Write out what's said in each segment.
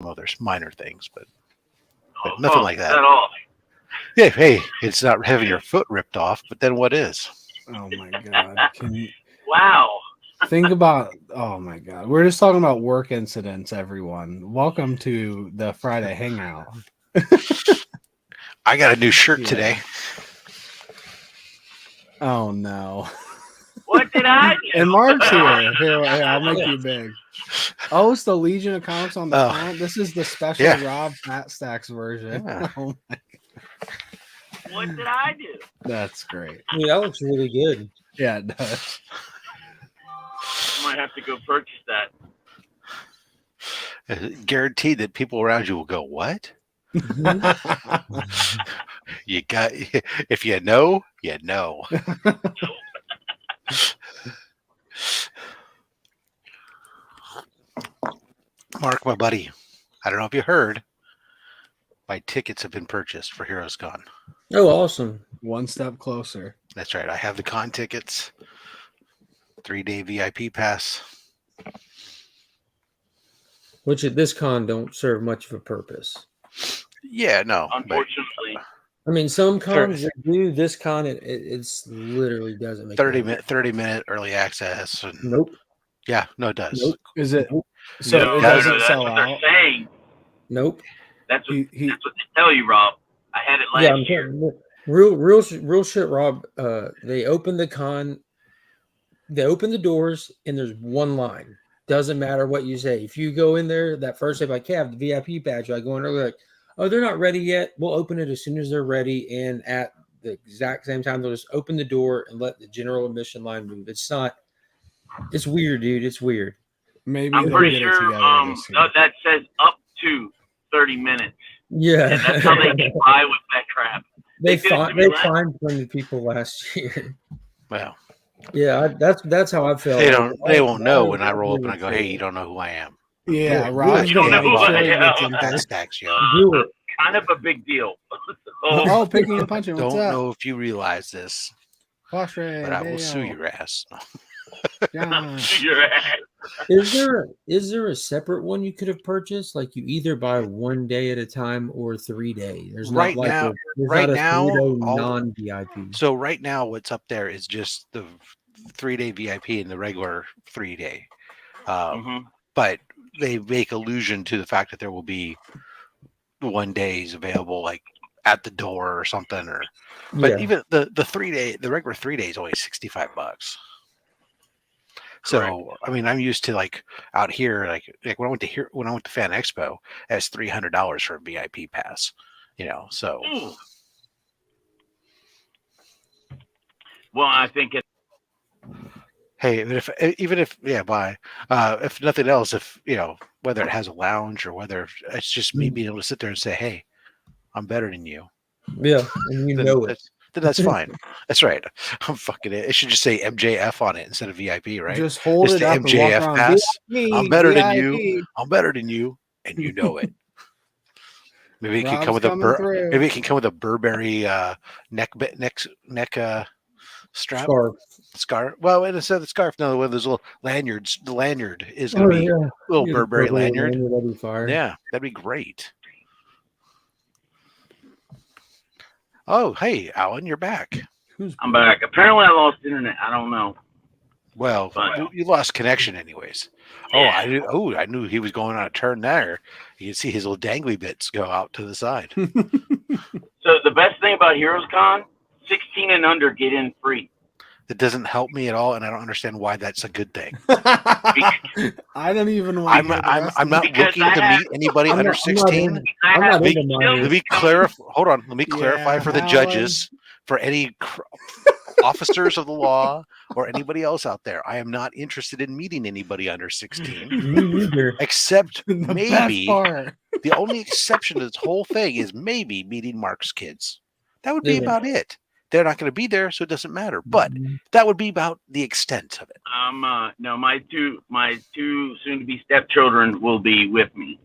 Well, there's minor things, but nothing like that. At all. Yeah, hey, it's not having your foot ripped off, but then what is? Oh my god! Can you Wow. think about? Oh my god! We're just talking about work incidents. Everyone, welcome to the Friday Hangout. I got a new shirt today. Oh no! What did I do? And Mark's here. Here, I'll make you big. Oh, it's the Legion of Comics on the front. This is the special Rob Fat Stacks version. Yeah. Oh my god! What did I do? That's great. Yeah, that looks really good. Yeah, it does. I might have to go purchase that. Guaranteed that people around you will go, "What?" You got. If you know, you know. Mark, my buddy, I don't know if you heard, my tickets have been purchased for Heroes Con. Oh, awesome. One step closer. That's right. I have the con tickets, 3-day VIP pass. Which at this con don't serve much of a purpose. Yeah, no. Unfortunately. I mean, some cons that do. This con, it's literally doesn't make 30-minute early access. And, nope. Yeah, no, it does. Nope. Is it? So No, it doesn't that's sell what out. they're saying. Nope. That's what they tell you, Rob. I had it last year. Real shit, Rob. They open the con. They open the doors, and there's one line. Doesn't matter what you say. If you go in there that first day, like, hey, I have the VIP badge. I go in there, like, oh, they're not ready yet. We'll open it as soon as they're ready. And at the exact same time, they'll just open the door and let the general admission line move. It's not. It's weird, dude. It's weird. Maybe I'm pretty sure that says up to 30 minutes. Yeah. And that's how they get by with that crap. They fined plenty of people last year. Well. Yeah, that's how I feel. They won't know when I roll up and I go, hey, you don't know who I am. Yeah, Rob. You don't know who I am. Do it. Kind of a big deal. Oh, picking and punching. What's Don't up? know if you realize this, but I will sue your ass. Your ass. Is there a separate one you could have purchased? Like you either buy 1 day at a time or 3 days. There's right not like now. There's right not a now, non-VIP. So right now, what's up there is just the 3-day VIP and the regular 3-day. But they make allusion to the fact that there will be 1 days available, like at the door or something. But even the 3-day, the regular 3 days, only $65. So correct. I mean, I'm used to like out here, like when I went to Fan Expo, it's $300 for a VIP pass. So. Well, I think it. Hey, if nothing else, whether it has a lounge or whether it's just me being able to sit there and say, hey, I'm better than you. Yeah, and then that's fine. That's right. I'm fucking it. It should just say MJF on it instead of VIP, right? Just hold it up MJF and walk pass. VIP, I'm better VIP. than you. I'm better than you, and you know it. Maybe it can come with maybe it can come with a Burberry neck strap. Scarf. Well, instead of the scarf, no, one of those little lanyards. The lanyard is going to be a little Burberry lanyard. Yeah, that'd be great. Oh, hey, Alan, you're back. I'm back. Apparently, I lost internet. I don't know. Well, you lost connection, anyways. Yeah. I knew he was going on a turn there. You can see his little dangly bits go out to the side. So the best thing about Heroes Con, 16 and under get in free. That doesn't help me at all, and I don't understand why that's a good thing. I don't even want. I'm not looking to meet anybody under 16. Let me clarify. Hold on. Let me clarify for the judges, for any officers of the law, or anybody else out there. I am not interested in meeting anybody under 16. Me neither. Except maybe the only exception to this whole thing is maybe meeting Mark's kids. That would be about it. They're not going to be there, so it doesn't matter. But that would be about the extent of it. No, my two soon-to-be stepchildren will be with me.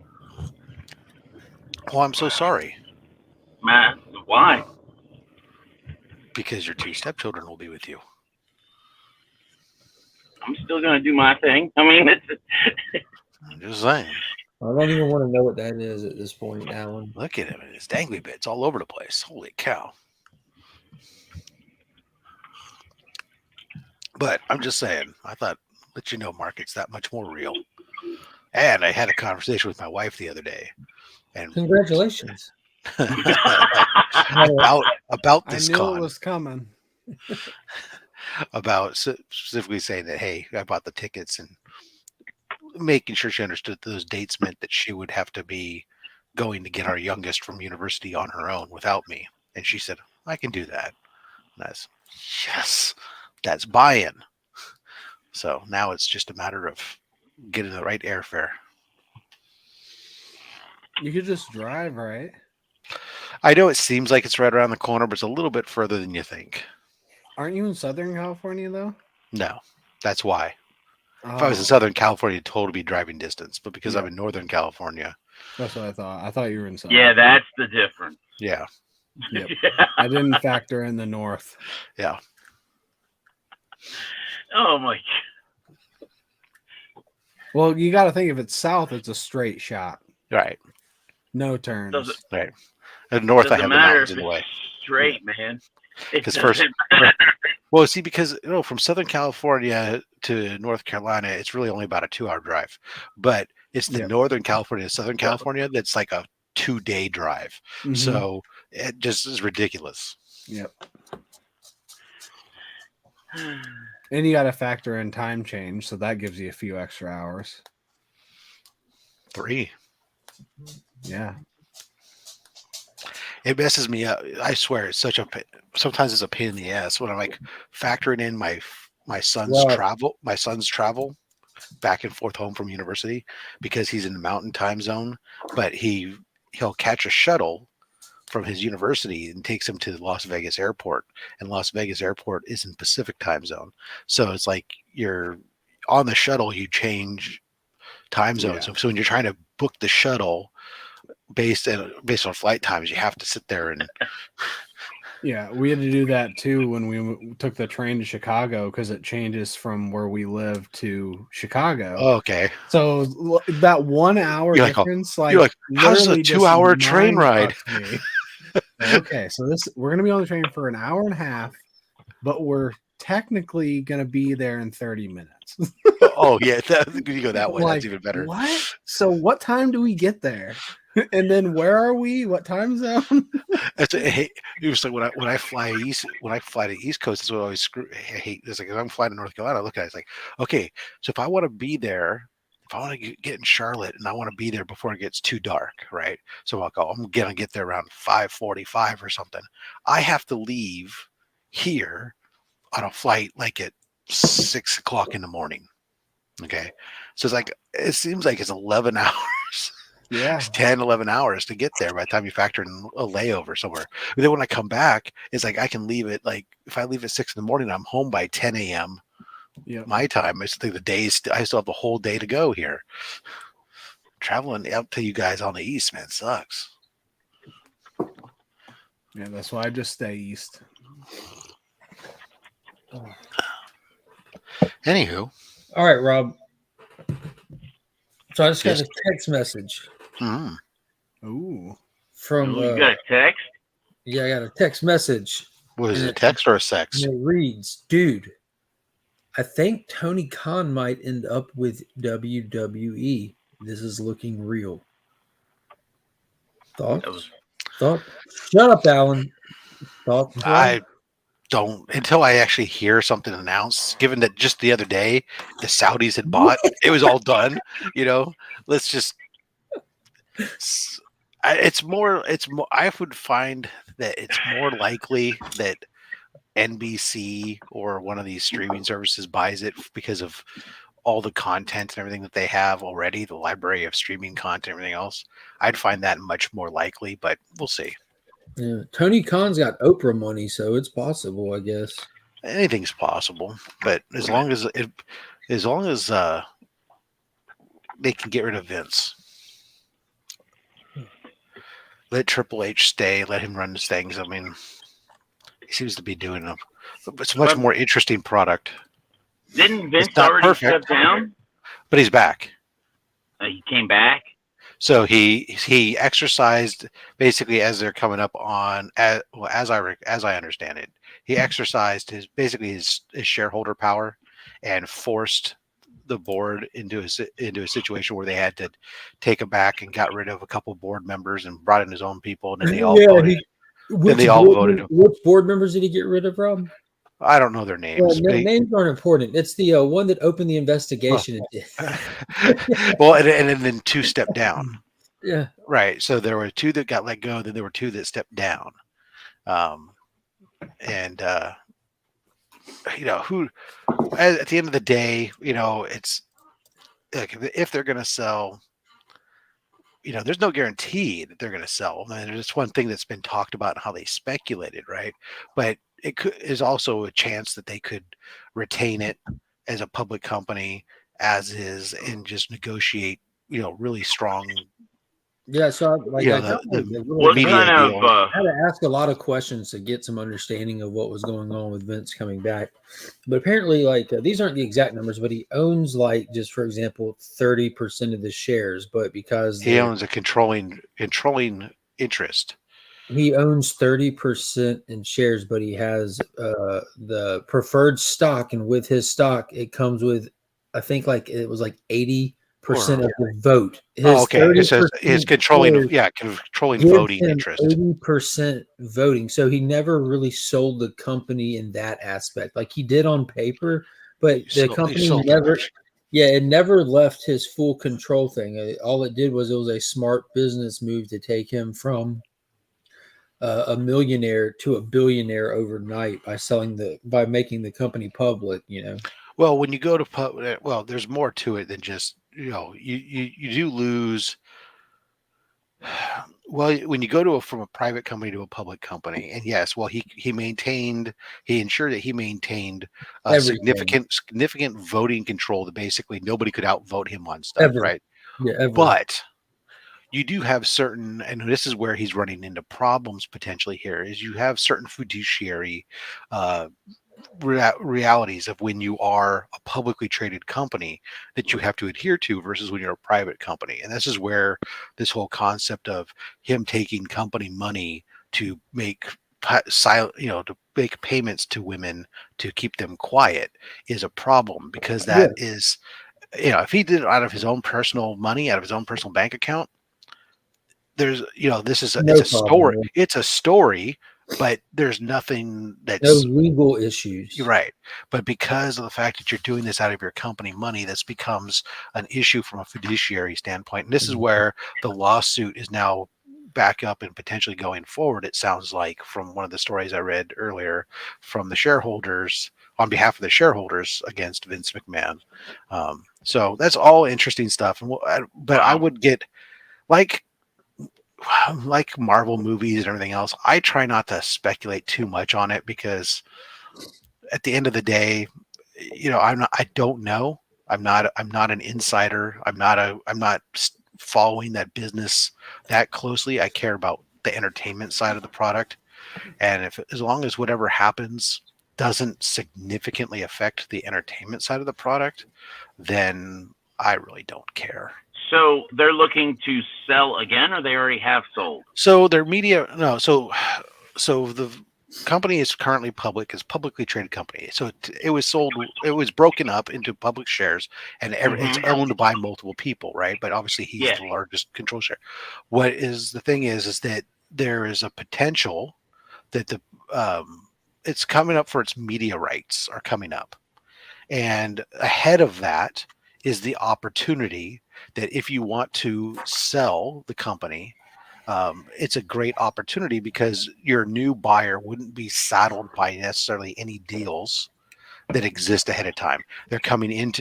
Oh, I'm so sorry. Man, why? Because your 2 stepchildren will be with you. I'm still going to do my thing. I mean, it's. I'm just saying. I don't even want to know what that is at this point, Alan. Look at him and his dangly bits all over the place. Holy cow. But I'm just saying, I thought, let you know, Mark, it's that much more real. And I had a conversation with my wife the other day. And Congratulations. about this I knew con. it was coming. About specifically saying that, hey, I bought the tickets, and making sure she understood those dates meant that she would have to be going to get our youngest from university on her own without me. And she said, I can do that. And that's yes, that's buy-in. So now it's just a matter of getting the right airfare. You could just drive, right? I know it seems like it's right around the corner, but it's a little bit further than you think. Aren't you in Southern California though? No, that's why. Oh, If I was in Southern California, it'd totally be driving distance. But because I'm Yeah. in Northern California, that's what I thought. I thought you were in Southern. Yeah, that's the difference. yeah, Yep. Yeah. I didn't factor in the north. yeah. Oh my. Well, you got to think if it's south, it's a straight shot, Right. no turns. Doesn't- Right. In the north, I Doesn't have the matter mountains if in the way. it's straight, man. It 'Cause doesn't first- matter. Well, see, because from Southern California to North Carolina, it's really only about a 2-hour drive. But it's the Yep. Northern California to Southern California that's like a 2-day drive. Mhm. So it just is ridiculous. Yep. And you got to factor in time change, so that gives you a few extra hours. 3. Yeah. It messes me up. I swear, it's such a. Sometimes it's a pain in the ass when I'm like factoring in my son's Right. travel, back and forth home from university, because he's in the mountain time zone, but he'll catch a shuttle from his university and takes him to the Las Vegas airport, and Las Vegas airport is in Pacific time zone. So it's like you're on the shuttle, you change time zones. Yeah. So when you're trying to book the shuttle based on flight times, you have to sit there and Yeah, we had to do that too when we took the train to Chicago because it changes from where we live to Chicago. okay. So that 1 hour You're like, oh, difference, like, you're like, how's a literally just 2-hour train ride? mind-fucked me. Okay, so we're gonna be on the train for an hour and a half, but we're technically gonna be there in 30 minutes. Oh yeah, you go that way. Like, That's even better. What? So what time do we get there? And then where are we? What time zone? It was like when I fly to East Coast, that's what I always I hate. It's like if I'm flying to North Carolina, I look at it, it's like, okay, so if I want to be there, if I want to get in Charlotte and I want to be there before it gets too dark, right? So I'm gonna get there around 5:45 or something. I have to leave here on a flight like at 6 o'clock in the morning. Okay, so it's like it seems like it's 11 hours. Yeah. 10, 11 hours to get there by the time you factor in a layover somewhere. But then when I come back, it's like I can leave it, like if I leave at 6 in the morning, I'm home by 10 a.m. Yep. my time. I still think I still have the whole day to go here. Traveling out to you guys on the east, man, sucks. Yeah, that's why I just stay east. Anywho. All right, Rob. So I just got a text message Ooh. from. You got a text? Yeah, I got a text message. Was it a text or a sex? And it reads, dude, I think Tony Khan might end up with WWE. This is looking real. Thoughts? Shut up, Alan. Thoughts? I don't, until I actually hear something announced, given that just the other day the Saudis had bought, it was all done, let's just, it's more, I would find that it's more likely that NBC or one of these streaming services buys it because of all the content and everything that they have already, the library of streaming content, everything else. I'd find that much more likely, but we'll see. Yeah, Tony Khan's got Oprah money, so it's possible, I guess. Anything's possible, but as long as they can get rid of Vince, let Triple H stay, let him run his things. I mean, he seems to be doing them. It's a much more interesting product. Didn't Vince not already perfect, step down? But he's back. He came back. So he exercised basically as they're coming up on as I understand it, he exercised his shareholder power and forced the board into a situation where they had to take it back and got rid of a couple board members and brought in his own people, and then they all voted. Which board members did he get rid of, Rob? I don't know their names. Names aren't important. It's the one that opened the investigation. Well, and then 2 stepped down. Yeah. Right. So there were 2 that got let go. Then there were 2 that stepped down. Who at the end of the day, it's like if they're going to sell, there's no guarantee that they're going to sell. I mean, there's just one thing that's been talked about and how they speculated, right? But is also a chance that they could retain it as a public company as is and just negotiate, really strong. Yeah, so what kind of I had to ask a lot of questions to get some understanding of what was going on with Vince coming back. But apparently, these aren't the exact numbers, but he owns, just for example, 30% of the shares. But because he owns a controlling interest, he owns 30% in shares, but he has the preferred stock, and with his stock, it comes with, I think, it was 80% of the vote. It says his controlling voting interest. 80% voting. So he never really sold the company in that aspect. Like he did on paper, but the company never. Yeah, it never left his full control thing. All it did was it was a smart business move to take him from a millionaire to a billionaire overnight by making the company public. Well, when you go to public, there's more to it than just you do lose. Well, when you go from a private company to a public company, and yes, he ensured that he maintained a significant voting control that basically nobody could outvote him on stuff, right? Yeah, ever. But you do have certain, and this is where he's running into problems potentially here, is you have certain fiduciary realities of when you are a publicly traded company that you have to adhere to versus when you're a private company. And this is where this whole concept of him taking company money to make to make payments to women to keep them quiet is a problem, because that is, if he did it out of his own personal money, out of his own personal bank account, there's, it's a story, but there's nothing that's no legal issues. You're right. But because of the fact that you're doing this out of your company money, this becomes an issue from a fiduciary standpoint. And this is where the lawsuit is now back up and potentially going forward. It sounds like, from one of the stories I read earlier, from the shareholders, on behalf of the shareholders against Vince McMahon. So that's all interesting stuff. But I would get like Marvel movies and everything else, I try not to speculate too much on it, because at the end of the day, I don't know. I'm not an insider. I'm not following that business that closely. I care about the entertainment side of the product. And as long as whatever happens doesn't significantly affect the entertainment side of the product, then I really don't care. So they're looking to sell again, or they already have sold? So their media, no. So the company is currently public, it's a publicly traded company. So it was sold, it was broken up into public shares, and it's owned by multiple people, right? But obviously he's the largest control share. What is the thing is that there is a potential that it's coming up for its media rights are coming up. And ahead of that is the opportunity that if you want to sell the company, it's a great opportunity, because your new buyer wouldn't be saddled by necessarily any deals that exist ahead of time. They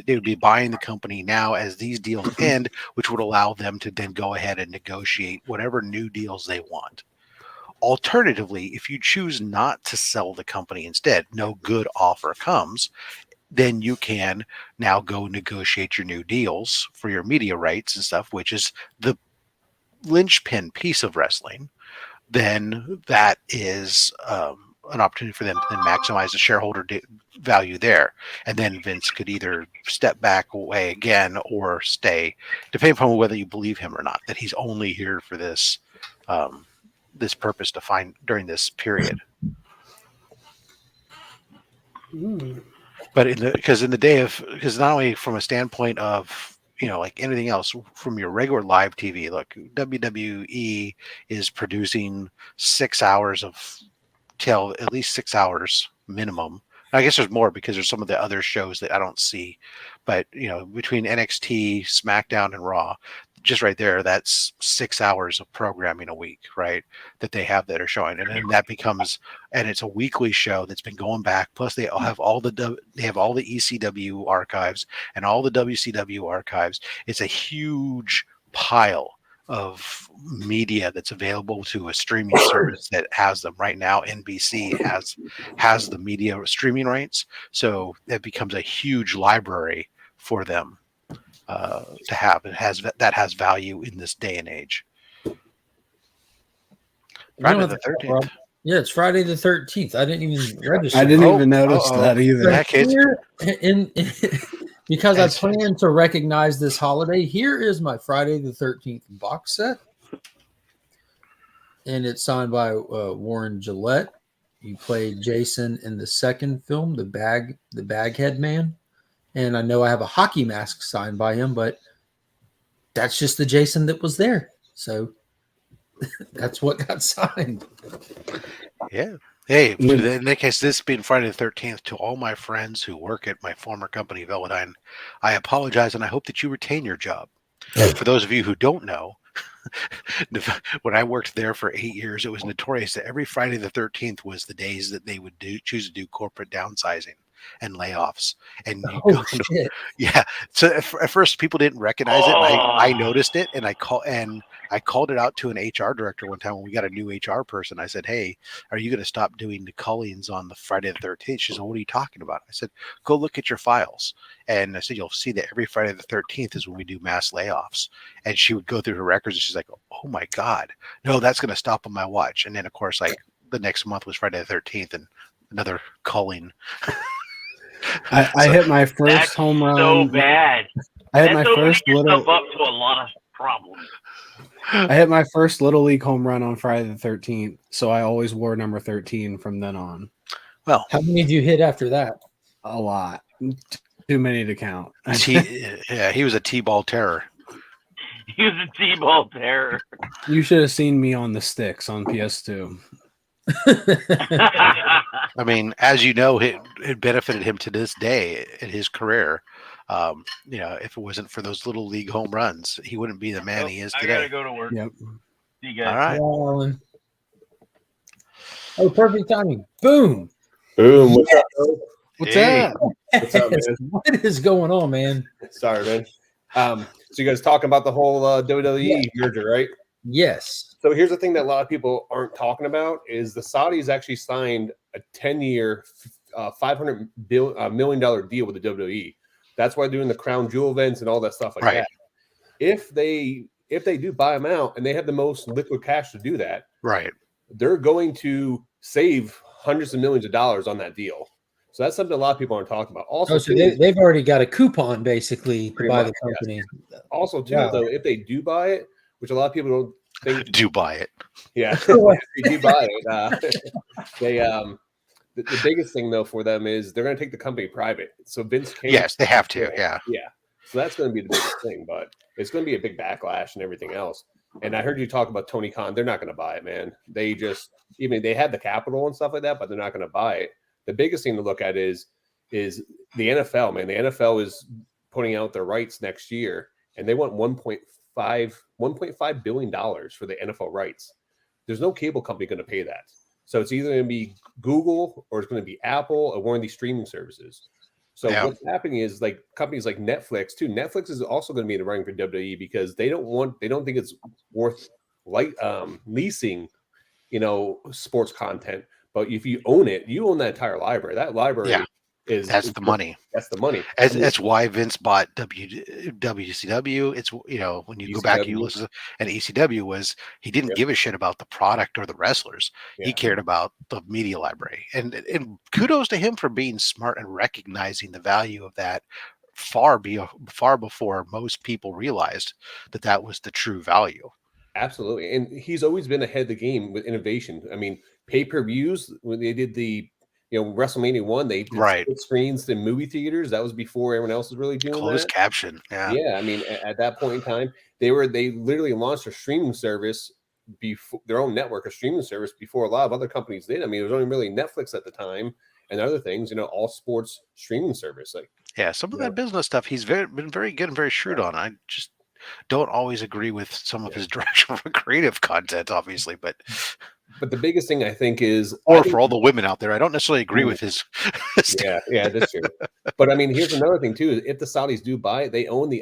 would be buying the company now as these deals end, which would allow them to then go ahead and negotiate whatever new deals they want. Alternatively, if you choose not to sell the company instead, no good offer comes, then you can now go negotiate your new deals for your media rights and stuff, which is the linchpin piece of wrestling. Then that is an opportunity for them to then maximize the shareholder value there. And then Vince could either step back away again or stay, depending upon whether you believe him or not, that he's only here for this this purpose to find during this period. But because not only from a standpoint of, like anything else, from your regular live TV, look, WWE is producing 6 hours of at least 6 hours minimum. I guess there's more because there's some of the other shows that I don't see, but between NXT, SmackDown, and Raw, just right there, that's 6 hours of programming a week, right? That they have that are showing, and then that becomes, and it's a weekly show that's been going back. Plus, they have all the ECW archives and all the WCW archives. It's a huge pile of media that's available to a streaming service that has them right now. NBC has the media streaming rights, so it becomes a huge library for them to have. That has value in this day and age. Friday the 13th. Yeah, it's Friday the 13th. I didn't even register. I didn't even notice that either. Because I plan to recognize this holiday, here is my Friday the 13th box set. And it's signed by Warren Gillette. He played Jason in the second film, the Baghead Man. And I know I have a hockey mask signed by him, but that's just the Jason that was there. So that's what got signed. Yeah. Hey, in that case, this being Friday the 13th, to all my friends who work at my former company, Velodyne, I apologize, and I hope that you retain your job. For those of you who don't know, when I worked there for 8 years, it was notorious that every Friday the 13th was the days that they would choose to do corporate downsizing and layoffs. And yeah, so at first people didn't recognize it. And I noticed it, and I called it out to an HR director one time when we got a new HR person. I said, "Hey, are you going to stop doing the callings on the Friday the 13th?" She said, "What are you talking about?" I said, "Go look at your files." And I said, "You'll see that every Friday the 13th is when we do mass layoffs." And she would go through her records, and she's like, "Oh my God, no, that's going to stop on my watch." And then of course, like the next month was Friday the 13th, and another calling. I hit my first home run. So bad. I hit my first up to a lot of problems. I hit my first Little League home run on Friday the 13th, so I always wore number 13 from then on. Well, how many did you hit after that? A lot. Too many to count. He was a T-ball terror. He was a T-ball terror. You should have seen me on the sticks on PS2. I mean, as you know, it benefited him to this day in his career. If it wasn't for those Little League home runs, he wouldn't be the man he is today. I gotta go to work. Yep. See you guys. All right. Oh, perfect timing. Boom. Boom. What's up? What's up? What's up, man? What is going on, man? Sorry, man. So you guys talking about the whole WWE merger, right? Yes. So here's the thing that a lot of people aren't talking about is the Saudis actually signed a 10-year, $500 million deal with the WWE. That's why they're doing the crown jewel events and all that stuff like that. If they do buy them out and they have the most liquid cash to do that, right, they're going to save hundreds of millions of dollars on that deal. So that's something a lot of people aren't talking about. Also, so they've already got a coupon basically to buy the company. Yes. Also, too, though, if they do buy it, which a lot of people don't think do buy it. Yeah, if they do buy it. The biggest thing though for them is they're going to take the company private. So Vince can't. Yes, they have to. Yeah. So that's going to be the biggest thing, but it's going to be a big backlash and everything else. And I heard you talk about Tony Khan. They're not going to buy it, man. They had the capital and stuff like that, but they're not going to buy it. The biggest thing to look at is the NFL, man. The NFL is putting out their rights next year, and they want $1.5 billion for the NFL rights. There's no cable company going to pay that. So it's either going to be Google or it's going to be Apple or one of these streaming services. So what's happening is like companies like Netflix too. Netflix is also going to be in the running for WWE because they don't think it's worth leasing, sports content. But if you own it, you own that entire library. That library That's the money. That's the money. That's why Vince bought WCW. It's when you go back and you ECW. listen, and ECW was he didn't give a shit about the product or the wrestlers. He Yeah. cared about the media library, and kudos to him for being smart and recognizing the value of that far before most people realized that was the true value. Absolutely. And he's always been ahead of the game with innovation. I mean, pay-per-views, when they did the WrestleMania 1, they did split screens in movie theaters. That was before everyone else was really doing closed caption. Yeah. I mean, at that point in time, they literally launched a streaming service before their own network, a streaming service before a lot of other companies did. I mean, it was only really Netflix at the time and other things, all sports streaming service. Like, some of that business stuff he's been very good and very shrewd on. I just don't always agree with some of his direction for creative content, obviously, but the biggest thing I think is, for all the women out there, I don't necessarily agree with his. yeah, that's true. But I mean, here's another thing too: is if the Saudis do buy it, they own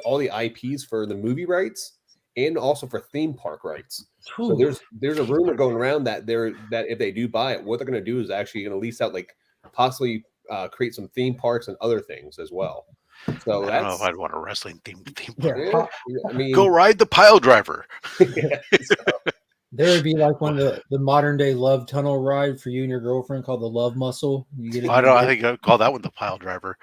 all the IPs for the movie rights and also for theme park rights. So there's a rumor going around that if they do buy it, what they're going to do is actually going to lease out, like possibly create some theme parks and other things as well. So I don't know if I'd want a wrestling theme park. Yeah, I mean, go ride the pile driver. There would be like one of the modern day love tunnel ride for you and your girlfriend called the Love Muscle. You get it. I think I'd call that one the pile driver.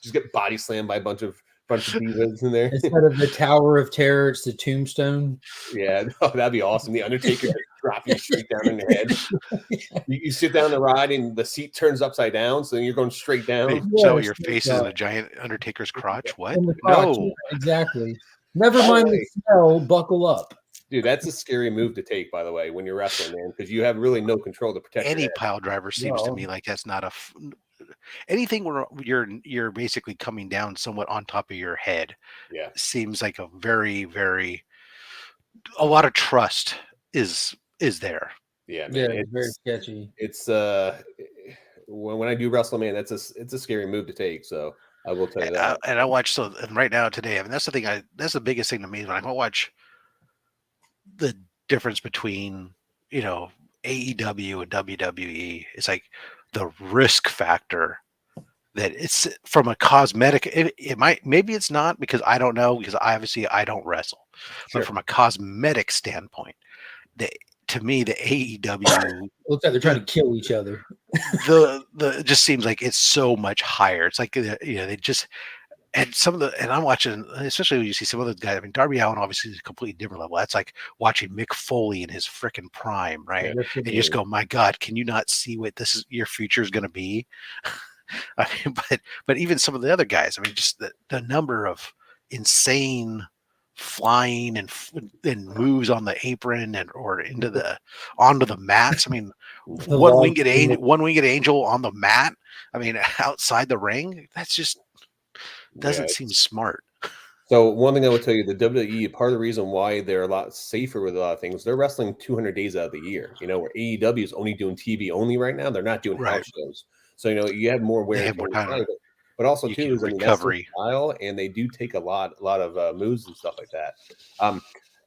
Just get body slammed by a bunch of divas in there. Instead of the Tower of Terror, it's the Tombstone. Yeah, that'd be awesome. The Undertaker drop you straight down in the head. You sit down the ride and the seat turns upside down, so you're going straight down. So your face is in a giant Undertaker's crotch. What? Crotch, no, exactly. Never mind the smell. Buckle up. Dude, that's a scary move to take, by the way, when you're wrestling, man, because you have really no control to protect any pile driver. Seems to me like that's not anything where you're basically coming down somewhat on top of your head. Yeah, seems like a lot of trust is there. Yeah, man, it's very sketchy. It's when I do wrestle, man, it's a scary move to take. So I will tell you that. And I watch and right now today, I mean, that's the thing. That's the biggest thing to me when I watch the difference between AEW and WWE. It's like the risk factor that it's from a cosmetic. It might, maybe it's not, because I don't know, because I don't wrestle. Sure. But from a cosmetic standpoint, to me the AEW looks like they're trying to kill each other. It just seems like it's so much higher. It's like they just. And I'm watching, especially when you see some of those guys. I mean, Darby Allen obviously is a completely different level. That's like watching Mick Foley in his freaking prime, right? Yeah, and you just go, my God, can you not see what your future is going to be? I mean, but even some of the other guys, I mean, just the number of insane flying and moves on the apron or onto the mats. I mean, one winged angel on the mat. I mean, outside the ring. That's just. Doesn't seem smart. So one thing I would tell you, the WWE, part of the reason why they're a lot safer with a lot of things, they're wrestling 200 days out of the year. Where AEW is only doing TV only right now. They're not doing house shows. So you have more wear. More time. But also too is recovery style, and they do take a lot of moves and stuff like that.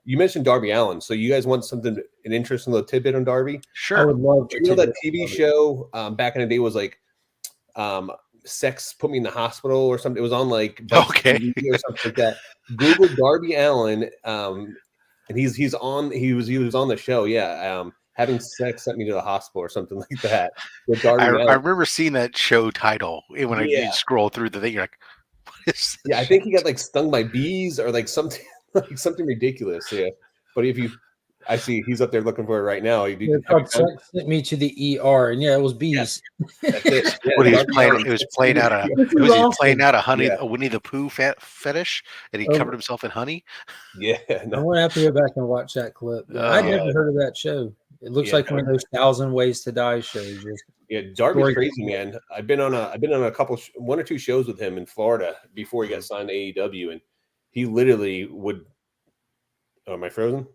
You mentioned Darby Allen, so you guys want an interesting little tidbit on Darby? Sure. I would love to. That TV show back in the day was like. Sex Put Me in the Hospital or something. It was on like okay or something like that. Google Darby Allen, and he was on the show. Having sex sent me to the hospital or something like that. With Darby Allen. I remember seeing that show title when I scroll through the thing. You're like, what is this? Yeah, I think he got like stung by bees or like something ridiculous. Yeah, but I see he's up there looking for it right now. Sex sent me to the ER, and it was bees. Yeah. That's it. Yeah, he was playing out a Winnie the Pooh fetish, and he covered himself in honey. Yeah, I'm gonna have to go back and watch that clip. I'd never heard of that show. It looks like one of those 1,000 Ways to Die shows. Yeah, Darby's crazy, man. I've been on a couple, one or two shows with him in Florida before he got signed to AEW, and he literally would. Oh, am I frozen?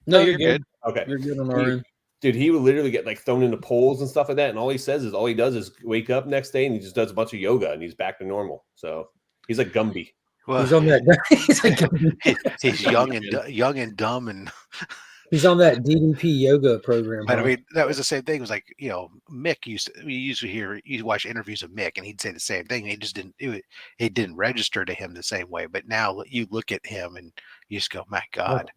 No, you're good. Okay, you're good on our end. Dude, he would literally get like thrown into poles and stuff like that, and all he does is wake up next day and he just does a bunch of yoga and he's back to normal. So he's like Gumby. Well, he's on that. He's like he's young and dumb and He's on that DDP yoga program. But I Huh? mean, that was the same thing. It was like, Mick we used to you watch interviews of Mick, and he'd say the same thing. He just didn't do it. It didn't register to him the same way. But now you look at him and you just go, my God,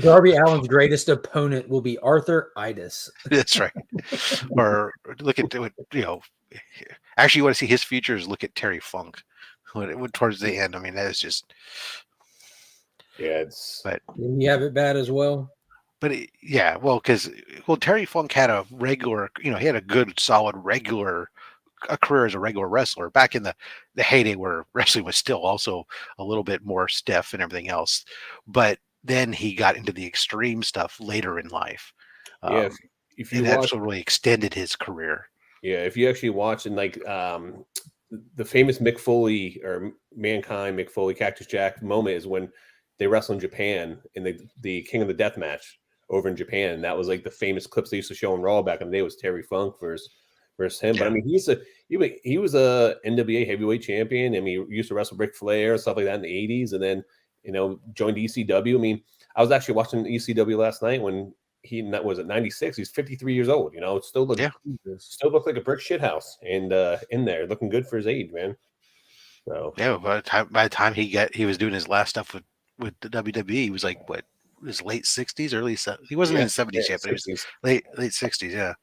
Darby Allen's greatest opponent will be Arthur Idis. that's right. Or look at actually, you want to see his futures? Look at Terry Funk. When towards the end, I mean, that is just. Yeah, Didn't he have it bad as well? But because Terry Funk had a regular, he had a good, solid regular a career as a regular wrestler back in the heyday where wrestling was still also a little bit more stiff and everything else. But then he got into the extreme stuff later in life. Yeah, if you watch, that's what really extended his career. Yeah, if you actually watch and like the famous Mick Foley or Mankind Mick Foley Cactus Jack moment is when they wrestle in Japan in the King of the Death match over in Japan. That was like the famous clips they used to show on Raw back in the day was Terry Funk versus him. Yeah. But I mean, he was a NWA heavyweight champion. I mean, he used to wrestle Ric Flair and stuff like that in the 80s, and then joined ECW. I mean, I was actually watching ECW last night when that was at 96. He's 53 years old. Still looked like a brick shit house, and in there looking good for his age, man. So yeah, by the time he was doing his last stuff with the WWE, he was like what, his late 60s, early 70s. He wasn't in his 70s yet, but he was late 60s. Yeah.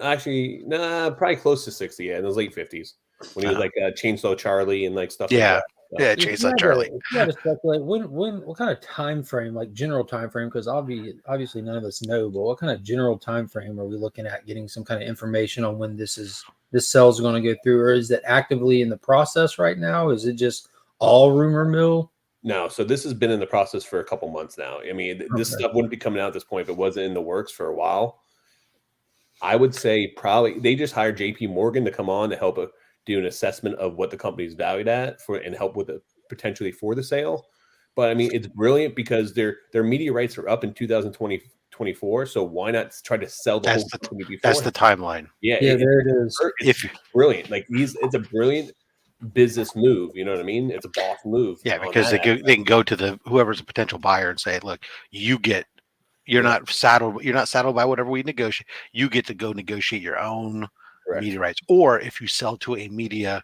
Actually, probably close to 60. Yeah, in his late 50s when he was like Chainsaw Charlie and like stuff. Yeah. Like that. Yeah, Chainsaw Charlie. You got to speculate what kind of time frame, like general time frame, because obviously none of us know, but what kind of general time frame are we looking at getting some kind of information on when this sale is going to go through, or is it actively in the process right now? Is it just all rumor mill? No, so this has been in the process for a couple months now. I mean, this stuff wouldn't be coming out at this point if it wasn't in the works for a while. I would say probably they just hired JP Morgan to come on to help do an assessment of what the company's valued at and help with it potentially for the sale. But I mean, it's brilliant because their media rights are up in 2024. So why not try to sell the whole company before? That's the timeline. Yeah, there it is. It's brilliant. Like it's a brilliant business move. You know what I mean? It's a boss move. Yeah, because they can go to whoever's a potential buyer and say, look, you're not saddled by whatever we negotiate. You get to go negotiate your own media rights. Or if you sell to a media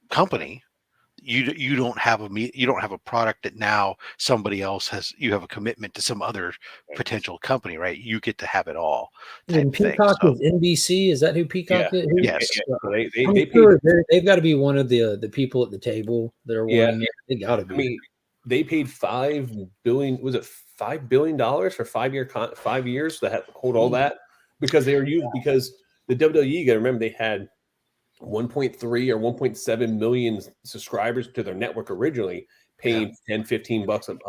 company, you don't have a product that now somebody else has. You have a commitment to some other potential company, right? You get to have it all. And Peacock is NBC. Is that who Peacock is? Yes. They've got to be one of the people at the table that are wanting it. They got to be. I mean, they paid $5 billion. Was it $5 billion for 5 years to hold all that because they were used because the WWE. You got to remember they had 1.3 or 1.7 million subscribers to their network originally, paying $10-15 a month, and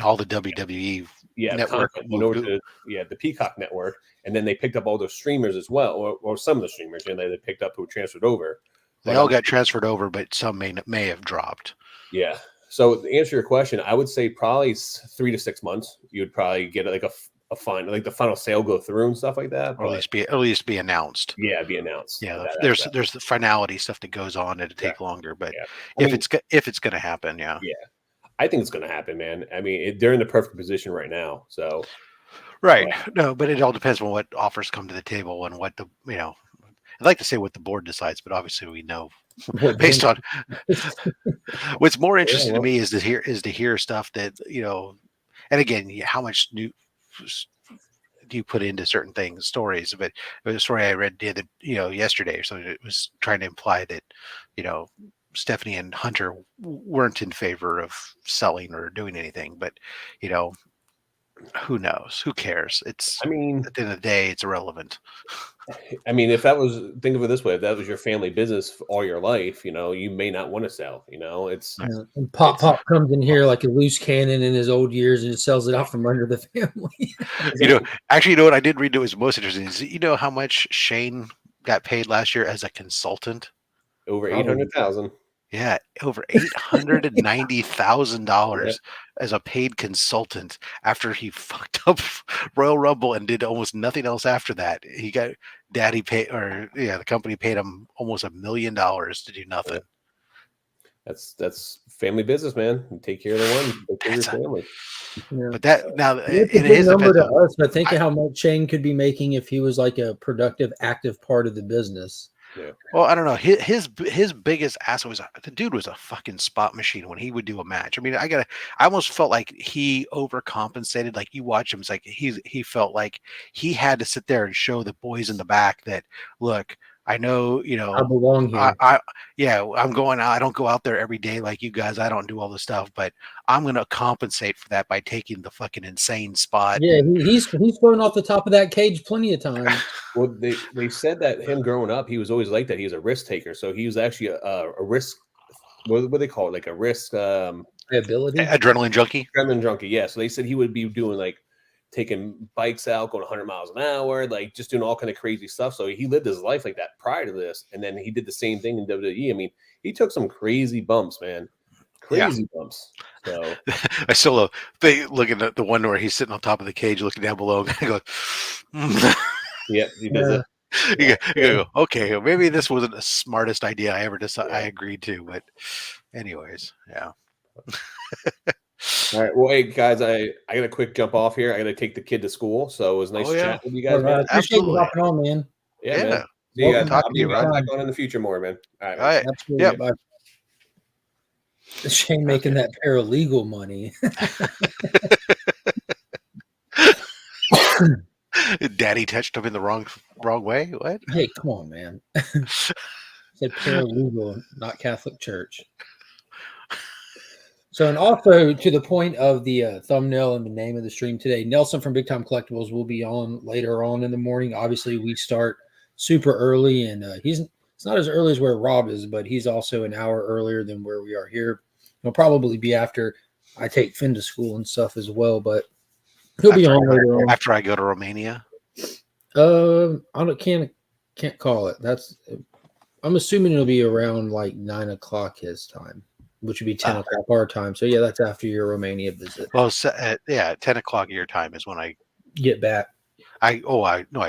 all the WWE network, the Peacock network, and then they picked up all those streamers as well, or some of the streamers, and they picked up who transferred over. They all got transferred over, but some may have dropped. Yeah. So to answer your question, I would say probably 3 to 6 months. You would probably get like a the final sale go through and stuff like that. Or at least be announced. Yeah, be announced. Yeah, there's the finality stuff that goes on. It'll take longer, but if it's going to happen, yeah, I think it's going to happen, man. I mean, they're in the perfect position right now. So, right, no, but it all depends on what offers come to the table and what I'd like to say what the board decides, but obviously we know based on what's more interesting to me is to hear stuff that and again, how much new do you put into certain things, stories? But it was a story I read yesterday or something. It was trying to imply that Stephanie and Hunter weren't in favor of selling or doing anything. But who knows? Who cares? At the end of the day, it's irrelevant. I mean, think of it this way: if that was your family business all your life, you may not want to sell. And Pop comes in here like a loose cannon in his old years and sells it out from under the family. Actually, what I did read that was most interesting is how much Shane got paid last year as a consultant? Over $800,000. Yeah, over $890,000 as a paid consultant after he fucked up Royal Rumble and did almost nothing else after that. He got the company paid him almost $1 million to do nothing. That's family business, man. You take care of the one, take care of your family. Yeah. But that now It's in a big his number defense, to us, but think of how much Shane could be making if he was like a productive, active part of the business. Yeah. well, I don't know. His biggest asset was the dude was a fucking spot machine when he would do a match. I mean, I almost felt like he overcompensated. Like you watch him, it's like he felt like he had to sit there and show the boys in the back that look, I know, I belong here. I'm going out. I don't go out there every day like you guys. I don't do all this stuff, but I'm going to compensate for that by taking the fucking insane spot. Yeah, he's thrown off the top of that cage plenty of times. Well, they said that him growing up, he was always like that. He was a risk taker, so he was actually a risk. What do they call it? Like a risk Ability. Adrenaline junkie. adrenaline junkie. Yeah. So they said he would be doing like taking bikes out, going 100 miles an hour, like just doing all kind of crazy stuff. So he lived his life like that prior to this, and then he did the same thing in WWE. I mean, he took some crazy bumps, man. Crazy bumps. So I still love looking at the one where he's sitting on top of the cage, looking down below. And goes, yeah, he does it. You go, okay, maybe this wasn't the smartest idea I ever decided. I agreed to, but anyways, yeah. All right. Well, hey guys, I got a quick jump off here. I got to take the kid to school. So it was nice chatting with you guys. Man. Appreciate you hopping on, man. Yeah, man. Yeah. See you guys. Talk I'll to be you, back on in the future more, man. All right. All right. Absolutely. Yep. Bye. Shane making that paralegal money. Daddy touched him in the wrong way. What? Hey, come on, man. Said paralegal, not Catholic Church. So, and also to the point of the thumbnail and the name of the stream today, Nelson from Big Time Collectibles will be on later on in the morning. Obviously, we start super early, and it's not as early as where Rob is, but he's also an hour earlier than where we are here. It'll probably be after I take Finn to school and stuff as well, but he'll be on later on. After I go to Romania. Can't call it. I'm assuming it'll be around like 9 o'clock his time, which would be 10 o'clock our time. So yeah, that's after your Romania visit. Well, 10 o'clock your time is when I Get back. I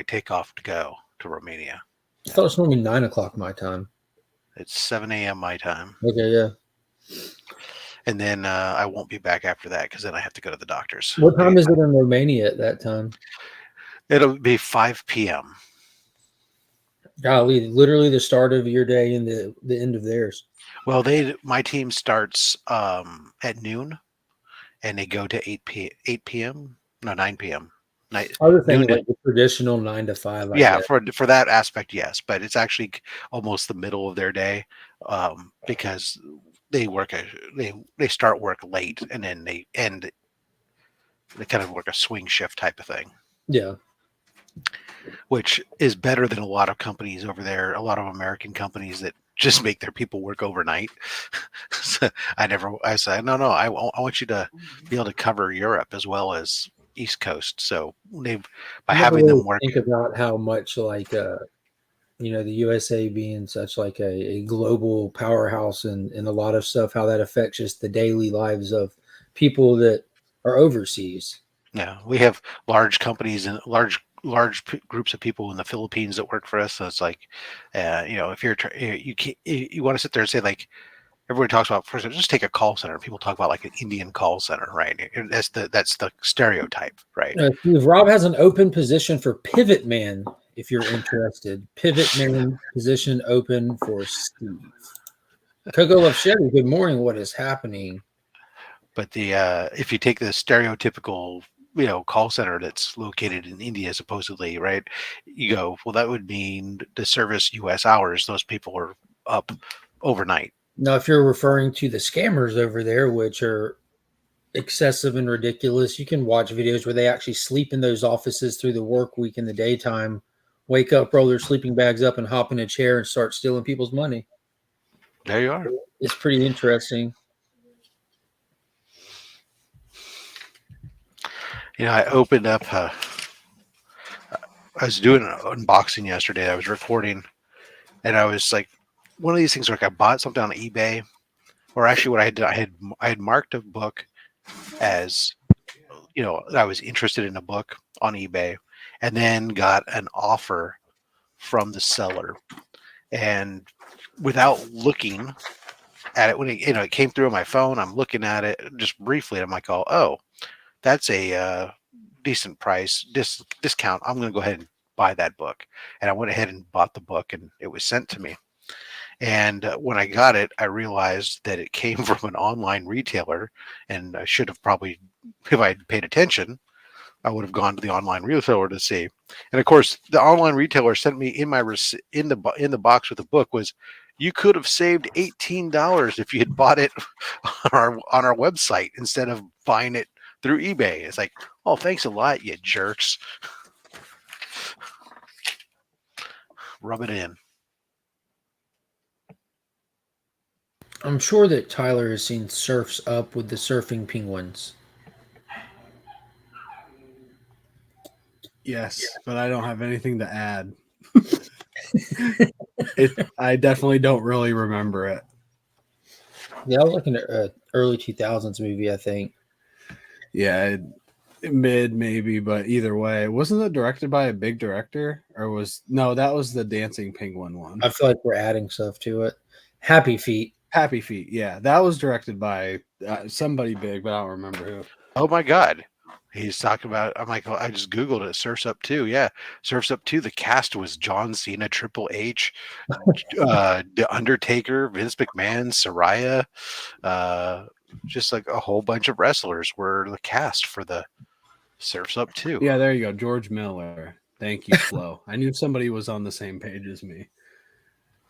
take off to go to Romania. I thought it was normally 9 o'clock my time. It's 7 a.m. my time. Okay, yeah. And then I won't be back after that because then I have to go to the doctor's. What time is it in Romania at that time? It'll be 5 p.m. Golly, literally the start of your day and the end of theirs. Well, my team starts at noon, and they go to 8 p.m. No, 9 p.m. I was thinking like the traditional 9 to 5. For that aspect, yes, but it's actually almost the middle of their day because they start work late and then they end. They kind of work a swing shift type of thing. Yeah. Which is better than a lot of companies over there, a lot of American companies that just make their people work overnight. So I said, no, I want you to be able to cover Europe as well as East Coast. So by having them work. Think about how much like, the USA being such like a global powerhouse and a lot of stuff, how that affects just the daily lives of people that are overseas. Yeah, we have large companies and large groups of people in the Philippines that work for us. So it's like, if you want to sit there and say like, everybody talks about first, just take a call center. People talk about like an Indian call center, right? That's the stereotype, right? Steve, Rob has an open position for Pivot Man. If you're interested, Pivot Man position open for Steve. Coco Love Chevy, good morning. What is happening? But if you take the stereotypical call center that's located in India, supposedly, right? You go, well, that would mean to service U.S. hours. Those people are up overnight. Now, if you're referring to the scammers over there, which are excessive and ridiculous, you can watch videos where they actually sleep in those offices through the work week in the daytime, wake up, roll their sleeping bags up, and hop in a chair and start stealing people's money. There you are. It's pretty interesting. I opened up. I was doing an unboxing yesterday. I was recording, and I was like, one of these things like I bought something on eBay, or actually, what I had done, I had marked a book as, I was interested in a book on eBay, and then got an offer from the seller, and without looking, at it when it came through on my phone. I'm looking at it just briefly. And I'm like, oh, that's a decent price discount. I'm going to go ahead and buy that book. And I went ahead and bought the book, and it was sent to me. And when I got it, I realized that it came from an online retailer, and I should have probably, if I had paid attention, I would have gone to the online retailer to see. And of course, the online retailer sent me in the box with the book was, you could have saved $18 if you had bought it on our website instead of buying it through eBay. It's like, oh, thanks a lot, you jerks. Rub it in. I'm sure that Tyler has seen Surfs Up with the surfing penguins. Yes, but I don't have anything to add. I definitely don't really remember it. Yeah, I was looking at an early 2000s movie, I think. Yeah, mid maybe, but either way, wasn't it directed by a big director? Or that was the Dancing Penguin one. I feel like we're adding stuff to it. Happy Feet. Happy Feet, yeah, that was directed by somebody big, but I don't remember who. Oh my God. He's talking about, I'm like, I just Googled it. Surfs Up 2. Yeah. Surfs Up 2. The cast was John Cena, Triple H, The Undertaker, Vince McMahon, Saraya. Just like a whole bunch of wrestlers were the cast for the Surfs Up 2. Yeah, there you go. George Miller. Thank you, Flo. I knew somebody was on the same page as me.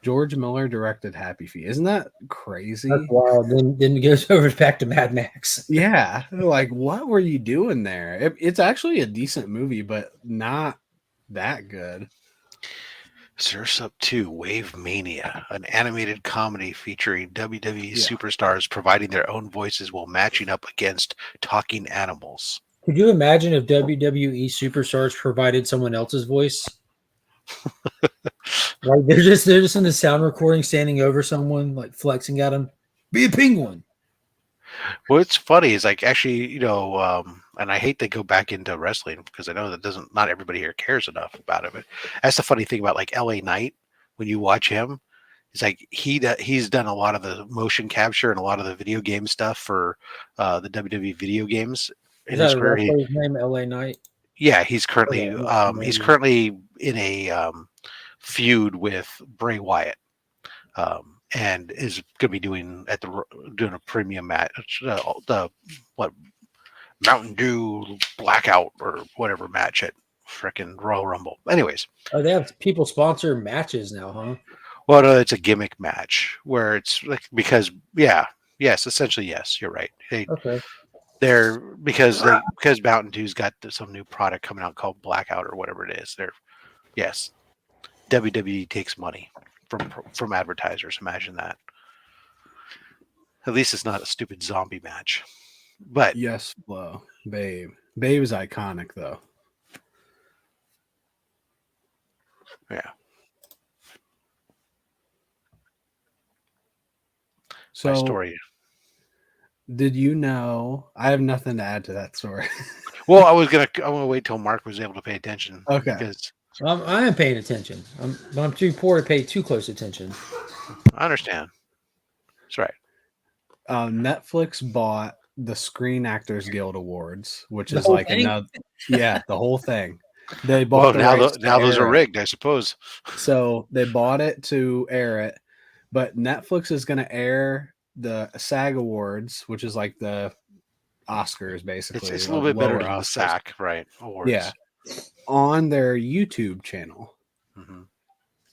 George Miller directed Happy Feet. Isn't that crazy? That's wild. Then it goes over back to Mad Max. Yeah. Like, what were you doing there? It's actually a decent movie, but not that good. Surfs Up 2, Wave Mania, an animated comedy featuring WWE superstars providing their own voices while matching up against talking animals. Could you imagine if WWE superstars provided someone else's voice? Like they're just in the sound recording, standing over someone, like flexing at them. Be a penguin. What's funny is like actually, and I hate to go back into wrestling because I know that not everybody here cares enough about it. But that's the funny thing about like LA Knight. When you watch him, it's like he's done a lot of the motion capture and a lot of the video game stuff for the WWE video games. Is that a wrestler's name, LA Knight? Yeah, he's currently in a feud with Bray Wyatt, and is going to be doing a premium match, the Mountain Dew Blackout or whatever match at frickin' Royal Rumble. Anyways, they have people sponsor matches now, huh? Well, no, it's a gimmick match where it's like essentially yes, you're right. Okay. They're because Mountain Dew's got some new product coming out called Blackout or whatever it is. WWE takes money from advertisers. Imagine that. At least it's not a stupid zombie match. But yes, Flo, Babe is iconic though. Yeah. So, my story. Did you know? I have nothing to add to that story. Well, I'm gonna wait till Mark was able to pay attention. Okay. Because I am paying attention. I'm too poor to pay too close attention. I understand. That's right. Netflix bought the Screen Actors Guild Awards, which is like another. Yeah, the whole thing. They bought. Well, now those are rigged, I suppose. So they bought it to air it, but Netflix is going to air the SAG Awards, which is like the Oscars, basically. It's a little bit better than the SAG, right? Awards. Yeah, on their YouTube channel,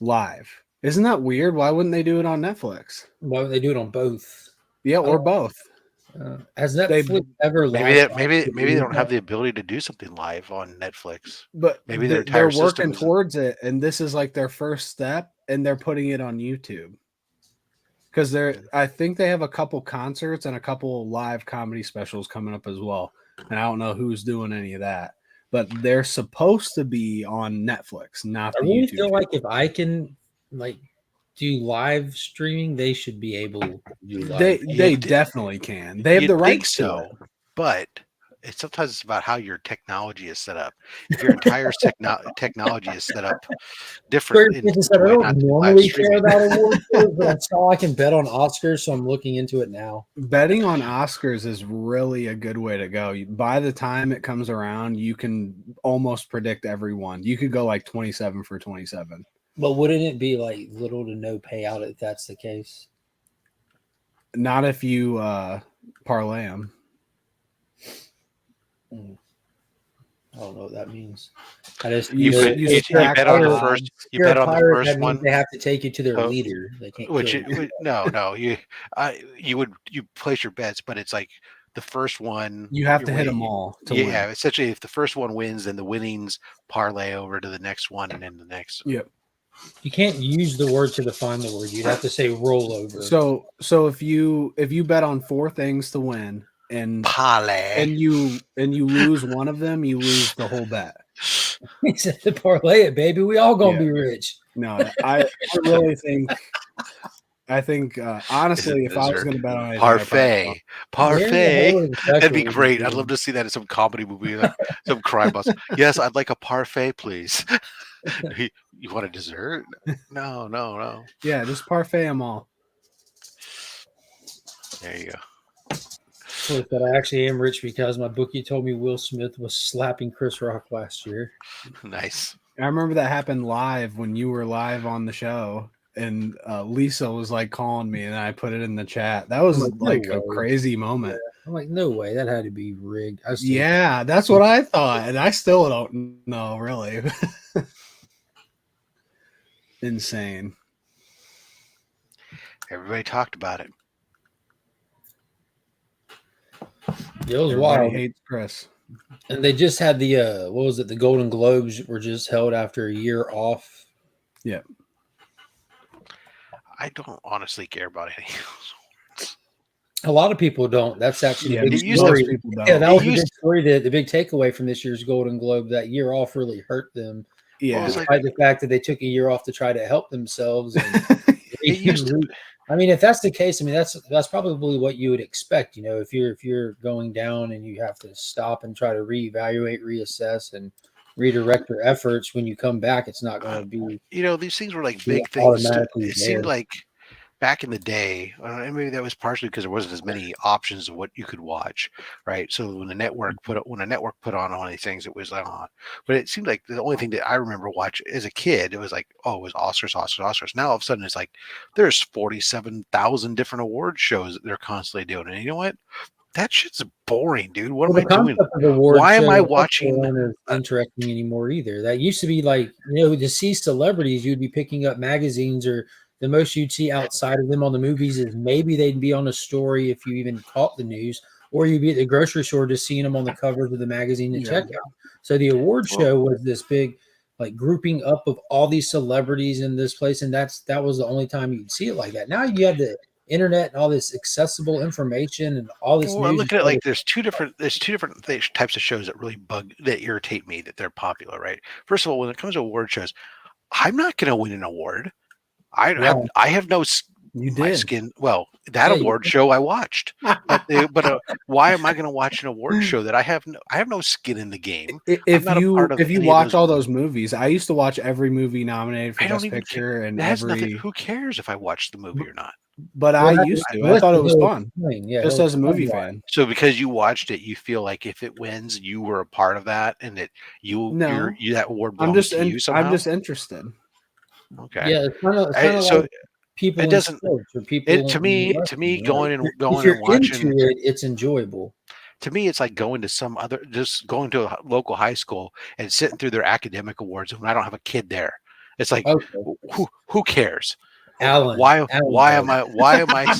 live. Isn't that weird? Why wouldn't they do it on Netflix? Why would they do it on both? Yeah, or both. Has Netflix ever maybe they don't have the ability to do something live on Netflix, but maybe they're working towards it, and this is like their first step, and they're putting it on YouTube because I think they have a couple concerts and a couple live comedy specials coming up as well, and I don't know who's doing any of that, but they're supposed to be on Netflix, not the YouTube. I feel like if I can do live streaming, they should be able to do live. They definitely can. They have the rights to it. But it's sometimes it's about how your technology is set up. If your entire technology is set up different in I such a way don't not to live normally stream care it. about award shows, but I saw I can bet on Oscars, so I'm looking into it now. Betting on Oscars is really a good way to go. By the time it comes around, you can almost predict everyone. You could go like 27 for 27. But wouldn't it be like little to no payout if that's the case? Not if you parlay them. I don't know what that means. I just You bet on the first. You bet on the first that means one. they have to take you to their So- leader. They can't. Which kill you. no, you place your bets, but it's like the first one. You have you're to hit winning. them all to Yeah, win. essentially, if the first one wins, then the winnings parlay over to the next one, and then the next. Yep. You can't use the word to define the word. You'd have to say rollover. So if you bet on 4 things to win and Parlay. you lose one of them, you lose the whole bet. He said to parlay it, baby. We all gonna be rich. No, I really think. I think honestly, if I was going to bet on anything, parfait, Yeah, that'd be great. I'd love to see that in some comedy movie, like some crime boss. Yes, I'd like a parfait, please. You want a dessert? No. Yeah, just parfait them all. There you go. But I actually am rich because my bookie told me Will Smith was slapping Chris Rock last year. Nice. I remember that happened live when you were live on the show, and Lisa was like calling me, and I put it in the chat. That was like a crazy moment. I'm like, no way, that had to be rigged. Yeah, that's what I thought, and I still don't know, really. Insane. Everybody talked about it. It was Everybody wild. hates Chris. And they just had the what was it? The Golden Globes were just held after a year off. Yeah. I don't honestly care about any else. A lot of people don't. That's actually Yeah, the big it used story. most people don't. Yeah, that It was the used- big story. The big takeaway from this year's Golden Globe, that year off really hurt them. Yeah. Well, Despite the fact that they took a year off to try to help themselves. And It used to. I mean, if that's the case, I mean that's probably what you would expect. You know, if you're going down and you have to stop and try to reevaluate, reassess, and redirect your efforts when you come back, it's not going to be. You know, these things were like Yeah, big things. automatically It seemed there. like back in the day, and maybe that was partially because there wasn't as many options of what you could watch, right? So when a network put on one of these things, it was on. But it seemed like the only thing that I remember watching as a kid, it was like, oh, it was Oscars. Now all of a sudden it's like there's 47,000 different award shows that they're constantly doing, and you know what? That shit's boring, dude. What am I doing? Why am I watching? Isn't interesting anymore either. That used to be like, you know, to see celebrities, you'd be picking up magazines, or the most you'd see outside of them on the movies is maybe they'd be on a story if you even caught the news, or you'd be at the grocery store just seeing them on the covers of the magazine to check out. So the award show was this big, like, grouping up of all these celebrities in this place, and that was the only time you'd see it like that. Now you have the internet and all this accessible information and all this Well, news. look at it like there's two different types of shows that really irritate me that they're popular, right? First of all, when it comes to award shows, I'm not going to win an award. I have no You my did. skin. Well, that award show I watched, but why am I going to watch an award show that I have no skin in the game? If not a part of you any of watch those all those movies, I used to watch every movie nominated for I don't Best even Picture and It has nothing. every. Who cares if I watch the movie or not? But I used to. I thought it was fun. Yeah, Just as a movie fan. So because you watched it, you feel like if it wins, you were a part of that, and that No. you that award I'm belongs just to you somehow. I'm just interested. Okay. Yeah, it's kind of So like people. it doesn't- Or people to me, going and watching. into it, it's enjoyable. To me, it's like going to just going to a local high school and sitting through their academic awards when I don't have a kid there. It's like, Okay. who cares? Alan, Why Alan am I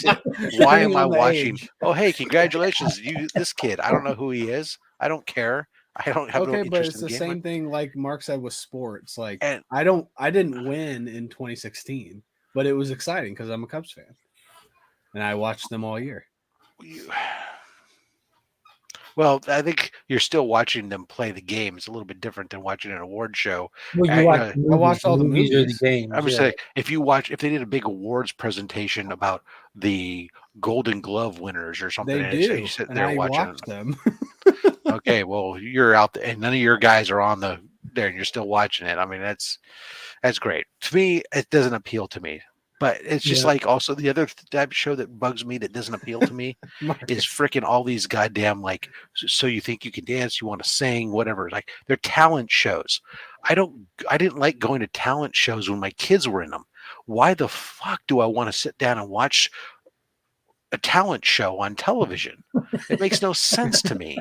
Depending on the watching? age. Oh, hey, congratulations, this kid. I don't know who he is. I don't care. I don't have no Okay, but interest it's in the gambling. same thing like Mark said with sports. Like And- I didn't win in 2016, but it was exciting because I'm a Cubs fan. And I watched them all year. Well, I think you're still watching them play the game. It's a little bit different than watching an award show. Well, I- you watch I watched all the or movies. the games. I'm just yeah. saying, if they did a big awards presentation about the Golden Glove winners or something, They and do, you sit and there I watching. watched them. Okay, well, you're out there, and none of your guys are on there, and you're still watching it. I mean, that's great. To me, it doesn't appeal to me. But it's just Yeah. like also the other type of show that bugs me that doesn't appeal to me is freaking all these goddamn like so you think you can dance, you want to sing, whatever. Like they're talent shows. I didn't like going to talent shows when my kids were in them. Why the fuck do I want to sit down and watch a talent show on television? It makes no sense to me.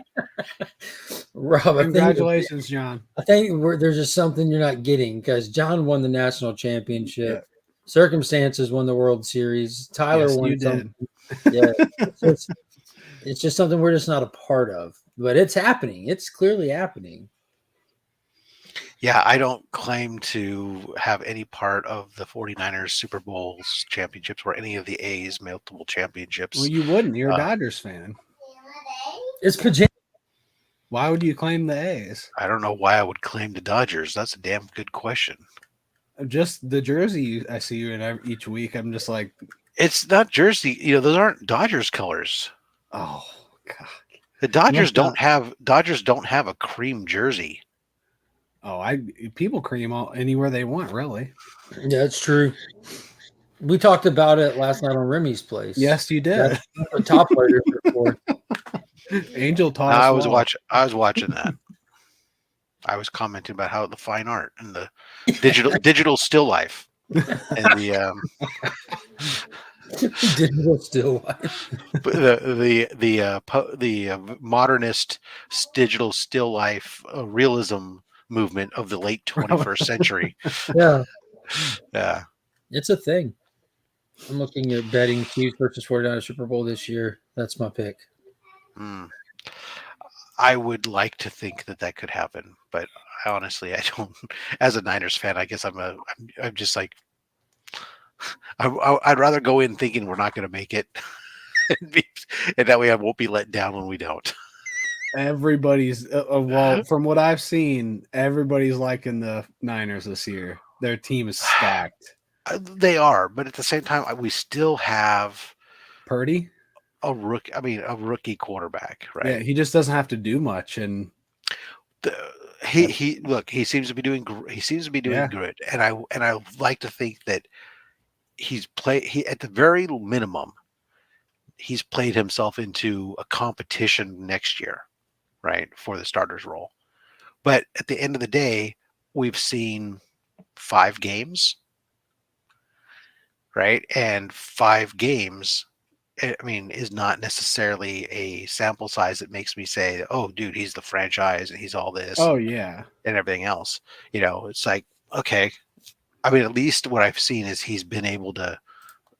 Rob, Congratulations, John. I think there's just something you're not getting because John won the national championship. Yeah. Circumstances won the World Series. Tyler Yes, won you did. Yeah, it's just something we're just not a part of. But it's happening. It's clearly happening. Yeah, I don't claim to have any part of the 49ers Super Bowls championships or any of the A's multiple championships. Well, you wouldn't. You're a Dodgers fan. It's pajama. Why would you claim the A's? I don't know why I would claim the Dodgers. That's a damn good question. Just the jersey I see you in each week. I'm just like, it's not jersey. Those aren't Dodgers colors. Oh God, the Dodgers don't have a cream jersey. Oh, people cream anywhere they want, really. Yeah, it's true. We talked about it last night on Remy's place. Yes, you did. A top player before. Angel taught I us was watching that. I was commenting about how the fine art and the digital still life and the digital still life. the modernist digital still life realism movement of the late 21st century. Yeah. Yeah. It's a thing. I'm looking at betting Chiefs versus 49ers Super Bowl this year. That's my pick. I would like to think that could happen, but honestly, I don't. As a Niners fan, I guess I'm just like, I'd rather go in thinking we're not going to make it, and that way I won't be let down when we don't. Everybody's well, from what I've seen, everybody's liking the Niners this year. Their team is stacked. They are, but at the same time, we still have Purdy. A rookie quarterback, right? Yeah, he just doesn't have to do much, and he seems to be doing good, and I like to think that at the very minimum, he's played himself into a competition next year, right, for the starter's role. But at the end of the day, we've seen 5 games, right, and 5 games. I mean, is not necessarily a sample size that makes me say, "Oh, dude, he's the franchise and he's all this." Oh yeah, and everything else. It's like, okay. I mean, at least what I've seen is he's been able to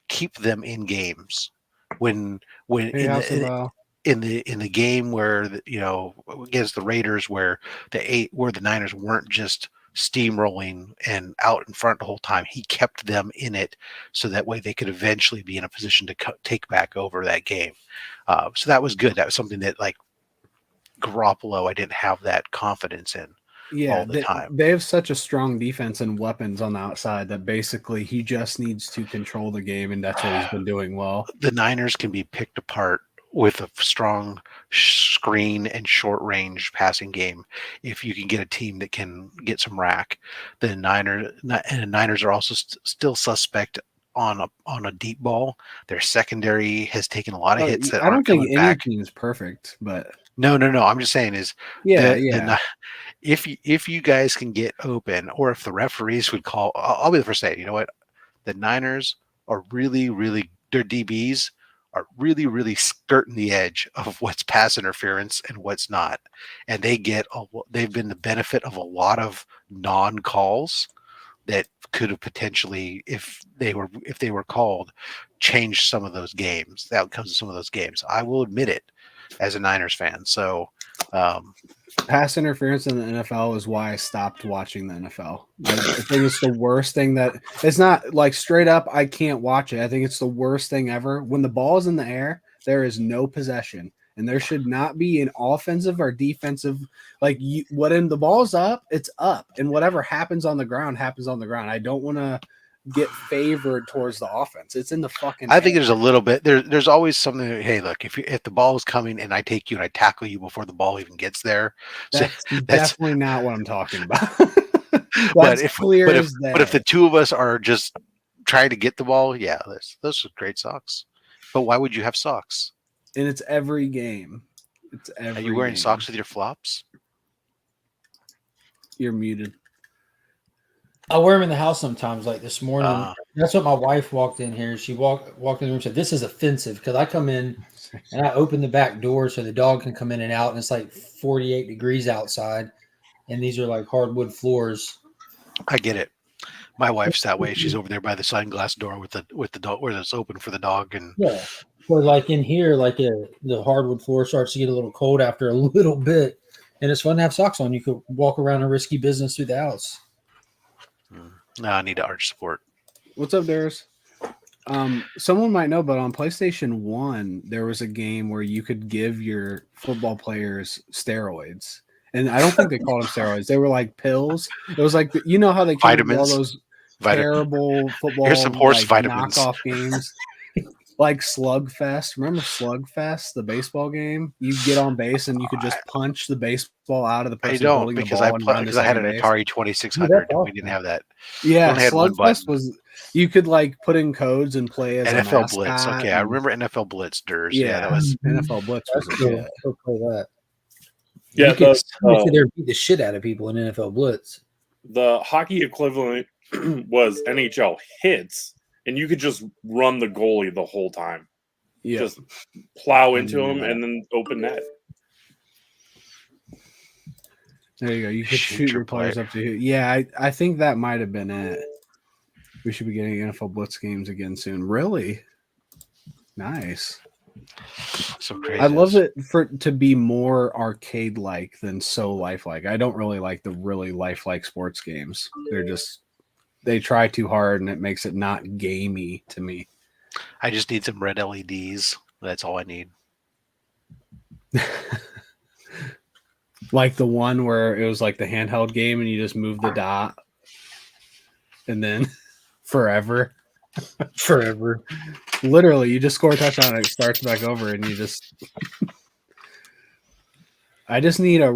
keep them in games when in the game where against the Raiders where the Niners weren't just steamrolling and out in front the whole time. He kept them in it so that way they could eventually be in a position to take back over that game. So that was good. That was something that, like Garoppolo, I didn't have that confidence in all the time. They have such a strong defense and weapons on the outside that basically he just needs to control the game, and that's what he's been doing well. The Niners can be picked apart with a strong screen and short range passing game. If you can get a team that can get some rack, the Niners are also still suspect on a deep ball. Their secondary has taken a lot of hits. I don't think any team is perfect, but no. I'm just saying if you guys can get open, or if the referees would call, I'll be the first to say, you know what, the Niners are really, really, their DBs are really, really skirting the edge of what's pass interference and what's not, and they've been the benefit of a lot of non-calls that could have potentially, if they were called, changed some of those games, the outcomes of some of those games. I will admit it as a Niners fan. So pass interference in the NFL is why I stopped watching the NFL. I think it's the worst thing that it's not like straight up. I can't watch it. I think it's the worst thing ever. When the ball is in the air, there is no possession, and there should not be an offensive or defensive. Like when the ball's up, it's up, and whatever happens on the ground happens on the ground. I don't want to get favored towards the offense. It's in the fucking. I think air. there's a little bit there's always something that, hey, look, if the ball is coming and I take you and I tackle you before the ball even gets there, That's that's definitely not what I'm talking about. but That's if clear as but if the day. two of us are just trying to get the ball, yeah, those are great socks. But why would you have socks? And it's every game. It's Are every you wearing game. socks with your flops? You're muted. I wear them in the house sometimes. Like this morning, Uh, that's what my wife walked in here. She walked in the room and said, "This is offensive," because I come in and I open the back door so the dog can come in and out, and it's like 48 degrees outside, and these are like hardwood floors. I get it. My wife's that way. She's over there by the sunglass door with the dog where it's open for the dog, and Yeah, but like in here, like the hardwood floor starts to get a little cold after a little bit, and it's fun to have socks on. You could walk around a risky business through the house. no, I need to arch support. What's up, Darius? Someone might know, but on PlayStation 1, there was a game where you could give your football players steroids. And I don't think they called them steroids. They were like pills. It was like, you know how they came up with all Vitamins. those terrible football Here's some horse like, vitamins. knockoff games? Like Slugfest. Remember Slugfest, the baseball game? You get on base and you could just punch the baseball out of the person I don't holding the because ball and run to I had an second base. Atari 2600 and we didn't have that. Yeah, only had one Slugfest button. was you could like put in codes and play as NFL a Blitz. mascot Okay, I and- remember NFL Blitz. Durs. Yeah, Yeah, that was. NFL Blitz was That's a cool. shit. Go play that. Yeah, you could the, sit there and beat the shit out of people in NFL Blitz. the hockey equivalent was NHL hits, and you could just run the goalie the whole time. Yeah, Just plow into I him knew that. and then open net. there you go. You could Shoot shoot your your players player. up to. Yeah, I think that might have been it. We should be getting NFL Blitz games again soon. Really nice. So crazy. I love it to be more arcade like than so lifelike. I don't really like the really lifelike sports games. They try too hard and it makes it not gamey to me. I just need some red LEDs. That's all I need. Like the one where it was like the handheld game and you just move the dot and then forever. Literally, you just score a touchdown and it starts back over and you just I just need a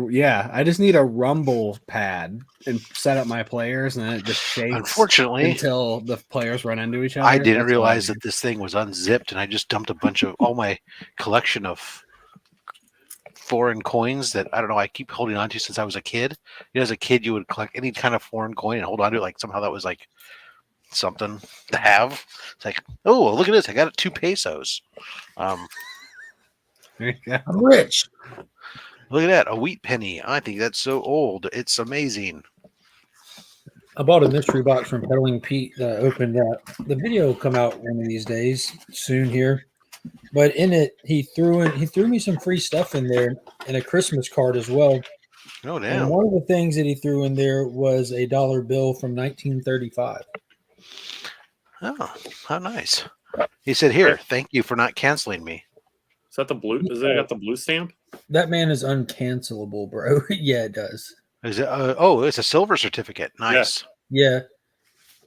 rumble pad and set up my players and then it just shakes Unfortunately, until the players run into each other. I didn't That's realize all I that this thing was unzipped, and I just dumped a bunch of all my collection of foreign coins that I don't know. I keep holding on to since I was a kid. You know, as a kid, you would collect any kind of foreign coin and hold on to it. Like somehow that was like something to have. It's like, oh, look at this! I got it 2 pesos. There you go. I'm rich. Look at that, a wheat penny. I think that's so old. It's amazing. I bought a mystery box from Peddling Pete that I opened up. The video will come out one of these days soon here. But in it, he threw me some free stuff in there and a Christmas card as well. Oh And damn! one of the things that he threw in there was a dollar bill from 1935. Oh, how nice. He said, "Here, thank you for not canceling me." Is that the blue? Is it got the blue stamp? That man is uncancelable, bro. Yeah, it does. Is it? Oh, it's a silver certificate. Nice. Yeah.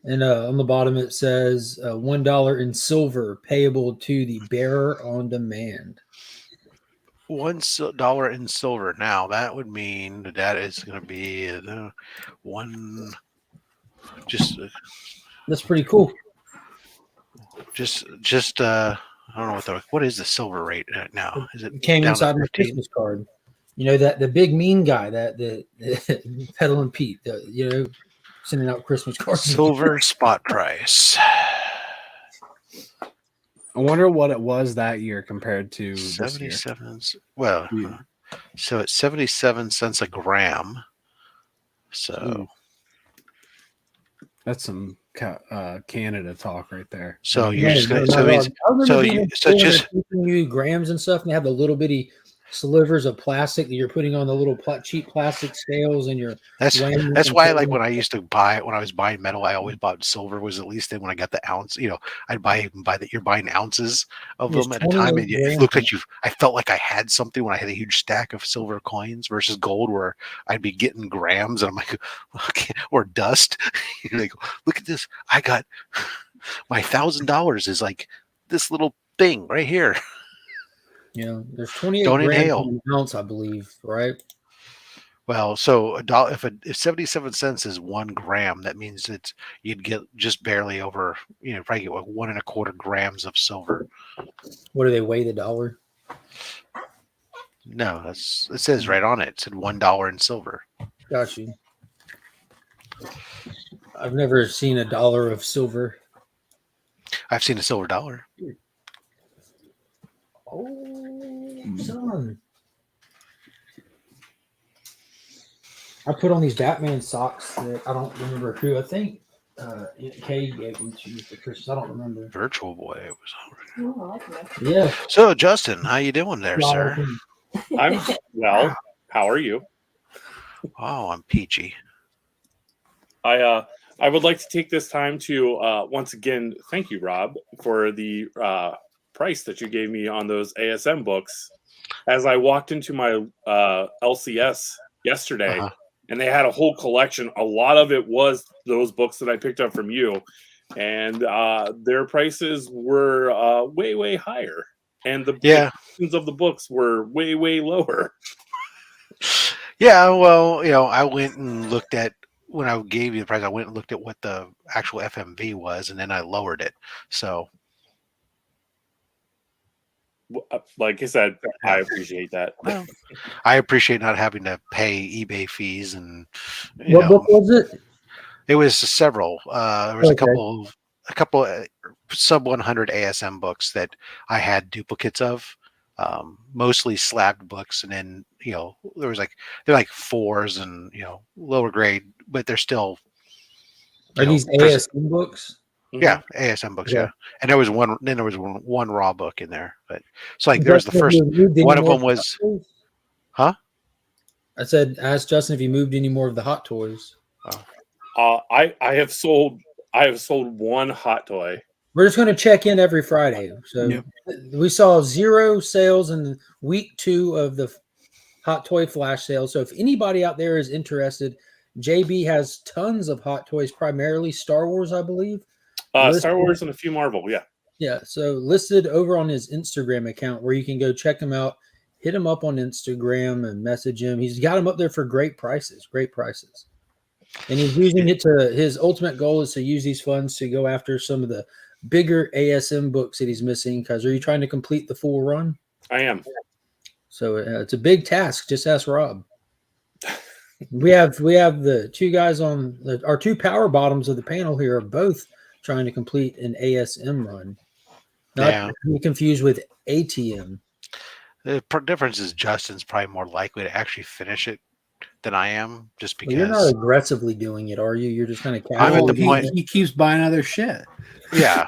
And on the bottom it says $1 in silver payable to the bearer on demand. $1 in silver. Now that would mean that is going to be one. Just That's pretty cool. I don't know what is the silver rate now? Is it It came down inside to my 15? Christmas card. You know that the big mean guy, the Peddling Pete, sending out Christmas cards. Silver spot price. I wonder what it was that year compared to this year. 77. Well, Yeah. so it's 77 cents a gram. So Ooh. That's some Canada talk right there. so you're Yeah, just gonna no, so no, it's I remember so being you in so school just and they're teaching you grams and stuff, and they have the little bitty slivers of plastic that you're putting on the little cheap plastic scales, and you're That's weighing that's and why like putting- when I used to buy when I was buying metal, I always bought silver was at least then when I got the ounce, I'd buy that you're buying ounces of There's them at a time, 28 and it grams. looked like I felt like I had something when I had a huge stack of silver coins versus gold where I'd be getting grams and I'm like, okay, or dust. You're like, look at this, I got my $1,000 is like this little thing right here. there's 28 Don't grams inhale. in an ounce, I believe, right? Well, so if 77 cents is 1 gram, that means you'd get just barely over, probably get like 1.25 grams of silver. What do they weigh the dollar? No, it says right on it. It said $1 in silver. Got you. I've never seen a dollar of silver. I've seen a silver dollar. Oh, son. I put on these Batman socks that I don't remember who. I think Kay gave them to me for Christmas. I don't remember. Virtual Boy. It was. Oh, I like that. Yeah. So, Justin, how you doing there, sir? I'm well. How are you? Oh, I'm peachy. I would like to take this time to once again thank you, Rob, for the price that you gave me on those ASM books. As I walked into my LCS yesterday, and they had a whole collection. A lot of it was those books that I picked up from you, and their prices were way, way higher, and the prices of the books were way, way lower. Yeah, well, I went and looked at when I gave you the price. I went and looked at what the actual FMV was, and then I lowered it. So, like I said, I appreciate that. Well, I appreciate not having to pay eBay fees and. What book was it? It was several. There was a couple sub 100 ASM books that I had duplicates of. Mostly slabbed books, and then they're like 4s and lower grade, but they're still. Are these ASM books? Yeah, ASM books. Yeah, and there was one. Then there was one raw book in there, but so like there was the first one of them was. Huh? I said, ask Justin if he moved any more of the hot toys. I have sold one hot toy. We're just going to check in every Friday. So we saw 0 sales in week 2 of the hot toy flash sale. So if anybody out there is interested, JB has tons of hot toys, primarily Star Wars, I believe. Star Wars and a few Marvel, yeah. Yeah, so listed over on his Instagram account where you can go check him out. Hit him up on Instagram and message him. He's got him up there for great prices. And he's using it to his ultimate goal is to use these funds to go after some of the bigger ASM books that he's missing. Because are you trying to complete the full run? I am. So it's a big task. Just ask Rob. we have the two guys on our 2 power bottoms of the panel here are both trying to complete an ASM run. Not to be confused with ATM. The difference is Justin's probably more likely to actually finish it than I am, just because you're not aggressively doing it, are you? You're just kind of casual. I'm at the point he keeps buying other shit. Yeah.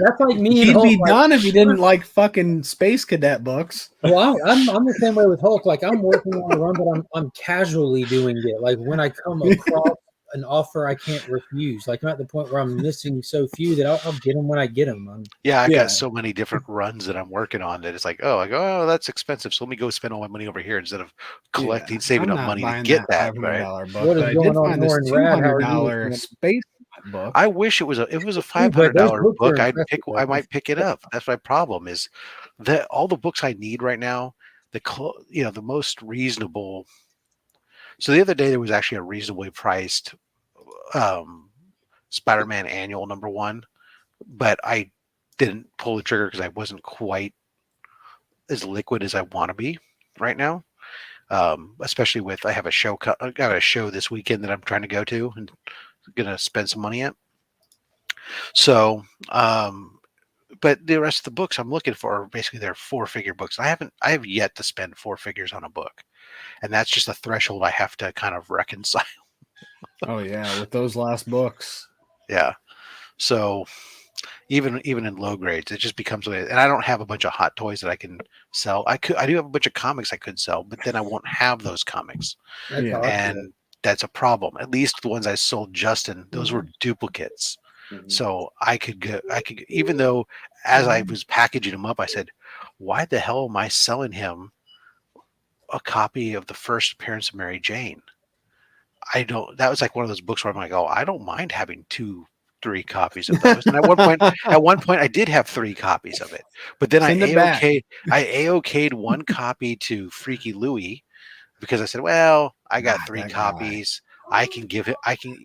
That's like me. He'd be done if he didn't like fucking Space Cadet books. Well, I'm the same way with Hulk. Like I'm working on a run, but I'm casually doing it. Like when I come across an offer I can't refuse. Like I'm at the point where I'm missing so few that I'll get them when I get them. I got so many different runs that I'm working on that it's like, oh, that's expensive. So let me go spend all my money over here instead of saving up money to get that. Right? Book, what is going on this $200 Space book? I wish it was a $500 book. I might pick it up. That's my problem is that all the books I need right now, the most reasonable. So the other day there was actually a reasonably priced Spider-Man Annual #1, but I didn't pull the trigger because I wasn't quite as liquid as I want to be right now. Especially with I got a show this weekend that I'm trying to go to and gonna spend some money at. So, but the rest of the books I'm looking for are basically they're 4-figure books. I have yet to spend 4 figures on a book, and that's just a threshold I have to kind of reconcile. Oh yeah, with those last books. Yeah. So even in low grades, it just becomes. And I don't have a bunch of hot toys that I can sell. I do have a bunch of comics I could sell, but then I won't have those comics, That's Yeah. how I feel. and that's a problem. At least the ones I sold Justin, those were duplicates. Mhm. So I could even though as I was packaging them up, I said, why the hell am I selling him a copy of the first appearance of Mary Jane? That was like one of those books where I'm like, oh, I don't mind having 2-3 copies of those. And at one point I did have 3 copies of it, but then Send it back. I AOK'd one copy to Freaky Louie because I said, well, I got 3 that guy. copies. I can give it.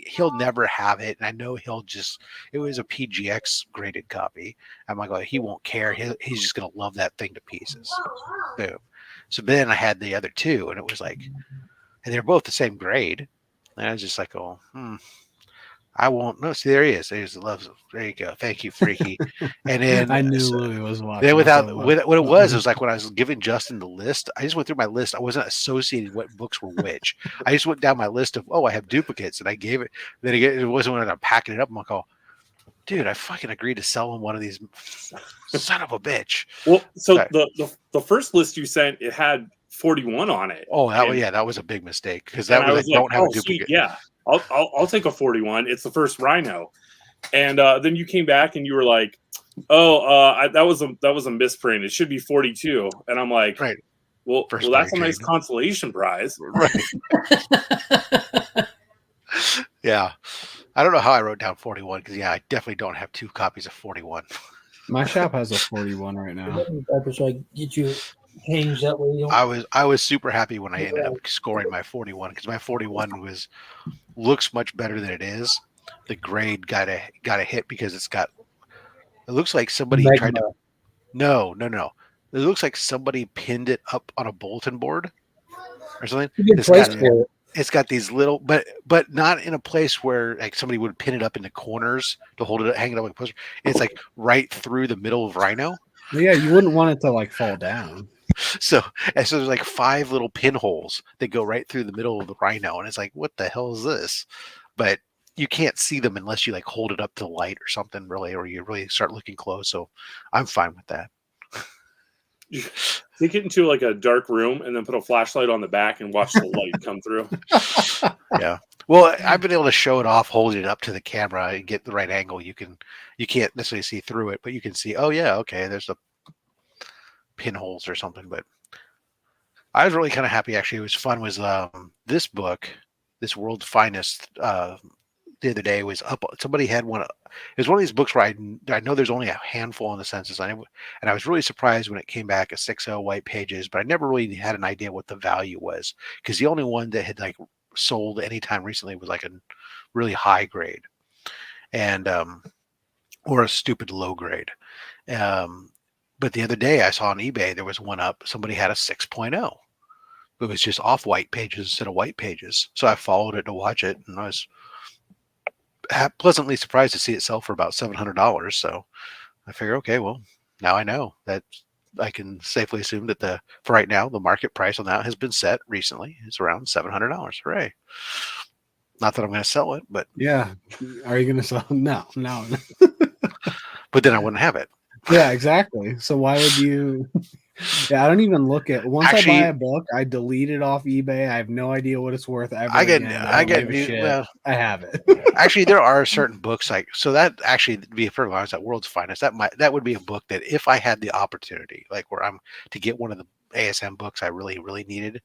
He'll never have it. And I know it was a PGX graded copy. I'm like, oh, he won't care. He's just going to love that thing to pieces. Boom. So then I had the other 2 and it was like, and they're both the same grade. And I was just like, oh, I won't. No, see, there he is. There's the love. There you go. Thank you, Freaky. And then I knew Louis was watching. then I saw what it was like when I was giving Justin the list, I just went through my list. I wasn't associating what books were which. I just went down my list of, I have duplicates, and I gave it. Then again, it wasn't when I'm packing it up. I'm like, oh, dude, I fucking agreed to sell him one of these. Son of a bitch. Well, so Sorry. the first list you sent, it had 41 on it. Oh, And- that was a big mistake because and that I was was don't have a sweet, duplicate. yeah, I'll take a 41. It's the first Rhino. And then you came back and you were like, that was a misprint. It should be 42. And I'm like, Right. Well, First that's a Mary nice Jane. consolation prize. Right. Yeah. I don't know how I wrote down 41 because I definitely don't have 2 copies of 41. My shop has a 41 right now. So I get you changed that way. You don't, I was super happy when I ended up scoring my 41 because my 41 looks much better than it is. The grade got a hit because it looks like somebody tried to. No. It looks like somebody pinned it up on a bulletin board or something. It's got these little, but not in a place where like somebody would pin it up in the corners to hold it, hang it up like a poster. It's like right through the middle of Rhino. Yeah, you wouldn't want it to like fall down. So there's like 5 little pinholes that go right through the middle of the Rhino, and it's like, what the hell is this? But you can't see them unless you like hold it up to the light or something, really, or you really start looking close. So I'm fine with that. Take it into like a dark room and then put a flashlight on the back and watch the light come through. Yeah. Well, I've been able to show it off, holding it up to the camera and get the right angle. You can't necessarily see through it, but you can see, oh yeah, okay, there's the pinholes or something. But I was really kind of happy actually. It was fun was this book, this World's Finest, the other day was up. Somebody had one. It was one of these books where I know there's only a handful in the census. And I was really surprised when it came back at 6.0 white pages, but I never really had an idea what the value was because the only one that had like sold anytime recently was like a really high grade and or a stupid low grade. But the other day I saw on eBay there was one up. Somebody had a 6.0. It was just off white pages instead of white pages. So I followed it to watch it, and I was pleasantly surprised to see it sell for about $700. So I figure, okay, well, now I know that I can safely assume that for right now, the market price on that has been set recently. It's around $700. Hooray. Not that I'm going to sell it, but Yeah. Are you going to sell? No. but then I wouldn't have it. Yeah, exactly. So why would you? Yeah, I don't even look at. Once Actually, I buy a book, I delete it off eBay. I have no idea what it's worth ever. I get I have it. Actually, there are certain books like so that actually to be fair, that World's Finest that would be a book that if I had the opportunity, like where I'm to get one of the ASM books I really really needed,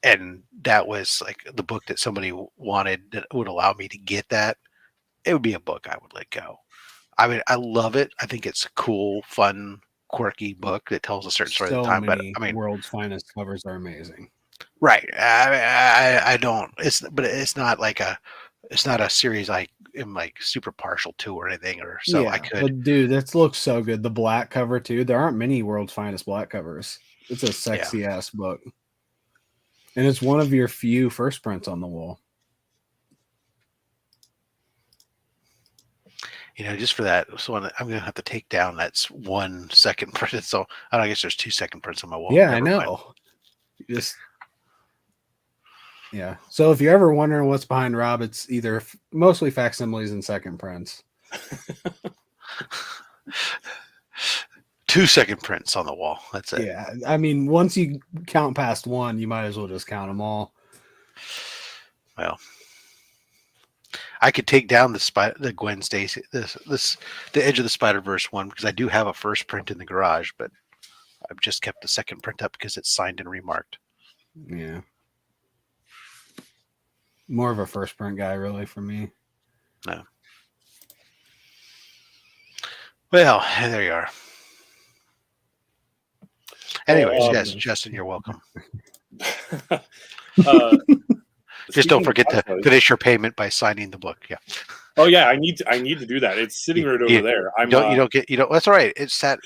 and that was like the book that somebody wanted that would allow me to get that, it would be a book I would let go. I mean, I love it. I think it's a cool, fun, quirky book that tells a certain story at the time. But I mean, World's Finest covers are amazing. Right. I don't. It's not like it's not a series I am like super partial to or anything. Or so Yeah, I could. But dude, that looks so good. The black cover too. There aren't many World's Finest black covers. It's a sexy ass book, and it's one of your few first prints on the wall. You know, just for that, so I'm going to have to take down that's 1 second print. So I guess there's 2 second prints on my wall. Yeah, I know. Yeah. So if you're ever wondering what's behind Rob, it's either mostly facsimiles and second prints. 2-second prints on the wall. That's it. Yeah, I mean, once you count past one, you might as well just count them all. Well, I could take down the Gwen Stacy, the Edge of the Spider-Verse one, because I do have a first print in the garage, but I've just kept the second print up because it's signed and remarked. Yeah. More of a first print guy, really, for me. No. Well, there you are. Anyways, yes, Justin, you're welcome. Just don't forget to finish your payment by signing the book. Yeah. Oh yeah, I need to do that. It's sitting right over there. You don't get that's all right. It's sat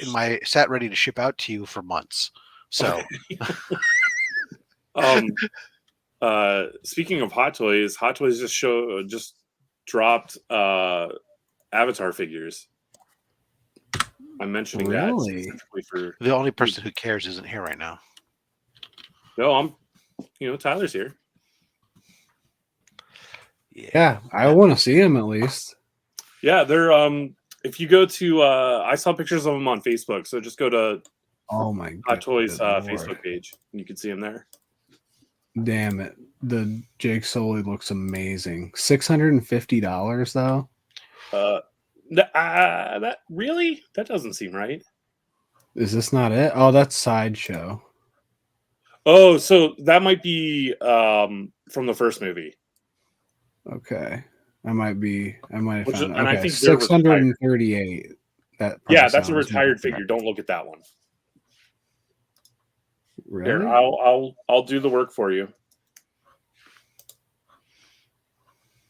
ready to ship out to you for months. So speaking of Hot Toys just dropped Avatar figures. I'm mentioning that specifically for the only person who cares isn't here right now. No, Tyler's here. Yeah, I want to see him at least. Yeah, they're if you go to I saw pictures of them on Facebook, so just go to Hot Toys Facebook page and you can see them there. Damn it. The Jake Sully looks amazing. $650 though. That really? That doesn't seem right. Is this not it? Oh, that's Sideshow. Oh, so that might be from the first movie. Okay. I might have found it. And I Okay. think they're 638. That's a retired figure. Don't look at that one. Really? Here, I'll do the work for you.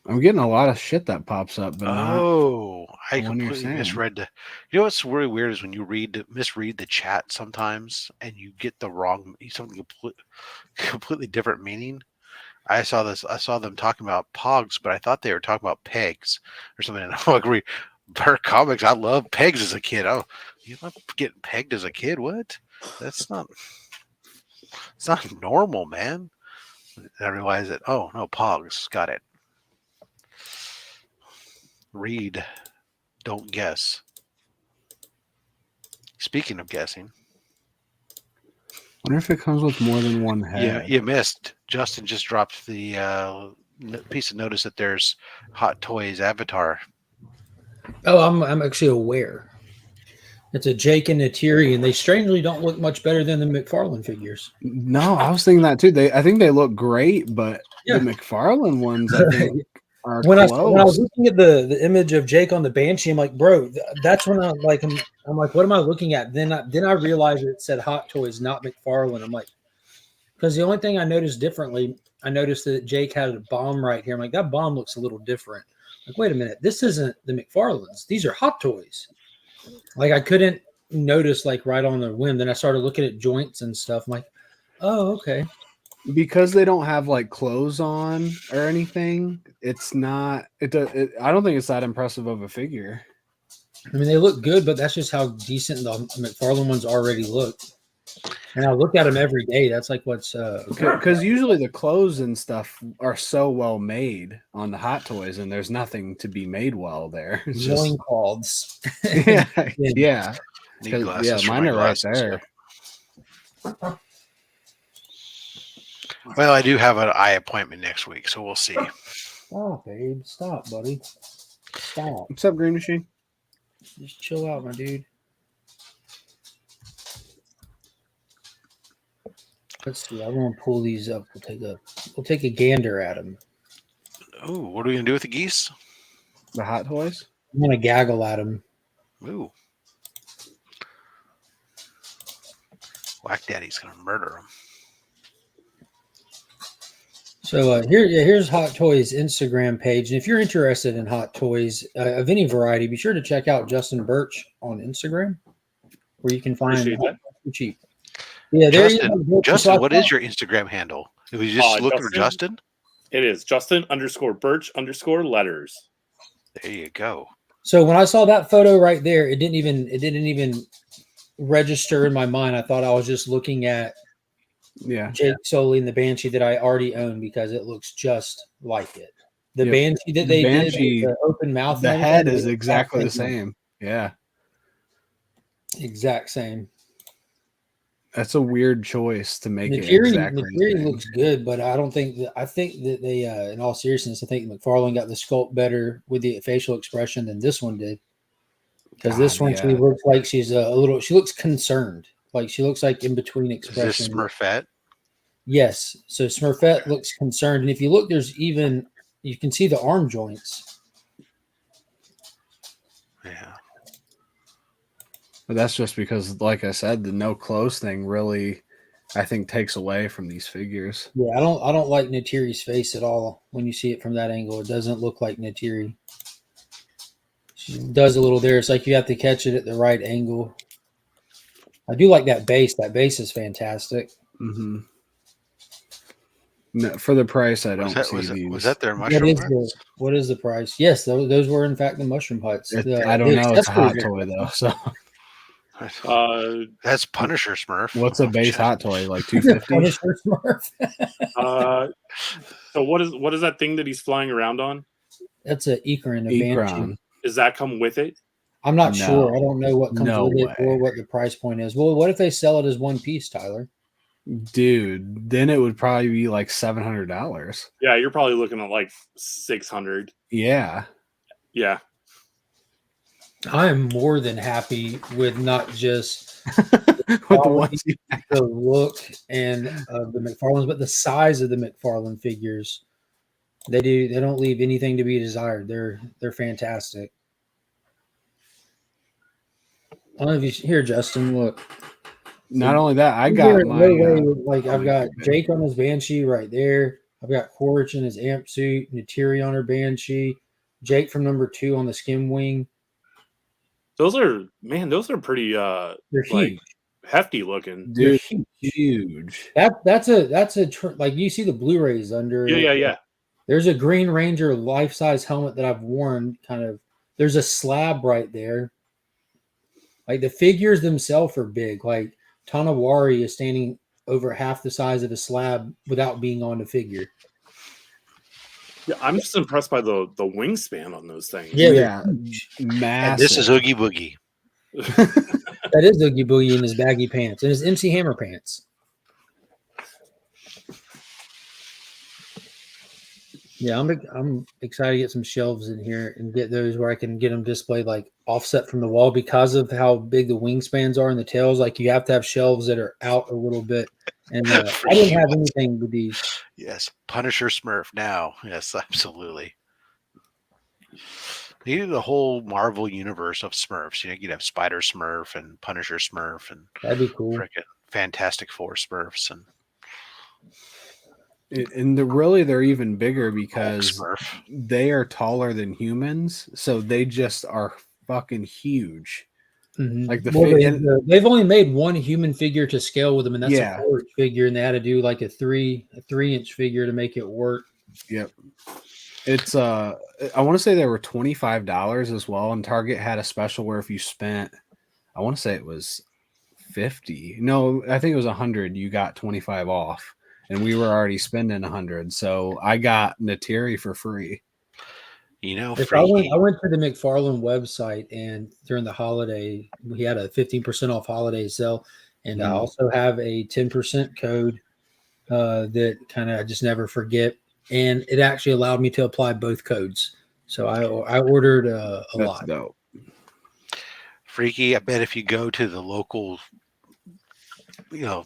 I'm getting a lot of shit that pops up, but I completely misread the. You know what's really weird is when you misread the chat sometimes, and you get the wrong something completely different meaning. I saw them talking about Pogs, but I thought they were talking about pegs or something. And I agree. Burt Comics, I love pegs as a kid. Oh, you love getting pegged as a kid? What? It's not normal, man. And I realized that. Oh no, Pogs, got it. Read, don't guess. Speaking of guessing, wonder if it comes with more than one head. Yeah, you missed. Justin just dropped the piece of notice that there's Hot Toys Avatar. Oh, I'm actually aware. It's a Jake and a Thierry, and they strangely don't look much better than the McFarlane figures. No, I was thinking that too. I think they look great, but the McFarlane ones, I think, are when close. I was looking at the image of Jake on the Banshee, I'm like, bro, that's when I'm like, what am I looking at? Then I realized it said Hot Toys, not McFarlane. I'm like, because the only thing I noticed differently, I noticed that Jake had a bomb right here. I'm like, that bomb looks a little different. Like, wait a minute, this isn't the McFarlanes. These are Hot Toys. Like, I couldn't notice like right on the whim. Then I started looking at joints and stuff. I'm like, oh, okay. Because they don't have like clothes on or anything, it's not. I don't think it's that impressive of a figure. I mean, they look good, but that's just how decent the McFarlane ones already look. And I look at them every day. That's like what's because usually the clothes and stuff are so well made on the Hot Toys, and there's nothing to be made well there. It's loin cloths. yeah. Mine are right there. Well, I do have an eye appointment next week, so we'll see. Oh, babe, stop, buddy. Stop. What's up, Green Machine? Just chill out, my dude. Let's see. I'm gonna pull these up. We'll take a gander at them. Oh, what are we gonna do with the geese? The Hot Toys? I'm gonna gaggle at them. Ooh, Whack Daddy's gonna murder them. So here's Hot Toys Instagram page, and if you're interested in Hot Toys of any variety, be sure to check out Justin Birch on Instagram, where you can find Hot Toys cheap. Yeah, Justin, what is your Instagram handle? If you just look for Justin, it is Justin_Birch_letters. There you go. So when I saw that photo right there, it didn't even register in my mind. I thought I was just looking at Jake Sully and the Banshee that I already own because it looks just like it. The Banshee that they did, the open mouth. The head is exactly the same. Yeah, Exact same. that's a weird choice to make it Natiri exactly the same. looks good, but I don't think that. I think that they, in all seriousness, I think McFarlane got the sculpt better with the facial expression than this one did. Because this God, one, yeah. she looks like she's a little. She looks concerned. Like she looks like in between Is this expression. Smurfette? Yes. So Smurfette looks concerned, and if you look, there's even you can see the arm joints. Yeah. But that's just because, like I said, the no clothes thing really, I think, takes away from these figures. Yeah, I don't like Natiri's face at all when you see it from that angle. It doesn't look like Natiri. She does a little there. It's like you have to catch it at the right angle. I do like that base. That base is fantastic. Mm-hmm. No, for the price, I don't see these. Was that their mushroom? What is the price? Yes, those were in fact the mushroom huts. I don't know. It's a hot toy though. So that's Punisher Smurf. what's a base hot toy, like $250? Punisher Smurf. So what is that thing that he's flying around on? That's a Ekron, a Banshee. Does that come with it? I'm not sure. I don't know what comes with it or what the price point is. Well, what if they sell it as one piece, Tyler? Dude, then it would probably be like $700. Yeah, you're probably looking at like 600. Yeah. Yeah. I am more than happy with not just with the look and the McFarlanes, but the size of the McFarlane figures. They don't leave anything to be desired. They're fantastic. I don't know if you here, Justin. Look. Not only that, I got I've got Jake on his Banshee right there. I've got Quaritch in his amp suit, Natiri on her Banshee, Jake from number 2 on the Skim Wing. Those are pretty they're huge, hefty looking. Dude, huge. That's a like you see the Blu-rays under. Yeah. There's a Green Ranger life-size helmet that I've worn. There's a slab right there. Like the figures themselves are big. Like Tanawari is standing over half the size of a slab without being on the figure. Yeah, I'm just impressed by the wingspan on those things. Yeah. Massive. And this is Oogie Boogie. That is Oogie Boogie in his baggy pants and his MC Hammer pants. Yeah, I'm excited to get some shelves in here and get those where I can get them displayed like offset from the wall because of how big the wingspans are and the tails. Like you have to have shelves that are out a little bit. And I didn't have anything with these. Yes, Punisher Smurf now. Yes, absolutely. You needed a whole Marvel universe of Smurfs. You know, you'd have Spider Smurf and Punisher Smurf and that'd be cool. Frickin' Fantastic Four Smurfs and they're even bigger because they are taller than humans, so they just are fucking huge. Mm-hmm. Like they've only made one human figure to scale with them, and that's a 4-inch figure, and they had to do like a 3-inch figure to make it work. Yep. It's I want to say they were $25 as well, and Target had a special where if you spent, I want to say it was $50. No, I think it was $100. You got 25 off, and we were already spending $100, so I got Natiri for free. You know, I went to the McFarlane website, and during the holiday, we had a 15% off holiday sale, and I also have a 10% code that kind of I just never forget, and it actually allowed me to apply both codes. So I ordered a lot. Dope. Freaky, I bet if you go to the local,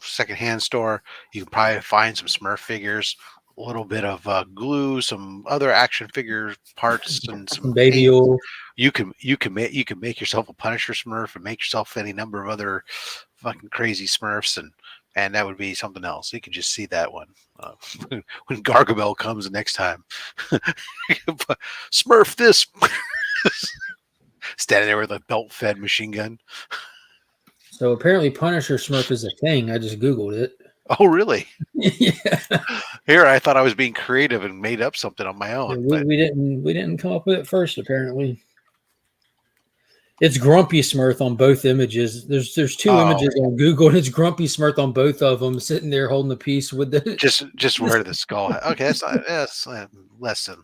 secondhand store, you can probably find some Smurf figures, a little bit of glue, some other action figure parts, and some baby oil. You can make yourself a Punisher Smurf and make yourself any number of other fucking crazy Smurfs, and that would be something else. You can just see that one when Gargamel comes next time. Smurf this, standing there with a belt-fed machine gun. So apparently, Punisher Smurf is a thing. I just Googled it. Oh, really? Yeah. Here, I thought I was being creative and made up something on my own. We didn't come up with it first. Apparently, it's Grumpy Smurf on both images. There's 2 images on Google, and it's Grumpy Smurf on both of them, sitting there holding the piece with the just where the skull. Okay, that's less than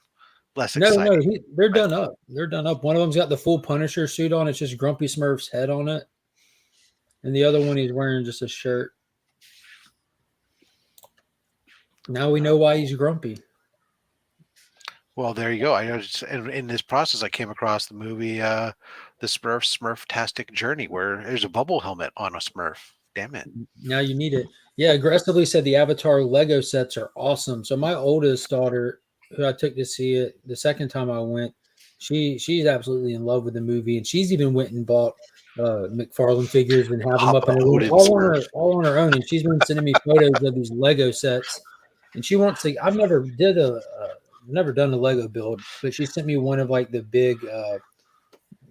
less No, exciting. they're done up. They're done up. One of them's got the full Punisher suit on. It's just Grumpy Smurf's head on it. And the other one, he's wearing just a shirt. Now we know why he's grumpy. Well, there you go. I noticed in this process, I came across the movie, the Smurf-tastic Journey, where there's a bubble helmet on a Smurf. Damn it! Now you need it. Yeah, aggressively said the Avatar Lego sets are awesome. So my oldest daughter, who I took to see it the second time I went, she's absolutely in love with the movie, and she's even went and bought McFarlane figures and have them up in her room all on her own. And she's been sending me photos of these Lego sets, and she wants to. I've never done a Lego build, but she sent me one of like the big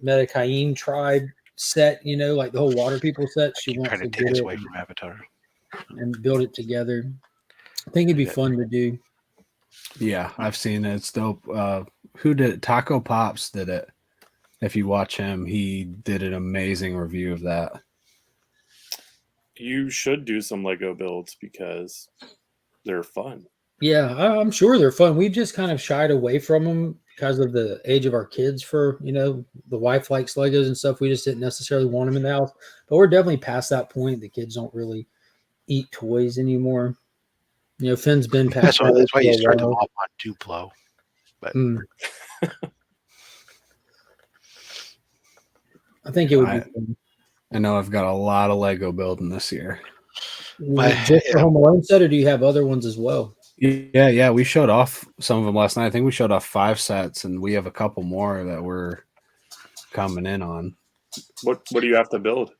Metakain tribe set, like the whole water people set. She wants to take get us it away from Avatar and build it together. I think it'd be fun to do. Yeah, I've seen it. It's dope. Who did it? Taco Pops did it. If you watch him, he did an amazing review of that. You should do some Lego builds because they're fun. Yeah, I'm sure they're fun. We've just kind of shied away from them because of the age of our kids. For the wife likes Legos and stuff. We just didn't necessarily want them in the house, but we're definitely past that point. The kids don't really eat toys anymore. Finn's been past. That's why you start them off on Duplo. But I think it would be fun. I know I've got a lot of Lego building this year. Just the Home Alone set, or do you have other ones as well? Yeah. We showed off some of them last night. I think we showed off 5 sets, and we have a couple more that we're coming in on. What do you have to build?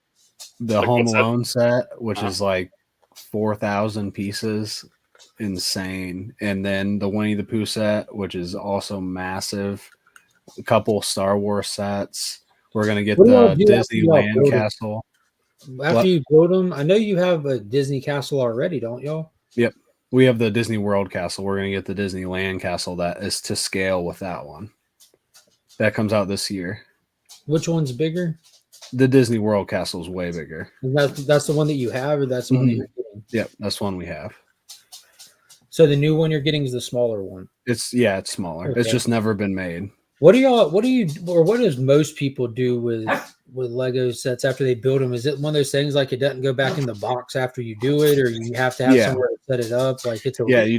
The Home Alone set, which is like 4,000 pieces. Insane. And then the Winnie the Pooh set, which is also massive. A couple Star Wars sets. We're going to get the Disneyland castle. After you build them, I know you have a Disney castle already, don't y'all? Yep. We have the Disney World castle. We're going to get the Disneyland castle that is to scale with that one. That comes out this year. Which one's bigger? The Disney World castle is way bigger. And that's the one that you have, or that's the one that you're getting? Yep, that's the one we have. So the new one you're getting is the smaller one. It's smaller. Okay. It's just never been made. you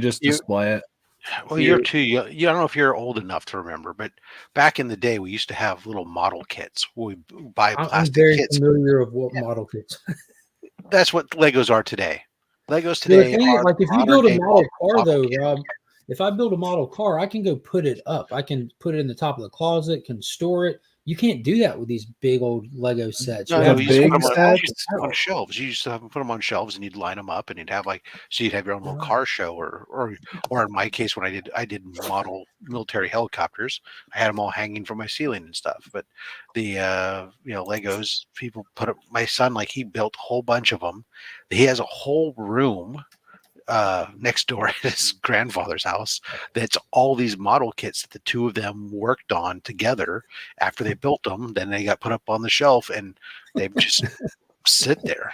just display it. Well, you're too young. I don't know if you're old enough to remember, but back in the day, we used to have little model kits. We buy plastic I'm very kits. familiar with what model kits. That's what Legos are today. Legos today are like if you build a model car, though, Rob. If I build a model car, I can go put it up. I can put it in the top of the closet, can store it. You can't do that with these big old Lego sets. No, you have big sets on shelves. You used to put them on shelves, and you'd line them up, and you'd have you'd have your own little car show, or in my case, when I did model military helicopters, I had them all hanging from my ceiling and stuff. But the Legos, people put up. My son, he built a whole bunch of them. He has a whole room next door at his grandfather's house that's all these model kits that the two of them worked on together after they built them. Then they got put up on the shelf and they just sit there.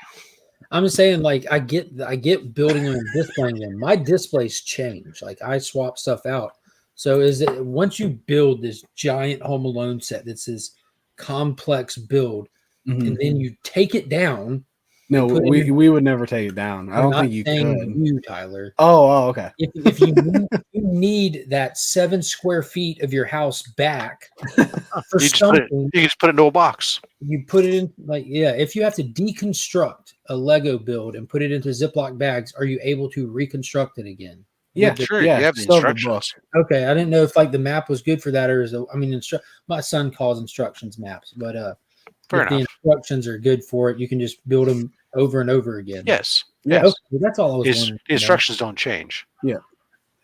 I'm just saying, I get building them and displaying them. My displays change. I swap stuff out. So is it once you build this giant Home Alone set that's this complex build, and then you take it down? No, we would never take it down. I don't think you could. You, Tyler. Oh, okay. If you need that 7 square feet of your house back for something, you just put it into a box. You put it in if you have to deconstruct a Lego build and put it into Ziploc bags, are you able to reconstruct it again? Yeah, sure. You have the instructions. Okay, I didn't know if the map was good for that, or my son calls instructions maps, but if the instructions are good for it, you can just build them over and over again. Yes. Yeah. Okay, that's all I was wondering. The instructions don't change. Yeah.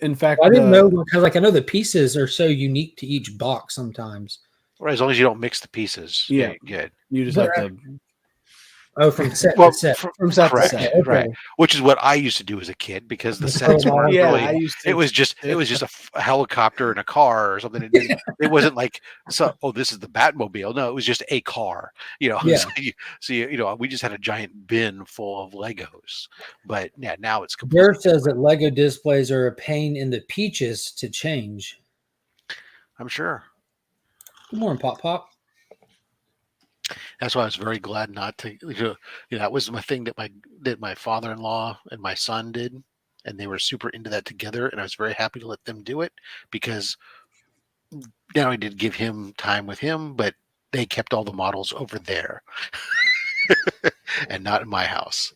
In fact, I didn't know because I know the pieces are so unique to each box sometimes. Right, as long as you don't mix the pieces. Yeah. Good. You just have to. Oh, from set to set. From set to set. Okay. Right. Which is what I used to do as a kid because the sets weren't really. It was just a helicopter and a car or something. It wasn't this is the Batmobile. No, it was just a car. Yeah. So we just had a giant bin full of Legos. But yeah, now it's completely. Derek says that Lego displays are a pain in the peaches to change. I'm sure. Good morning, Pop Pop. That's why I was very glad not to. That was my thing that my father-in-law and my son did, and they were super into that together. And I was very happy to let them do it because not only did give him time with him, but they kept all the models over there and not in my house.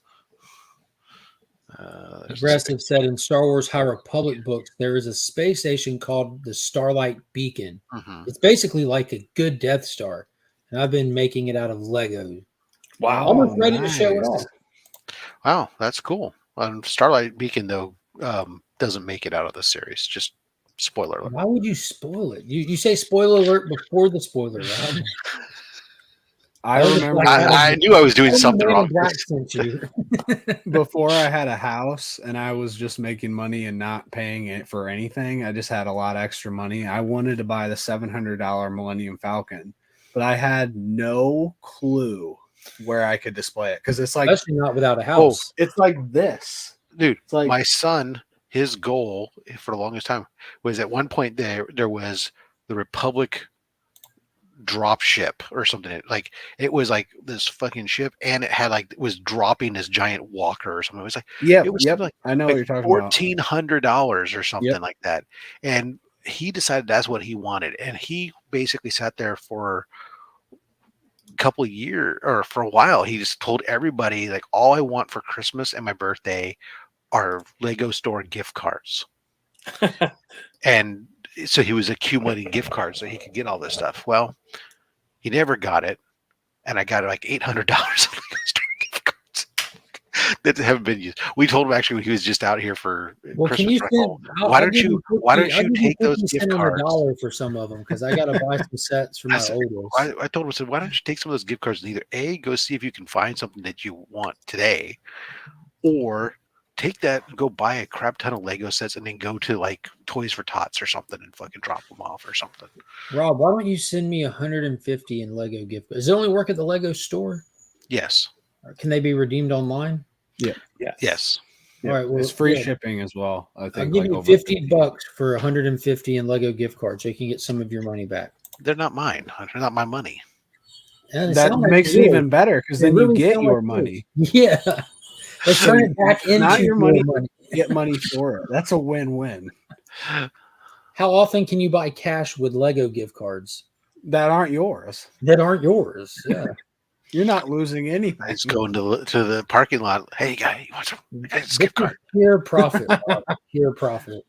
Aggressive said in Star Wars High Republic books, there is a space station called the Starlight Beacon. Mm-hmm. It's basically like a good Death Star, and I've been making it out of Lego. Wow. Almost ready to show it nice. off. Wow, that's cool. Starlight Beacon though doesn't make it out of the series. Just spoiler alert. Why would you spoil it? You say spoiler alert before the spoiler, Rob. I remember I knew I was doing something Man in wrong. Black sent you. before I had a house and I was just making money and not paying it for anything. I just had a lot of extra money. I wanted to buy the $700 Millennium Falcon, but I had no clue where I could display it because it's like Especially not without a house. it's like this. Dude, It's like my son, his goal for the longest time was at one point there was the Republic drop ship or something. Like it was like this fucking ship, and it had like it was dropping this giant walker or something. It was like it was yep. like I know what you're talking about. $1,400 or something Yep. like that. And he decided that's what he wanted, and he basically sat there for a couple of years or for a while. He just told everybody like, all I want for Christmas and my birthday are Lego store gift cards. And so he was accumulating gift cards so he could get all this stuff. Well, he never got it, and I got like $800 of Lego store gift cards that haven't been used. We told him actually when he was just out here for Well, can Christmas. you Like, send, "Oh, why don't you take those gift cards?" $50 for some of them because I got to buy some sets for I my said, oldest. I told him, I said, why don't you take some of those gift cards and either A, go see if you can find something that you want today, or take that and go buy a crap ton of Lego sets and then go to like Toys for Tots or something and fucking drop them off or something. Rob, why don't you send me 150 in Lego gift? Does it only work at the Lego store? Yes. Or can they be redeemed online? Yes. Yeah, All right, well, it's free yeah. shipping as well. I I'll think give like you over $50 for 150 in Lego gift cards so you can get some of your money back. They're not mine. They're not my money. And it That sounds like makes it it is. even better because They then really you get sound your like money. Yeah. Let's turn it back into Not your your money. money. Get money for it. That's a win-win. How often can you buy cash with Lego gift cards That aren't yours. that aren't yours? Yeah. You're not losing anything. I just go into the parking lot. Hey, guy, you want some This gift is card? pure profit. Rob. Pure profit.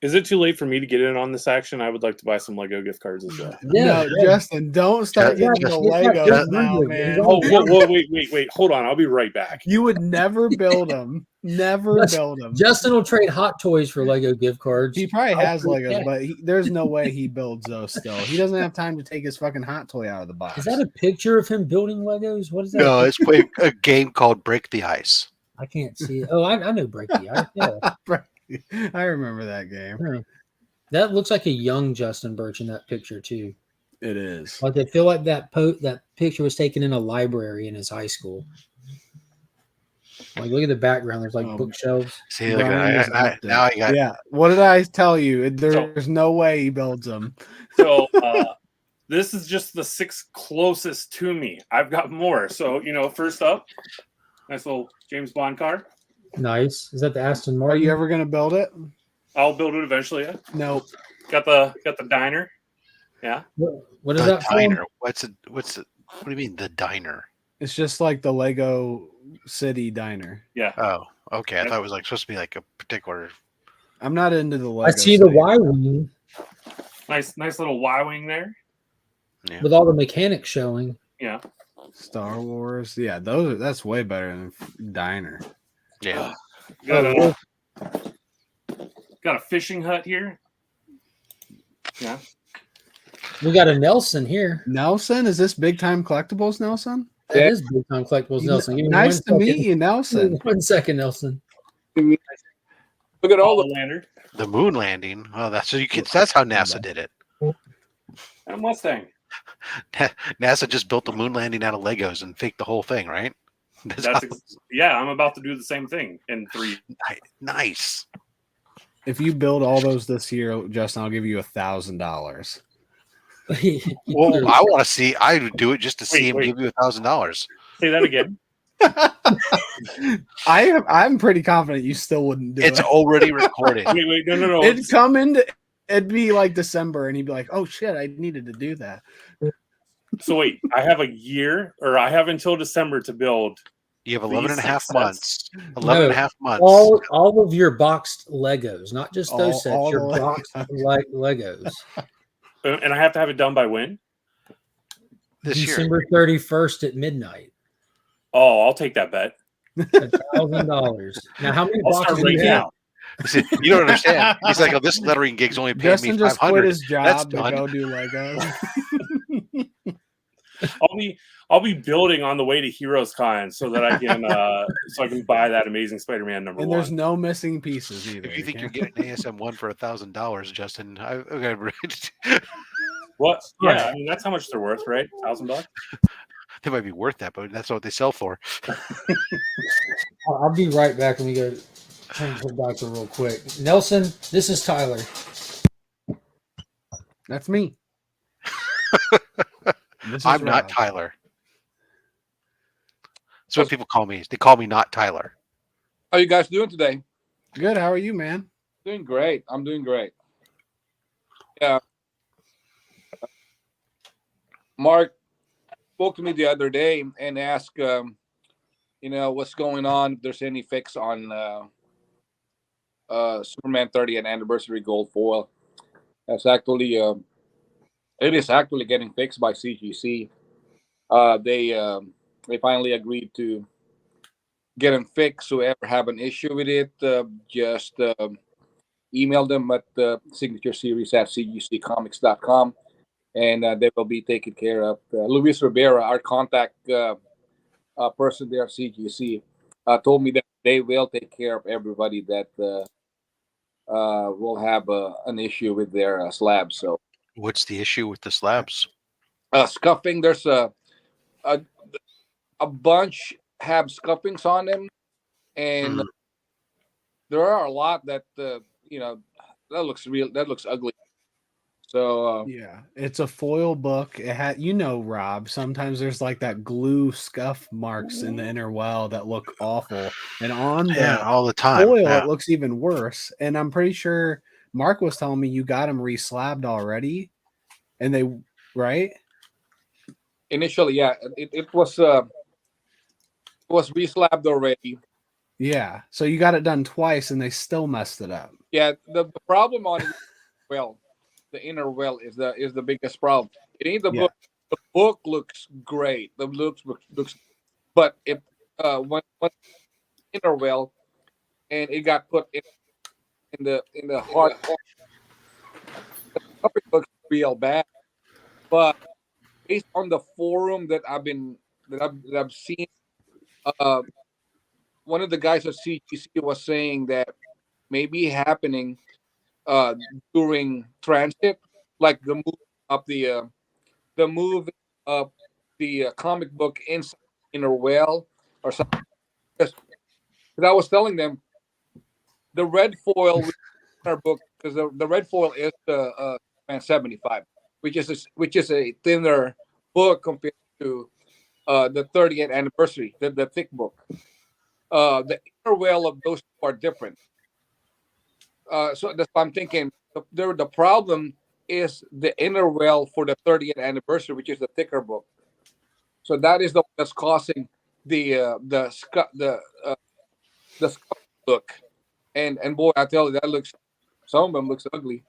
Is it too late for me to get in on this action? I would like to buy some Lego gift cards as well. Yeah, No, Justin, don't start Yeah, getting the he's got Legos just now, $100. man. He's Oh, on- wait. Hold on. I'll be right back. You would never build them. Never Just- build them. Justin will trade Hot Toys for Lego gift cards. He probably I'll has trade Legos, cash. but there's no way he builds those still. He doesn't have time to take his fucking hot toy out of the box. Is that a picture of him building Legos? What is that? No, it's playing a game called Break the Ice. I can't see it. Oh, I know Break the Ice. Yeah. I remember that game. Yeah. That looks like a young Justin Birch in that picture too. It is. Like I feel like that picture was taken in a library in his high school. Like look at the background. There's like bookshelves. See, look at Brian that. is up there. Now I got Yeah. What did I tell you? There's no way he builds them. So this is just the 6 closest to me. I've got more. So, first up, nice little James Bond car. Nice. Is that the Aston Are Martin? you ever gonna build it? I'll build it eventually. Yeah. Nope. Got the diner. Yeah. What is the that diner. What do you mean the diner? It's just like the Lego City diner. Yeah. Oh, okay. I thought it was like supposed to be like a particular. I'm not into the for? Lego. I see the City. Y-wing Nice little Y-wing there. Yeah. with all the mechanics showing. Yeah. Star Wars. Yeah, that's way better than Diner. Yeah. Got a fishing hut here. Yeah. We got a Nelson here. Nelson, is this Big Time Collectibles, Nelson? That is Big Time Collectibles, Nelson. Give me Nice to 1 meet second. you, Nelson. 1 second, Nelson. Look at all All the the lantern The moon landing. Oh, that's that's how NASA did it. and a Mustang. NASA just built the moon landing out of Legos and faked the whole thing, right? Yeah, I'm about to do the same thing in 3. Nice. If you build all those this year, Justin, I'll give you $1,000. Well, I want to see. I would do it just to see him wait. give you $1,000. Say that again. I'm pretty confident you still wouldn't do It's it. already recorded. Wait, no. It'd come into. It'd be like December, and he'd be like, "Oh shit, I needed to do that." So wait, I have a year, or I have until December to build. You have 11 and a half These months. 11 and a half months. All of your boxed Legos, not just those sets. all Your the boxed Legos. And I have to have it done by when? This year. December 31st at midnight. Oh, I'll take that bet. $1,000. Now, how many I'll boxes start do right you now. have? See, you don't understand. He's like, "Oh, this lettering gig's only paying Justin me just quit 500." his That's job to done. go do Legos. I'll be building on the way to Heroes Con so that I can buy that Amazing Spider-Man number And one. there's no missing pieces either. If you think you're can't- getting ASM1 for $1,000, Justin, okay. What? Yeah, I mean that's how much they're worth, right? $1,000. They might be worth that, but that's not what they sell for. I'll be right back. Let me go change the doctor real quick. Nelson, this is Tyler. That's me. This is I'm not Rob. Tyler. That's what people call me. They call me not Tyler. How you guys doing today? Good. How are you, man? Doing great. I'm doing great. Yeah. Mark spoke to me the other day and asked, what's going on, if there's any fix on Superman 30th anniversary gold foil. That's actually, it is actually getting fixed by CGC. They finally agreed to get them fixed. So ever have an issue with it, just email them at signature series at cgccomics.com, and they will be taken care of. Luis Rivera, our contact person there at CGC, told me that they will take care of everybody that will have an issue with their slabs. So What's the issue with the slabs? scuffing, there's a bunch have scuffings on them, and there are a lot that that looks ugly. So Yeah, it's a foil book. It had, Rob, sometimes there's like that glue scuff marks in the inner well that look awful, and on the all the time. foil Yeah. it looks even worse. And I'm pretty sure Mark was telling me you got them reslabbed already, and they right. initially, yeah, it was reslabbed already. Yeah, so you got it done twice, and they still messed it up. Yeah, the problem on the inner well is the biggest problem. It ain't the Yeah. book. The book looks great. The looks, but it when inner well, and it got put in the hard. The cover looks real bad, but based on the forum that I've seen, one of the guys at CGC was saying that maybe happening during transit, like the move of the comic book inside inner well or something. Because I was telling them the red foil with our book, because the red foil is the Man 75, which is a thinner book compared to the 30th anniversary, the thick book. The inner well of those two are different. So that's why I'm thinking the problem is the inner well for the 30th anniversary, which is the thicker book. So that is that's causing the scuff look. And boy, I tell you, some of them looks ugly.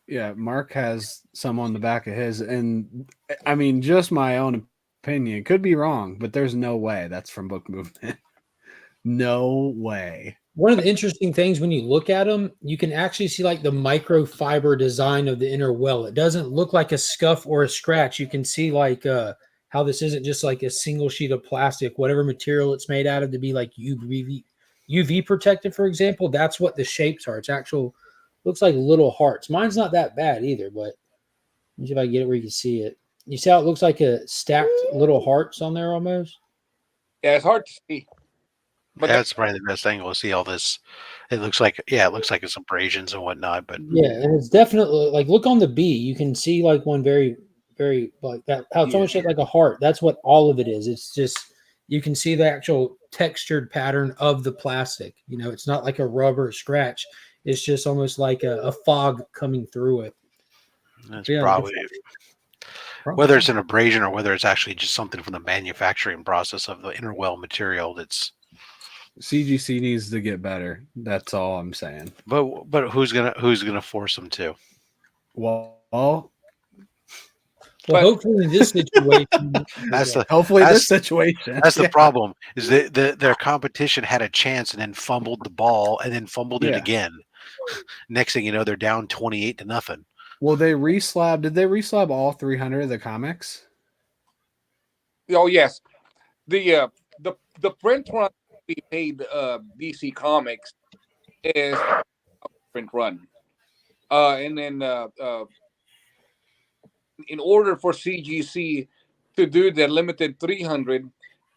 Yeah, Mark has some on the back of his, and I mean, just my own opinion, could be wrong, but there's no way that's from Book Movement. No way. One of the interesting things when you look at them, you can actually see like the microfiber design of the inner well. It doesn't look like a scuff or a scratch. You can see like how this isn't just like a single sheet of plastic, whatever material it's made out of to be like UV protected, for example. That's what the shapes are. It's actual, looks like little hearts. Mine's not that bad either, but let me see if I can get it where you can see it. You see how it looks like a stacked little hearts on there almost? Yeah, it's hard to see. But That's probably the best angle to see all this. It looks like it's abrasions and whatnot, but Yeah, and it's definitely like look on the B. You can see like one very, very like that. How it's almost shaped like a heart. That's what all of it is. It's just you can see the actual textured pattern of the plastic. You know, it's not like a rubber scratch. It's just almost like a fog coming through it. that's Yeah, probably whether it's an abrasion or whether it's actually just something from the manufacturing process of the interwell material. That's CGC needs to get better. That's all I'm saying. but who's gonna force them to? Well, Well, But- hopefully in this situation, That's the hopefully That's- this situation. That's the Yeah. problem. Is that their competition had a chance and then fumbled the ball and then fumbled it Yeah. again. Next thing you know, they're down 28-0. Well, they reslab. Did they reslab all 300 of the comics? oh yes, the print run we paid DC Comics is a print run, and then in order for CGC to do the limited 300,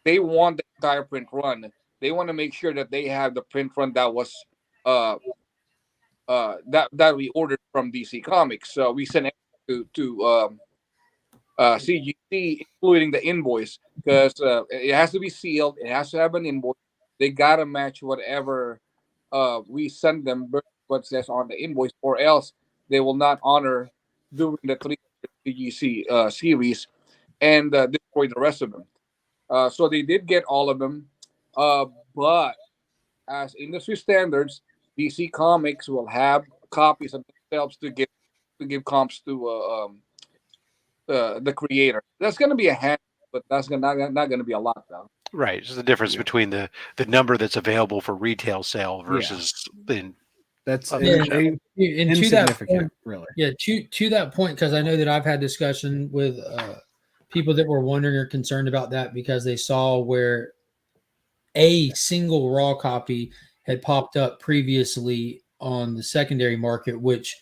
they want the entire print run. They want to make sure that they have the print run that was that we ordered from DC Comics. So we sent it to CGC, including the invoice, because it has to be sealed. It has to have an invoice. They gotta match whatever we send them, what says on the invoice, or else they will not honor doing the 300 CGC series and destroy the rest of them. So they did get all of them, but as industry standards, DC Comics will have copies of themselves to give comps to the creator. That's going to be a hand, but that's not going to be a lot though. Right. It's the difference between the number that's available for retail sale versus That's Yeah. And to that insignificant, point, really. yeah, to that point, because I know that I've had discussion with people that were wondering or concerned about that because they saw where a single raw copy had popped up previously on the secondary market, which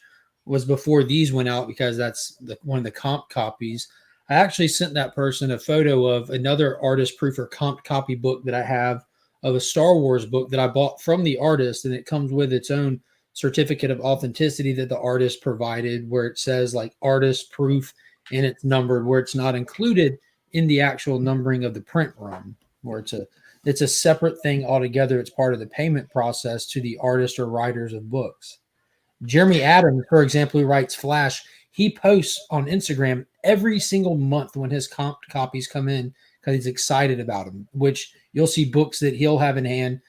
was before these went out because that's one of the comp copies. I actually sent that person a photo of another artist proof or comp copy book that I have of a Star Wars book that I bought from the artist, and it comes with its own certificate of authenticity that the artist provided, where it says like artist proof and it's numbered, where it's not included in the actual numbering of the print run, where it's a separate thing altogether. It's part of the payment process to the artist or writers of books. Jeremy Adams, for example, who writes Flash, he posts on Instagram every single month when his comp copies come in because he's excited about them, which you'll see books that he'll have in hand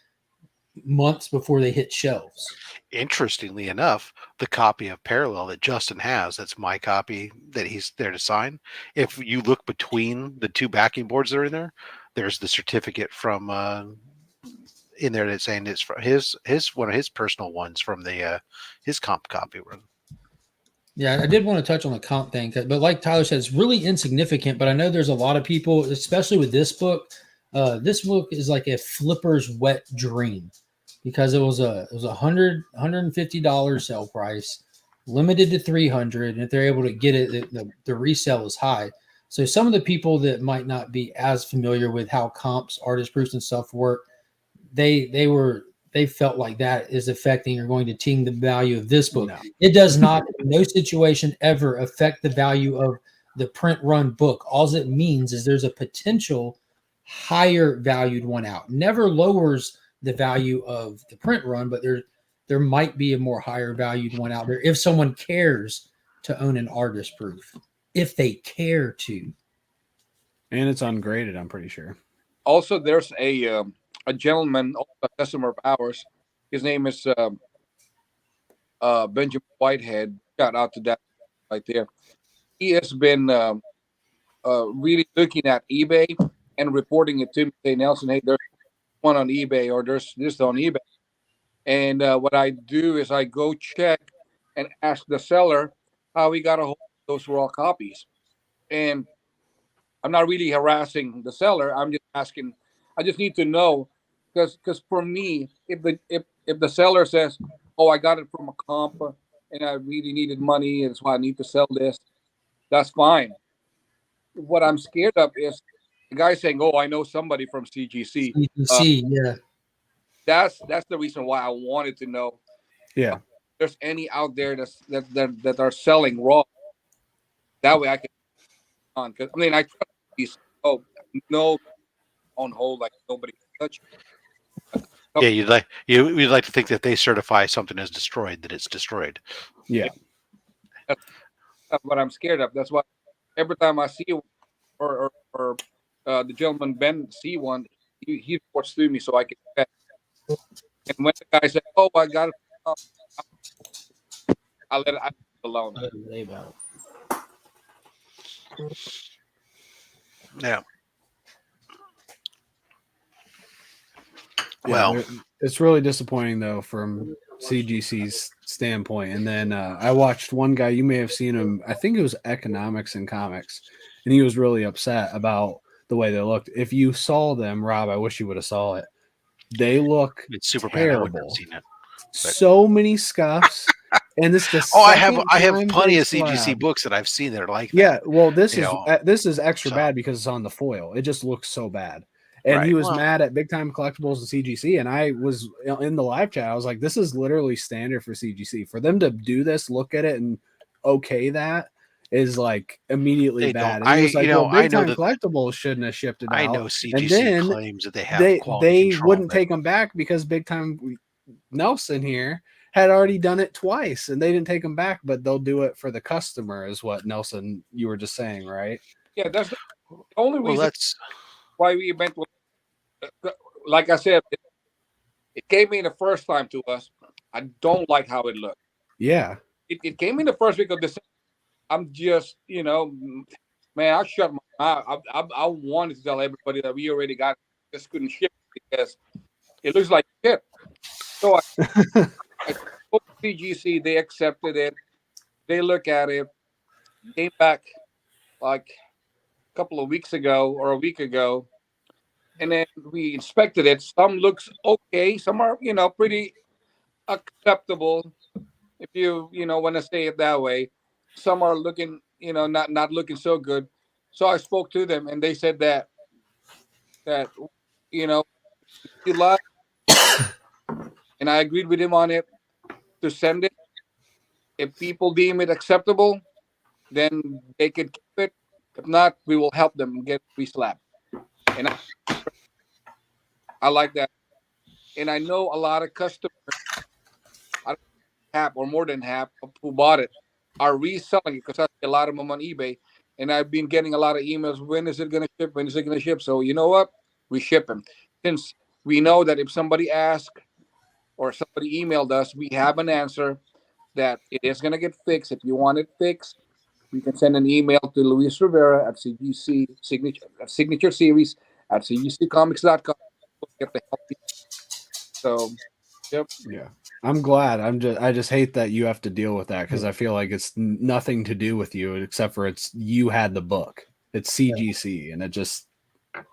months before they hit shelves. Interestingly enough, the copy of Parallel that Justin has, that's my copy that he's there to sign. If you look between the two backing boards that are in there, there's the certificate from in there that's saying it's from his one of his personal ones from the his comp copy run. Yeah, I did want to touch on the comp thing, but like Tyler said, it's really insignificant. But I know there's a lot of people, especially with this book. This book is like a flipper's wet dream because it was a $150 sale price, limited to 300, and if they're able to get it, the resale is high. So some of the people that might not be as familiar with how comps, artist proofs, and stuff work, they felt like that is affecting or going to ting the value of this book. No. It does not, in no situation ever affect the value of the print run book. All it means is there's a potential higher valued one out. Never lowers the value of the print run, but there might be a more higher valued one out there if someone cares to own an artist proof, if they care to. And it's ungraded, I'm pretty sure. Also, there's a gentleman, a customer of ours. His name is Benjamin Whitehead. Shout out to that right there. He has been really looking at eBay and reporting it to me. Say, Nelson, hey, there's one on eBay or there's this on eBay. And what I do is I go check and ask the seller how he got a hold of those raw copies. And I'm not really harassing the seller. I'm just asking. I just need to know because for me, if the seller says, "Oh, I got it from a comp and I really needed money, and that's why I need to sell this," that's fine. What I'm scared of is the guy saying, "Oh, I know somebody from CGC." You can see, yeah. that's the reason why I wanted to know Yeah. if there's any out there that are selling raw. That way I can on, because I mean I trust these. Oh no, on hold like nobody can touch it. Yeah, you'd like to think that they certify something as destroyed, that it's destroyed. Yeah. That's what I'm scared of. That's why every time I see one, or the gentleman Ben see one, he reports to me so I can check. And when the guy said, "Oh, I got it," I let it alone. Yeah. Yeah, Well, it's really disappointing though from CGC's standpoint. And then I watched one guy, you may have seen him, I think it was Economics and Comics, and he was really upset about the way they looked. If you saw them, Rob, I wish you would have saw it. They look it's super bad. I wouldn't have terrible. seen it. So many scuffs. And this the Oh, I have second plenty time of they CGC slab. books that I've seen that are like that. Yeah, well, this You is know, this is extra so- bad because it's on the foil. It just looks so bad. And he Right. was Well- mad at Big Time Collectibles and CGC. And I was in the live chat. I was like, this is literally standard for CGC. For them to do this, look at it, and okay that is like immediately They bad. don't. And he was like, well, I Big know Time that Collectibles shouldn't have shipped it out. I know And CGC then claims that they have quality they control, wouldn't but take them back because Big Time Nelson here had already done it twice and they didn't take them back, but they'll do it for the customer, is what Nelson, you were just saying, right? Yeah, that's the only well, reason that's why we eventually, like I said, it came in the first time to us. I don't like how it looked. Yeah. It came in the first week of December. I'm just, man, I shut my mouth. I wanted to tell everybody that we already got it, just couldn't ship it because it looks like shit. So I spoke to CGC, they accepted it. They look at it, came back like a couple of weeks ago or a week ago, and then we inspected it. Some looks okay, some are, pretty acceptable, if you want to say it that way. Some are looking, not looking so good. So I spoke to them, and they said that you like, and I agreed with him on it to send it. If people deem it acceptable, then they can keep it. If not, we will help them get re-slapped. And I like that. And I know a lot of customers, half or more than half who bought it are reselling it because I see a lot of them on eBay. And I've been getting a lot of emails. When is it going to ship? When is it going to ship? So you know what? We ship them. Since we know that if somebody asked or somebody emailed us, we have an answer that it is going to get fixed. If you want it fixed, you can send an email to Luis Rivera at CGC Signature Series at cgccomics.com. Get the help. So, yep. Yeah. I'm glad. I just hate that you have to deal with that because I feel like it's nothing to do with you except for you had the book. It's CGC and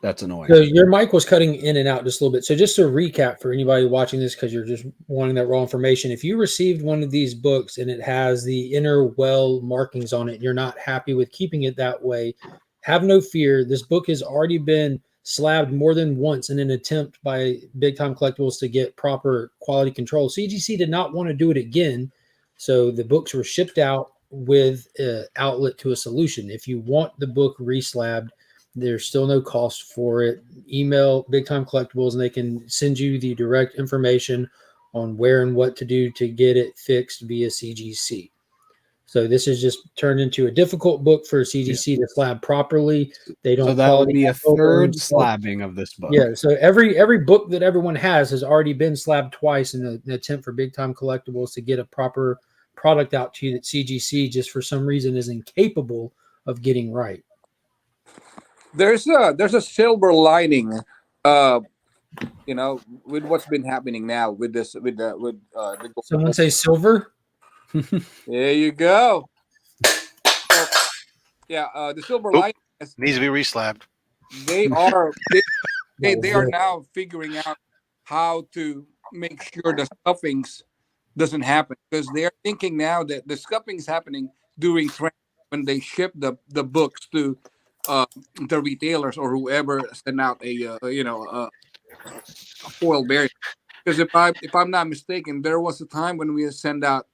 that's annoying. So your mic was cutting in and out just a little bit. So just to recap for anybody watching this, because you're just wanting that raw information, if you received one of these books and it has the inner well markings on it, and you're not happy with keeping it that way, have no fear. This book has already been slabbed more than once in an attempt by Big Time Collectibles to get proper quality control. CGC did not want to do it again, so the books were shipped out with an outlet to a solution. If you want the book reslabbed, there's still no cost for it. Email Big Time Collectibles and they can send you the direct information on where and what to do to get it fixed via CGC. So this is just turned into a difficult book for CGC to slab properly. They don't. So that will be a third slabbing of this book. Yeah. So every book that everyone has already been slabbed twice in an attempt for Big Time Collectibles to get a proper product out to you that CGC just for some reason is incapable of getting right. There's a silver lining, with what's been happening now with this with Someone say silver. There you go. So, the silver lining needs to be reslabbed. They are they are now figuring out how to make sure the stuffings doesn't happen because they're thinking now that the stuffing is happening during trend when they ship the books to the retailers or whoever send out a foil bearing. Because if I'm not mistaken, there was a time when we sent out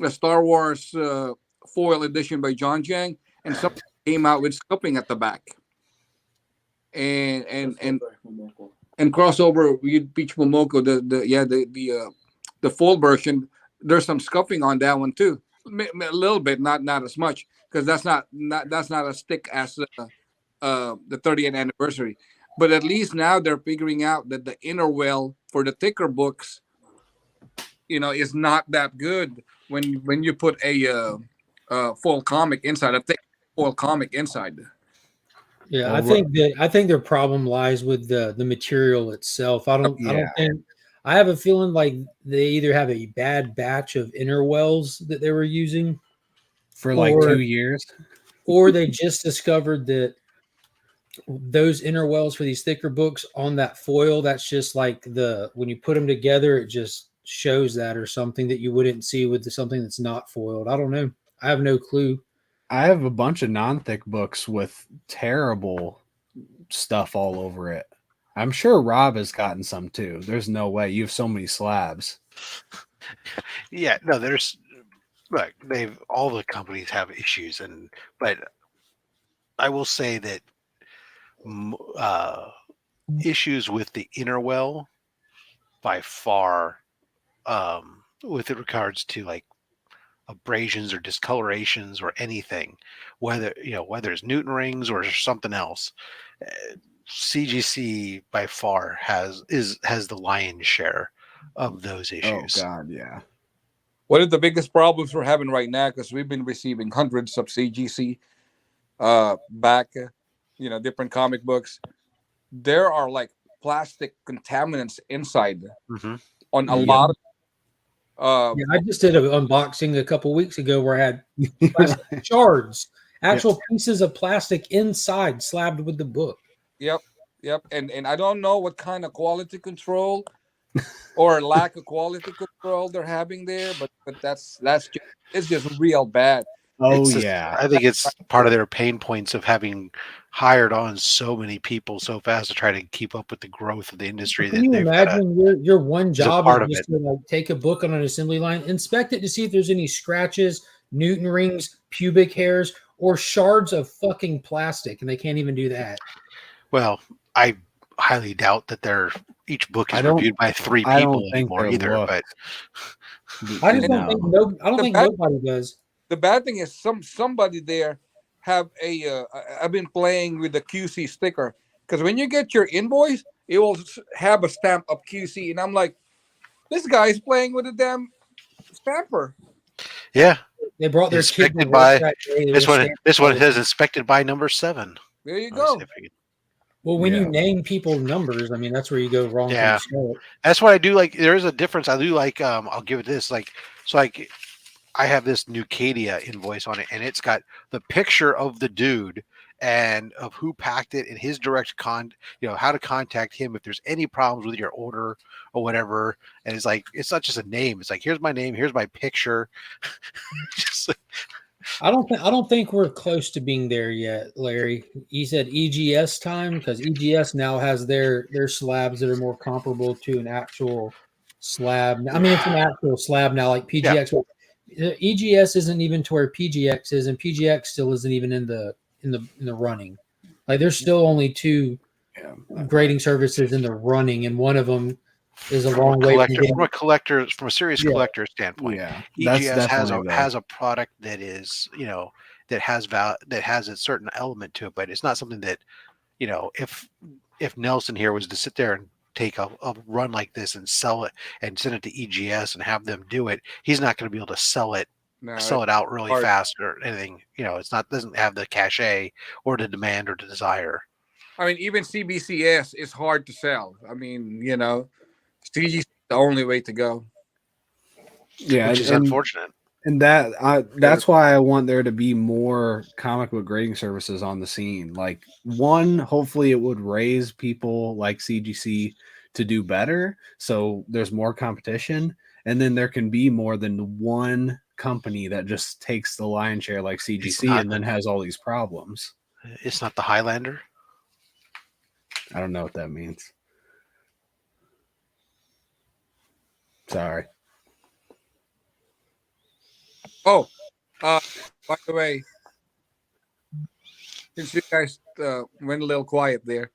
a Star Wars foil edition by John Jang, and something came out with sculpting at the back, and crossover with Peach Momoko, the full version. There's some scuffing on that one too, a little bit, not as much, because that's not as thick as the 30th anniversary. But at least now they're figuring out that the inner well for the thicker books, is not that good when you put a full comic inside, a thick full comic inside. Yeah, I think their problem lies with the material itself. I don't think. I have a feeling like they either have a bad batch of inner wells that they were using for like 2 years, or they just discovered that those inner wells for these thicker books on that foil, that's just like when you put them together, it just shows that, or something that you wouldn't see with something that's not foiled. I don't know. I have no clue. I have a bunch of non-thick books with terrible stuff all over it. I'm sure Rob has gotten some too. There's no way. You have so many slabs. Yeah, no, look, all the companies have issues, but I will say that issues with the inner well by far, with regards to like abrasions or discolorations or anything, whether it's Newton rings or something else, CGC by far has the lion's share of those issues. Oh God, yeah. What are the biggest problems we're having right now? Because we've been receiving hundreds of CGC back, different comic books. There are like plastic contaminants inside on a lot of. I just did an unboxing a couple weeks ago where I had plastic shards, actual pieces of plastic inside slabbed with the book. Yep. And I don't know what kind of quality control or lack of quality control they're having there, but it's just real bad. Oh, I think it's part of their pain points of having hired on so many people so fast to try to keep up with the growth of the industry. Can you imagine your one job is just to like take a book on an assembly line, inspect it to see if there's any scratches, Newton rings, pubic hairs, or shards of fucking plastic, and they can't even do that. Well, I highly doubt that each book is reviewed by 3 people anymore either. But I just don't think nobody does. The bad thing is somebody there have I've been playing with the QC sticker, because when you get your invoice, it will have a stamp of QC, and I'm like, this guy's playing with a damn stamper. Yeah, they brought their kid to by this one. This one says inspected by number 7. There you go. Well, when you name people numbers, I mean, that's where you go wrong. Yeah, that's what I do. Like, there is a difference. I do like. I'll give it this. I have this Nucadia invoice on it, and it's got the picture of the dude and of who packed it and his direct how to contact him if there's any problems with your order or whatever. And it's like, it's not just a name. It's like, here's my name, here's my picture. I don't think we're close to being there yet, Larry. You said EGS time, because EGS now has their slabs that are more comparable to an actual slab. I mean, it's an actual slab now, like PGX. Yeah. EGS isn't even to where PGX is, and PGX still isn't even in the running. Like, there's still only 2 grading services in the running, and one of them is a long way from a serious collector standpoint. Yeah, EGS has a product that is that has a certain element to it, but it's not something that if Nelson here was to sit there and take a run like this and sell it and send it to EGS and have them do it, he's not going to be able to sell it out really fast or anything. Doesn't have the cachet or the demand or the desire. I mean, even CBCS is hard to sell. I mean, CGC is the only way to go. Yeah, which is unfortunate. And that's why I want there to be more comic book grading services on the scene. Like, one, hopefully it would raise people like CGC to do better, so there's more competition, and then there can be more than one company that just takes the lion's share like CGC and then has all these problems. It's not the Highlander. I don't know what that means. Sorry. Oh, by the way, since you guys went a little quiet there,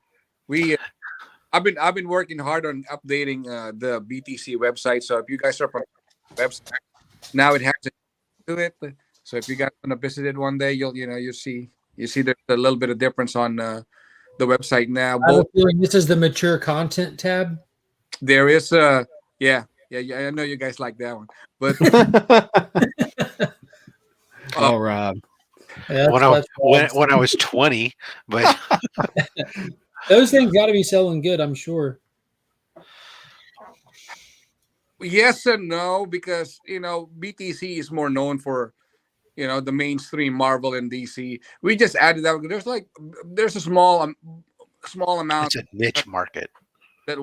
I've been working hard on updating the BTC website. So if you guys are from the website now, it has to it. So if you guys want to visit it one day, you see there's a little bit of difference on the website now. I have a feeling this is the mature content tab. There is yeah. I know you guys like that one, but Oh, Rob. Yeah, when I was 20, but those things got to be selling good, I'm sure. yes and no, because BTC is more known for the mainstream Marvel and DC. We just added that. There's a small amount. it's a niche market. that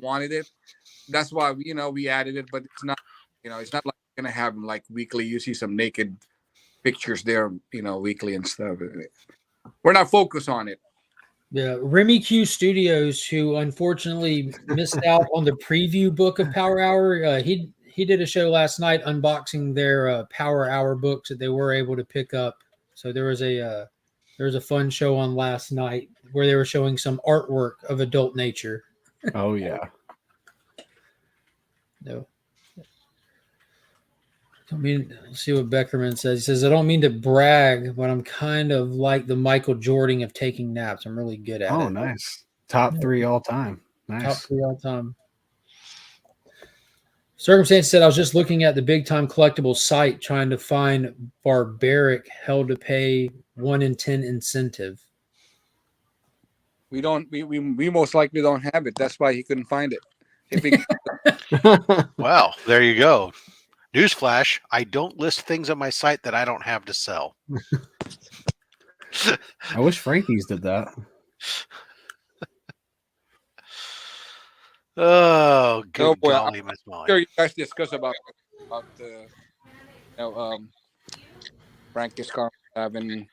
wanted it. That's why we added it, but it's not like gonna have like weekly. You see some naked pictures there, weekly and stuff. We're not focused on it. Yeah, Remy Q Studios, who unfortunately missed out on the preview book of Power Hour. He did a show last night unboxing their Power Hour books that they were able to pick up. So there was a fun show on last night where they were showing some artwork of adult nature. Oh, yeah. No. Let's see what Beckerman says. He says, I don't mean to brag, but I'm kind of like the Michael Jordan of taking naps. I'm really good at it. Oh, nice. Top 3 all time. Nice. Top 3 all time. Circumstance said, I was just looking at the Big Time Collectibles site trying to find Barbaric held to pay 1 in 10 incentive. We most likely don't have it. That's why he couldn't find it. Well, there you go. Newsflash, I don't list things on my site that I don't have to sell. I wish Frankie's did that. Oh, good Oh, boy, golly, Miss Molly. Sure, you guys discuss about Frankie's car having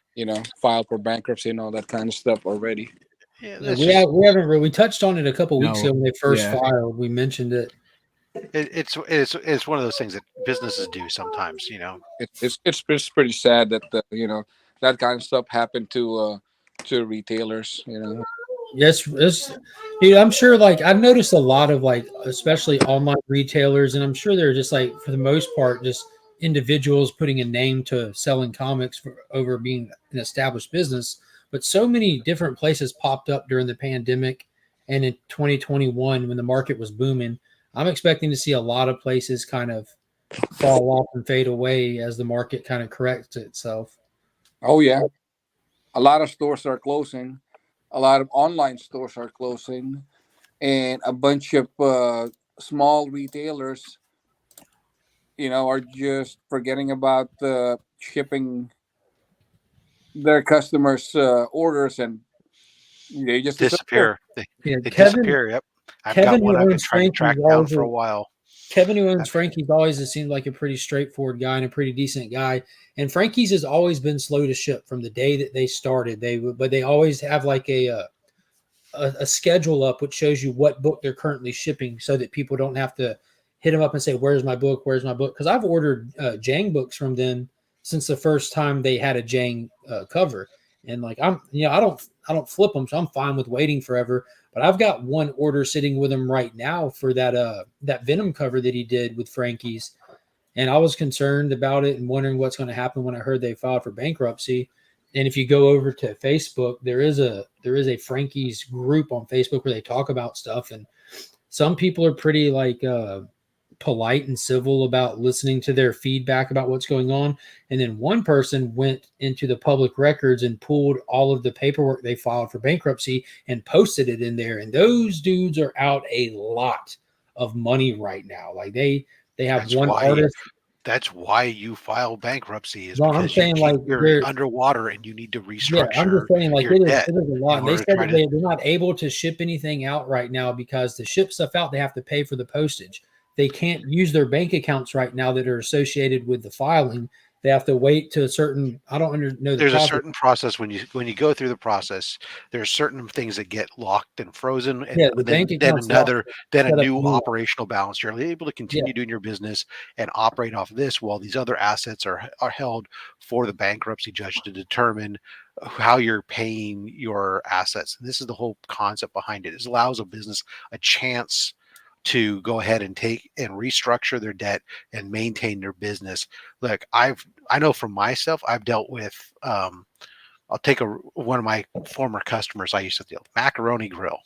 filed for bankruptcy and all that kind of stuff already. Yeah, We haven't really. We touched on it a couple weeks ago when they first Yeah. filed. We mentioned it. It's one of those things that businesses do sometimes. It's pretty sad that that kind of stuff happened to retailers. Yes, dude, I'm sure. Like, I've noticed a lot of especially online retailers, and I'm sure they're just for the most part, just individuals putting a name to selling comics over being an established business. But so many different places popped up during the pandemic and in 2021 when the market was booming. I'm expecting to see a lot of places kind of fall off and fade away as the market kind of corrects itself. Oh yeah, a lot of stores are closing. A lot of online stores are closing, and a bunch of small retailers, are just forgetting about shipping their customers' orders, and they just Disappear. They Kevin, disappear. Yep. I've Kevin, got one who I've been owns trying to track Frankie's, down for a while. Kevin, who owns Frankie's, always has seemed like a pretty straightforward guy and a pretty decent guy. And Frankie's has always been slow to ship from the day that they started. But they always have a schedule up which shows you what book they're currently shipping, so that people don't have to hit them up and say, "Where's my book? Where's my book?" Because I've ordered Jang books from them since the first time they had a Jang cover, and I don't flip them, so I'm fine with waiting forever. But I've got one order sitting with him right now for that Venom cover that he did with Frankie's, and I was concerned about it and wondering what's going to happen when I heard they filed for bankruptcy. And if you go over to Facebook, there is a Frankie's group on Facebook where they talk about stuff, and some people are pretty polite and civil about listening to their feedback about what's going on. And then one person went into the public records and pulled all of the paperwork they filed for bankruptcy and posted it in there. And those dudes are out a lot of money right now. They have artist. That's why you file bankruptcy is Well, I'm because saying you're underwater and you need to restructure. Yeah, I'm just saying your debt it is a lot. And they order said to that they're not able to ship anything out right now because to ship stuff out, they have to pay for the postage. They can't use their bank accounts right now that are associated with the filing. They have to wait to a certain. I don't know. There's a certain process when you go through the process. There's certain things that get locked and frozen, and the bank then account's locked, then a set up new new. operational balance. You're able to continue doing your business and operate off this while these other assets are held for the bankruptcy judge to determine how you're paying your assets. And this is the whole concept behind it. It allows a business a chance to go ahead and take and restructure their debt and maintain their business. Look, I know from myself, I've dealt with I'll take one of my former customers I used to deal with, Macaroni Grill,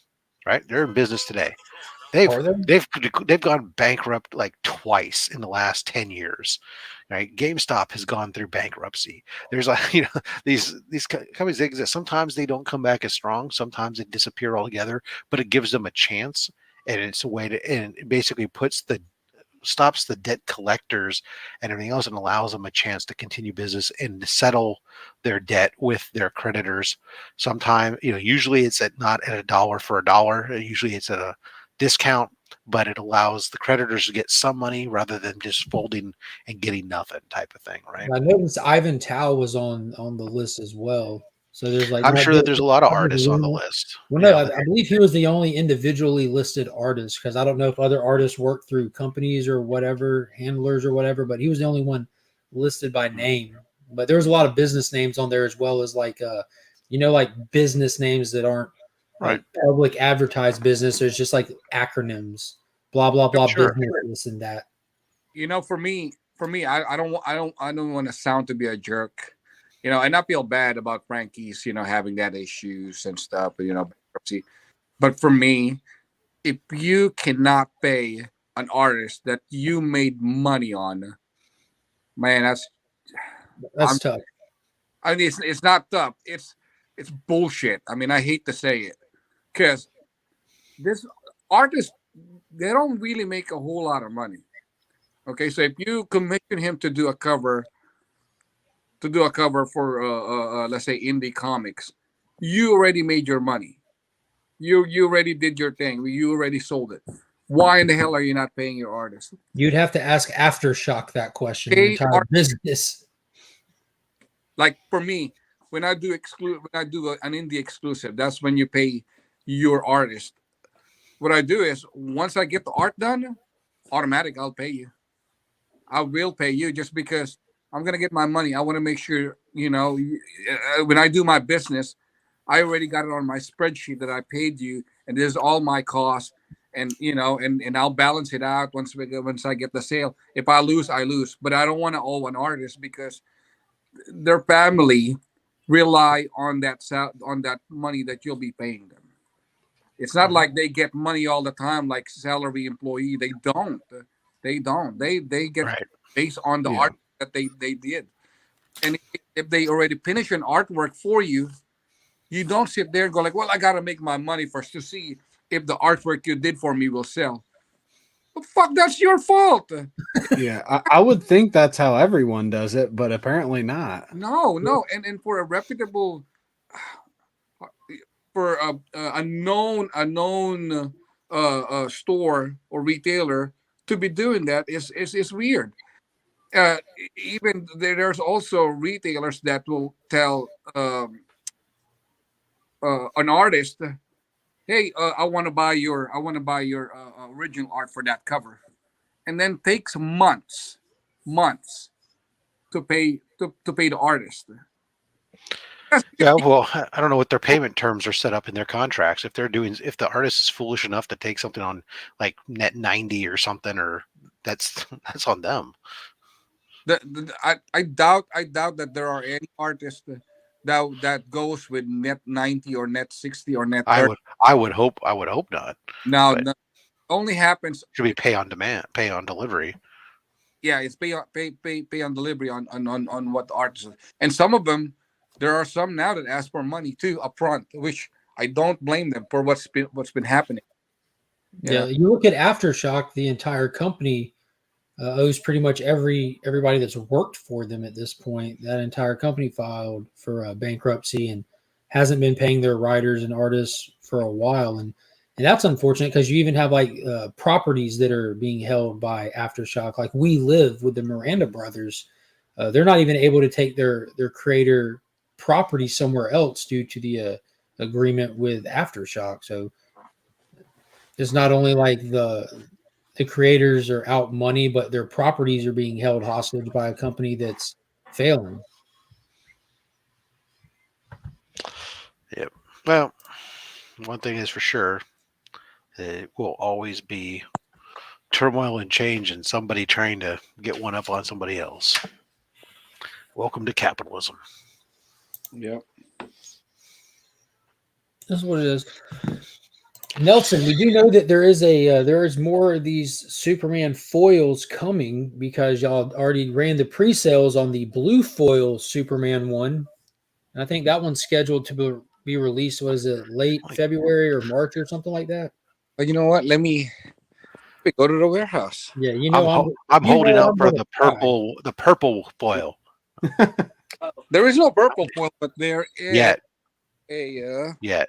right? They're in business today. They've gone bankrupt like twice in the last 10 years. Right? GameStop has gone through bankruptcy. There's like, these companies exist. Sometimes they don't come back as strong, sometimes they disappear altogether, but it gives them a chance. And it's a way to, and it basically stops the debt collectors and everything else and allows them a chance to continue business and to settle their debt with their creditors. Sometimes, usually it's not at $1 for $1. Usually it's at a discount, but it allows the creditors to get some money rather than just folding and getting nothing type of thing, right? I noticed Ivan Tao was on the list as well. So there's like, I'm sure that there's a lot of artists on the list. Well, no, I believe he was the only individually listed artist, because I don't know if other artists work through companies or whatever, handlers or whatever, but he was the only one listed by name. But there was a lot of business names on there, as well as like business names that aren't like public advertised business. There's just like acronyms, blah blah blah, business, this and that. For me, I don't want to sound to be a jerk. And not feel bad about Frankie's, having that issues and stuff, bankruptcy. But for me, if you cannot pay an artist that you made money on, man, that's tough. I mean, it's not tough. It's bullshit. I mean, I hate to say it, because this artist, they don't really make a whole lot of money. Okay, so if you commission him to do a cover for let's say indie comics, you already made your money. You already did your thing. You already sold it. Why in the hell are you not paying your artist? You'd have to ask Aftershock that question. The entire business. Like for me, when I do an indie exclusive, that's when you pay your artist. What I do is, once I get the art done, automatic, I'll pay you. I will pay you, just because I'm going to get my money. I want to make sure, when I do my business, I already got it on my spreadsheet that I paid you, and there's all my costs, and I'll balance it out once I get the sale. If I lose, I lose, but I don't want to owe an artist, because their family rely on that money that you'll be paying them. It's not like they get money all the time like salary employee. They don't. They get based on the art that they did. And if they already finish an artwork for you, you don't sit there and go like, well, I got to make my money first to see if the artwork you did for me will sell. But fuck, that's your fault. Yeah, I would think that's how everyone does it, but apparently not. No. And for a reputable, for a known store or retailer to be doing that is weird. Even there's also retailers that will tell an artist, hey, I want to buy your original art for that cover, and then takes months to pay the artist. Yeah, well, I don't know what their payment terms are set up in their contracts. If the artist is foolish enough to take something on like net 90 or something, or that's on them. I doubt that there are any artists that goes with net 90 or net 60 or net 30. I would hope not. No, only happens. Should be pay on demand, pay on delivery. Yeah, it's pay on delivery on what the artist is. And some of them, there are some now that ask for money too upfront, which I don't blame them for what's been happening. Yeah, you look at Aftershock, the entire company owes pretty much everybody that's worked for them at this point. That entire company filed for bankruptcy and hasn't been paying their writers and artists for a while, and that's unfortunate, because you even have like properties that are being held by Aftershock. Like We Live with the Miranda brothers, they're not even able to take their creator property somewhere else due to the agreement with Aftershock. So it's not only like the creators are out money, but their properties are being held hostage by a company that's failing. Yep. Well, one thing is for sure, it will always be turmoil and change and somebody trying to get one up on somebody else. Welcome to capitalism. Yep. That's what it is. Nelson, we do know that there is more of these Superman foils coming because y'all already ran the pre-sales on the blue foil Superman one. And I think that one's scheduled to be released. What is it, late February or March or something like that? But you know what? Let me go to the warehouse. Yeah, you know I'm holding out for gonna the purple foil. There is no purple foil, but there is Yet. a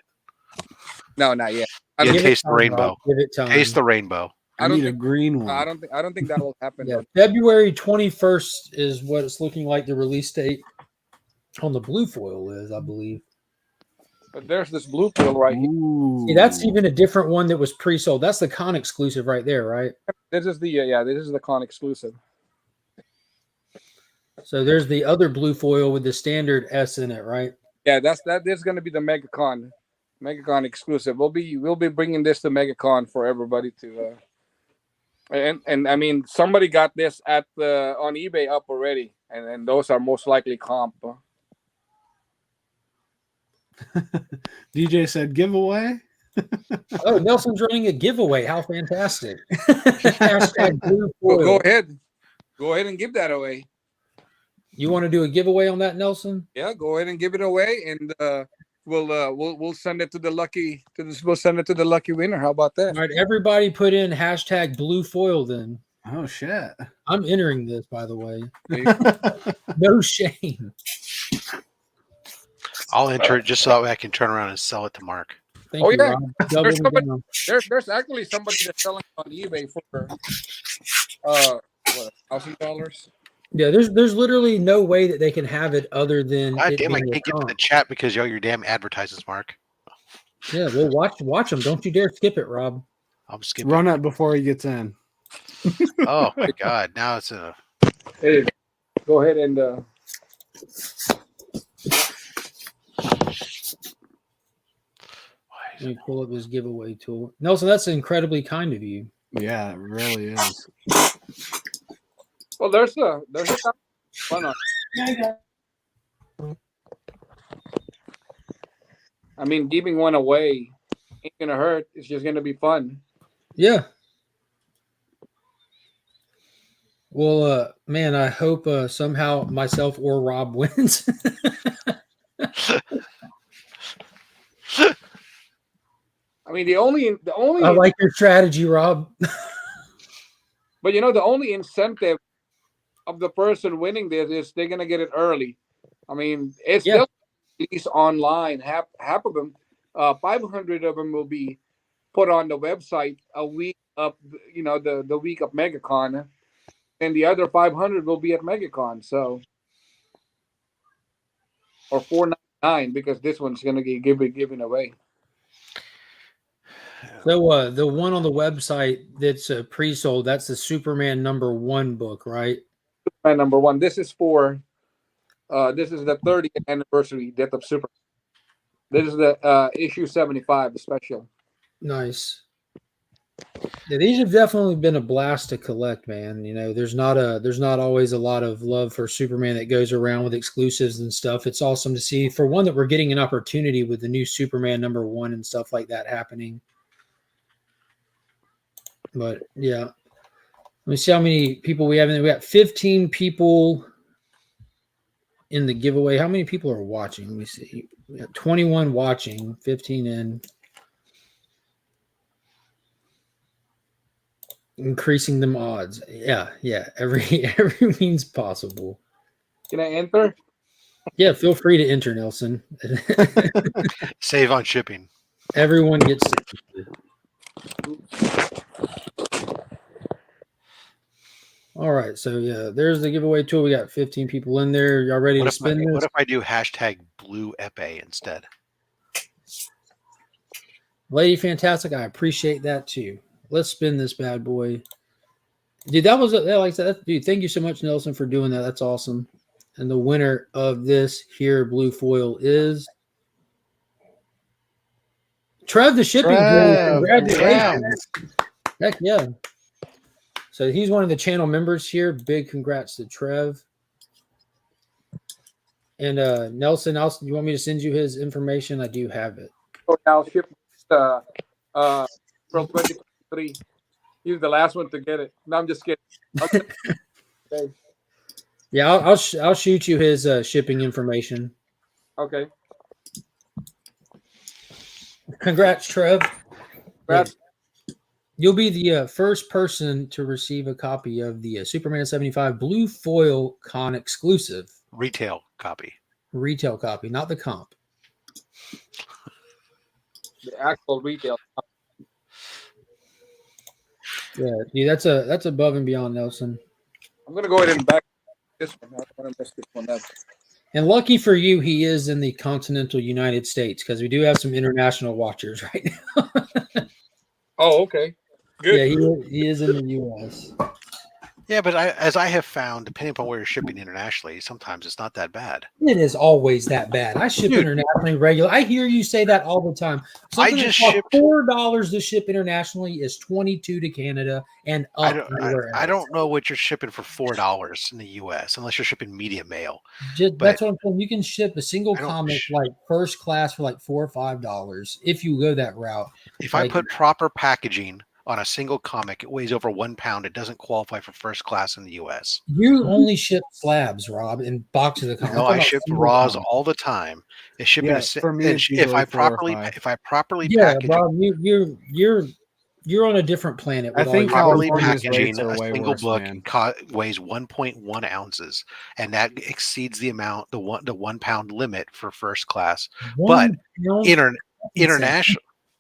no, not yet. Yeah, Give it taste the time, rainbow. Rob. Give it time. Taste the rainbow. I need a green one. I don't think that will happen. Yeah, February 21st is what it's looking like the release date on the blue foil is, I believe. But there's this blue foil right here. Ooh. See, that's even a different one that was pre-sold. That's the con exclusive right there, right? This is the this is the con exclusive. So there's the other blue foil with the standard S in it, right? Yeah, that's going to be the MegaCon exclusive. We'll be bringing this to MegaCon for everybody to. And I mean, somebody got this on eBay up already, and those are most likely comp. DJ said giveaway. Oh, Nelson's running a giveaway. How fantastic! Hashtag blue foil. Go ahead and give that away. You want to do a giveaway on that, Nelson? Yeah, go ahead and give it away, and we'll send it to the lucky winner. How about that? All right, everybody put in hashtag blue foil then. Oh shit! I'm entering this, by the way. No shame. I'll enter it just so that way I can turn around and sell it to Mark. Thank you, yeah. Rob. Doubling down. There's actually somebody that's selling on eBay for $1,000. Yeah, there's literally no way that they can have it other than. God it damn, I being a can't get to comp. the chat because your damn advertises, Mark. Yeah, well, watch them. Don't you dare skip it, Rob. I'm skipping. Run it before he gets in. Oh my god! Now it's a. Hey, go ahead and. Let me pull up this giveaway tool. Nelson, that's incredibly kind of you. Yeah, it really is. Well, there's a fun on. I mean, giving one away ain't gonna hurt. It's just gonna be fun. Yeah. Well, man, I hope somehow myself or Rob wins. I mean, the only. I like your strategy, Rob. But the only incentive of the person winning this is they're gonna get it early. I mean, it's still released online. Half of them, 500 of them will be put on the website a week of the week of MegaCon, and the other 500 will be at MegaCon. So, or $4.99 because this one's gonna get given away. So the one on the website that's pre-sold, that's the Superman #1 book, right? Superman #1. This is for this is the 30th anniversary Death of Superman. This is the issue 75, the special. Nice. Yeah, these have definitely been a blast to collect, man. There's not always a lot of love for Superman that goes around with exclusives and stuff. It's awesome to see, for one, that we're getting an opportunity with the new Superman #1 and stuff like that happening. But yeah, let me see how many people we have in there. We got 15 people in the giveaway. How many people are watching? Let me see. We got 21 watching, 15 in. Increasing them odds. Yeah. Every means possible. Can I enter? Yeah, feel free to enter, Nelson. Save on shipping. Everyone gets to. All right, so yeah, there's the giveaway tool. We got 15 people in there. Y'all ready to spin this? What if I do hashtag blue epee instead? Lady Fantastic, I appreciate that too. Let's spin this bad boy. Dude, that was like I said, dude, thank you so much, Nelson, for doing that. That's awesome. And the winner of this here blue foil is Trev, the shipping boy. Congratulations. Heck yeah. So he's one of the channel members here. Big congrats to Trev. And Nelson, you want me to send you his information? I do have it. So I'll ship from 2023. He's the last one to get it. No, I'm just kidding. Okay. Yeah, I'll shoot you his shipping information. Okay. Congrats, Trev. Congrats. You'll be the first person to receive a copy of the Superman 75 Blue Foil Con exclusive. Retail copy. Retail copy, not the comp. The actual retail. Yeah, dude, that's above and beyond, Nelson. I'm gonna go ahead and back this one. I don't want to mess this one up. And lucky for you, he is in the continental United States because we do have some international watchers right now. Oh, okay. Good. Yeah, he is in the U.S. Yeah, but as I have found, depending upon where you're shipping internationally, sometimes it's not that bad. It is always that bad. I ship internationally regular. I hear you say that all the time. Something I just that shipped $4 to ship internationally is $22 to Canada and up. I don't know what you're shipping for $4 in the U.S. unless you're shipping media mail. That's what I'm saying. You can ship a single comic like first class for like $4 or $5 if you go that route. If I put proper packaging on a single comic, it weighs over 1 pound. It doesn't qualify for first class in the U.S. You only ship slabs, Rob, and boxes of comics. No, I ship raws all the time. It's shipping for me, it's if I properly package Rob, you're on a different planet. I think properly California's packaging rates are a way single worse, book man. weighs 1.1 ounces, and that exceeds the amount the 1 pound limit for first class. But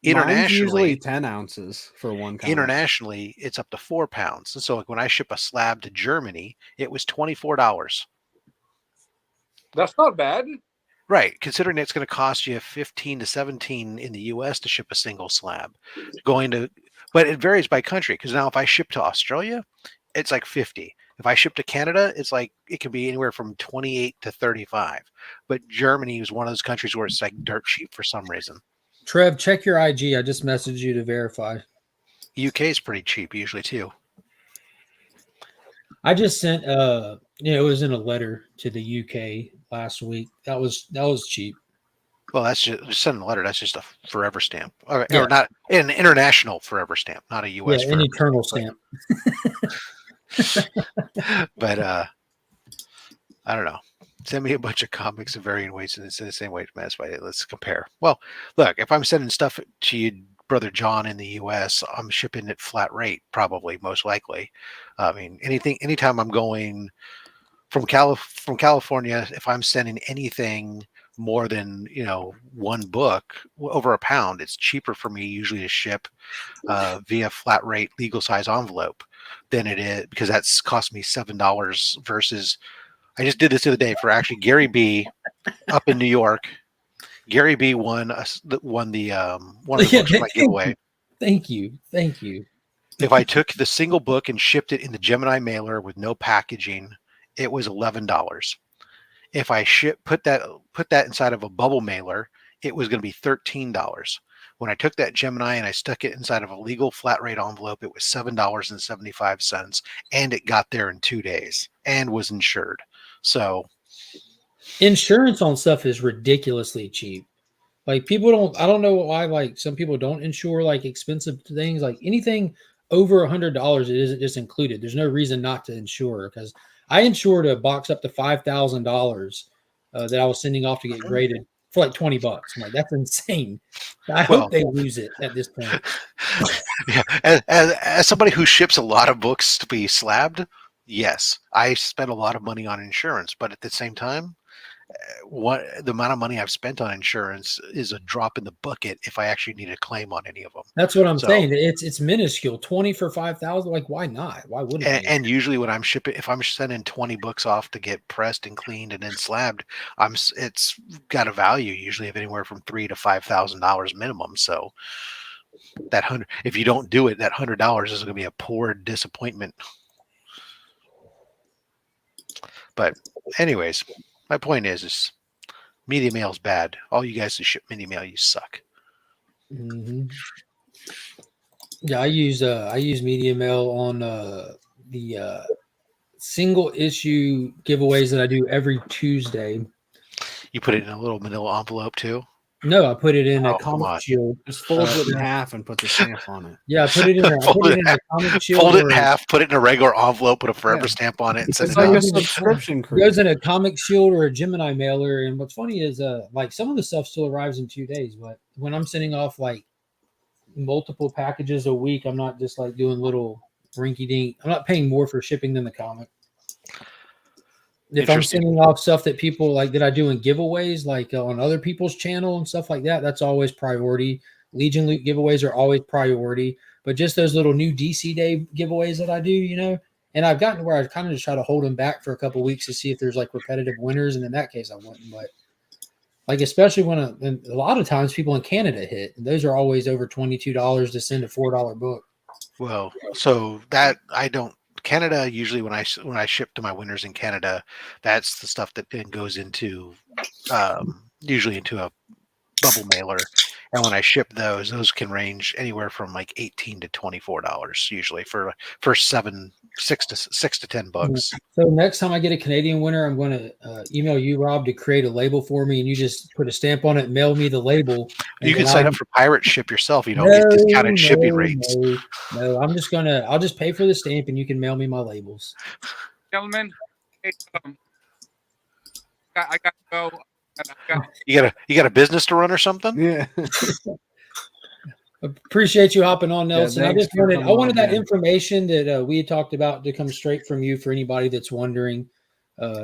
Mine's usually 10 ounces for 1 pound. Internationally, it's up to 4 pounds. And so, like when I ship a slab to Germany, it was $24. That's not bad. Right, considering it's going to cost you 15 to 17 in the U.S. to ship a single slab. But it varies by country. Because now, if I ship to Australia, it's like 50. If I ship to Canada, it's like it can be anywhere from 28 to 35. But Germany is one of those countries where it's like dirt cheap for some reason. Trev, check your IG. I just messaged you to verify. UK is pretty cheap usually too. I just sent it was in a letter to the UK last week. That was cheap. Well, that's just sending a letter. That's just a forever stamp, or not an international forever stamp, not a US. Yeah, an eternal stamp. But I don't know. Send me a bunch of comics of varying weights and it's in the same weight mass. Let's compare. Well, look, if I'm sending stuff to you, brother John, in the U.S., I'm shipping at flat rate, probably, most likely. I mean, anytime I'm going from California, if I'm sending anything more than one book over a pound, it's cheaper for me usually to ship via flat rate legal size envelope than it is, because that's cost me $7 versus. I just did this the other day for actually Gary B up in New York. Gary B won the one of the books for my giveaway. Thank you. If I took the single book and shipped it in the Gemini mailer with no packaging, it was $11. If I put that inside of a bubble mailer, it was going to be $13. When I took that Gemini and I stuck it inside of a legal flat rate envelope, it was $7.75, and it got there in 2 days and was insured. So insurance on stuff is ridiculously cheap. Like I don't know why, like some people don't insure like expensive things, like anything over $100, it isn't just included. There's no reason not to insure, because I insured a box up to $5,000 that I was sending off to get graded for like $20. I'm like, that's insane. I hope they lose it at this point. Yeah, as somebody who ships a lot of books to be slabbed, yes, I spend a lot of money on insurance, but at the same time, the amount of money I've spent on insurance is a drop in the bucket if I actually need a claim on any of them. That's what I'm So- saying. It's minuscule. 20 for 5,000. Like, why not? Why wouldn't you? And usually when I'm shipping, if I'm sending 20 books off to get pressed and cleaned and then slabbed, it's got a value usually of anywhere from $3,000 to $5,000 minimum. So if you don't do it, that $100 is going to be a poor disappointment. But anyways, my point is media mail is bad. All you guys who ship media mail, you suck. Mm-hmm. Yeah, I use media mail on the single issue giveaways that I do every Tuesday. You put it in a little manila envelope too? No, I put it in a come on. comic shield. Just fold it in half and put the stamp on it. Yeah, I put it in a comic shield. Fold it in half, put it in a regular envelope, put a forever stamp on it, and send It's it like out. a subscription It cruise. goes in a comic shield or a Gemini mailer. And what's funny is like some of the stuff still arrives in 2 days, but when I'm sending off like multiple packages a week, I'm not just like doing little rinky dink. I'm not paying more for shipping than the comic. If I'm Interesting. sending off stuff that people like that I do in giveaways, like on other people's channel and stuff like that, that's always priority. Legion Loot giveaways are always priority, but just those little new DC Day giveaways that I do, you know, and I've gotten to where I kind of just try to hold them back for a couple weeks to see if there's like repetitive winners, and in that case, I wouldn't. But like especially when a lot of times people in Canada hit, and those are always over $22 to send a $4 book. Well, so that I don't. Canada usually when I ship to my winners in Canada, that's the stuff that then goes into usually into a bubble mailer, and when I ship those can range anywhere from like $18 to $24 usually for 6 to 10 bucks. So next time I get a Canadian winner, I'm going to email you, Rob, to create a label for me, and you just put a stamp on it, mail me the label. You can sign up for pirate ship yourself. You don't get discounted shipping rates. No, I'll just pay for the stamp, and you can mail me my labels. Gentlemen, hey, I got to go. You got a business to run or something? Yeah. Appreciate you hopping on, Nelson. Yeah, I wanted that man. information that we had talked about to come straight from you for anybody that's wondering.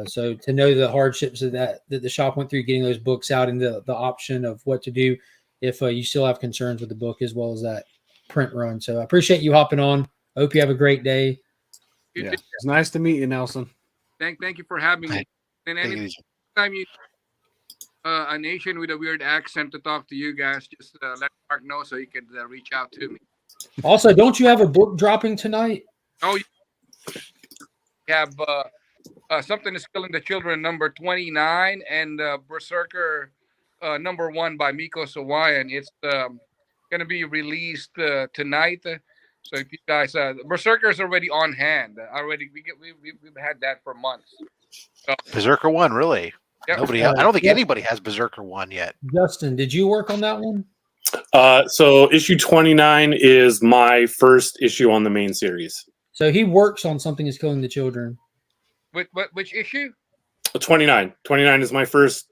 So to know the hardships of that the shop went through getting those books out, and the option of what to do if you still have concerns with the book as well as that print run. So I appreciate you hopping on. I hope you have a great day. Yeah. It's nice to meet you, Nelson. Thank you for having me. And Take it easy. anytime you a nation with a weird accent to talk to you guys, just let Mark know so he could reach out to me. Also, don't you have a book dropping tonight? Oh, we have Something is Killing the Children number 29 and Berserker number 1 by Miko Sawayan. It's going to be released tonight. So if you guys, Berserker is already on hand. We've had that for months. So, Berserker 1, really? Yep. Nobody else. I don't think anybody has Berserker 1 yet. Justin, did you work on that one? So issue 29 is my first issue on the main series. So he works on Something is Killing the Children. which issue? 29 is my first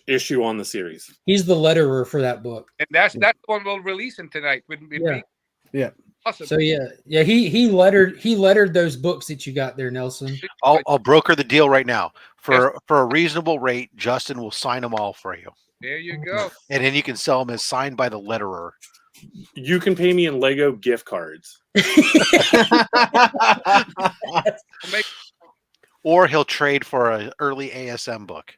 issue on the series. He's the letterer for that book. And that's the one we'll release tonight. Yeah. Awesome. So yeah, he lettered those books that you got there, Nelson. I'll broker the deal right now for a reasonable rate. Justin will sign them all for you, There you go. and then you can sell them as signed by the letterer. You can pay me in Lego gift cards. Or he'll trade for an early ASM book.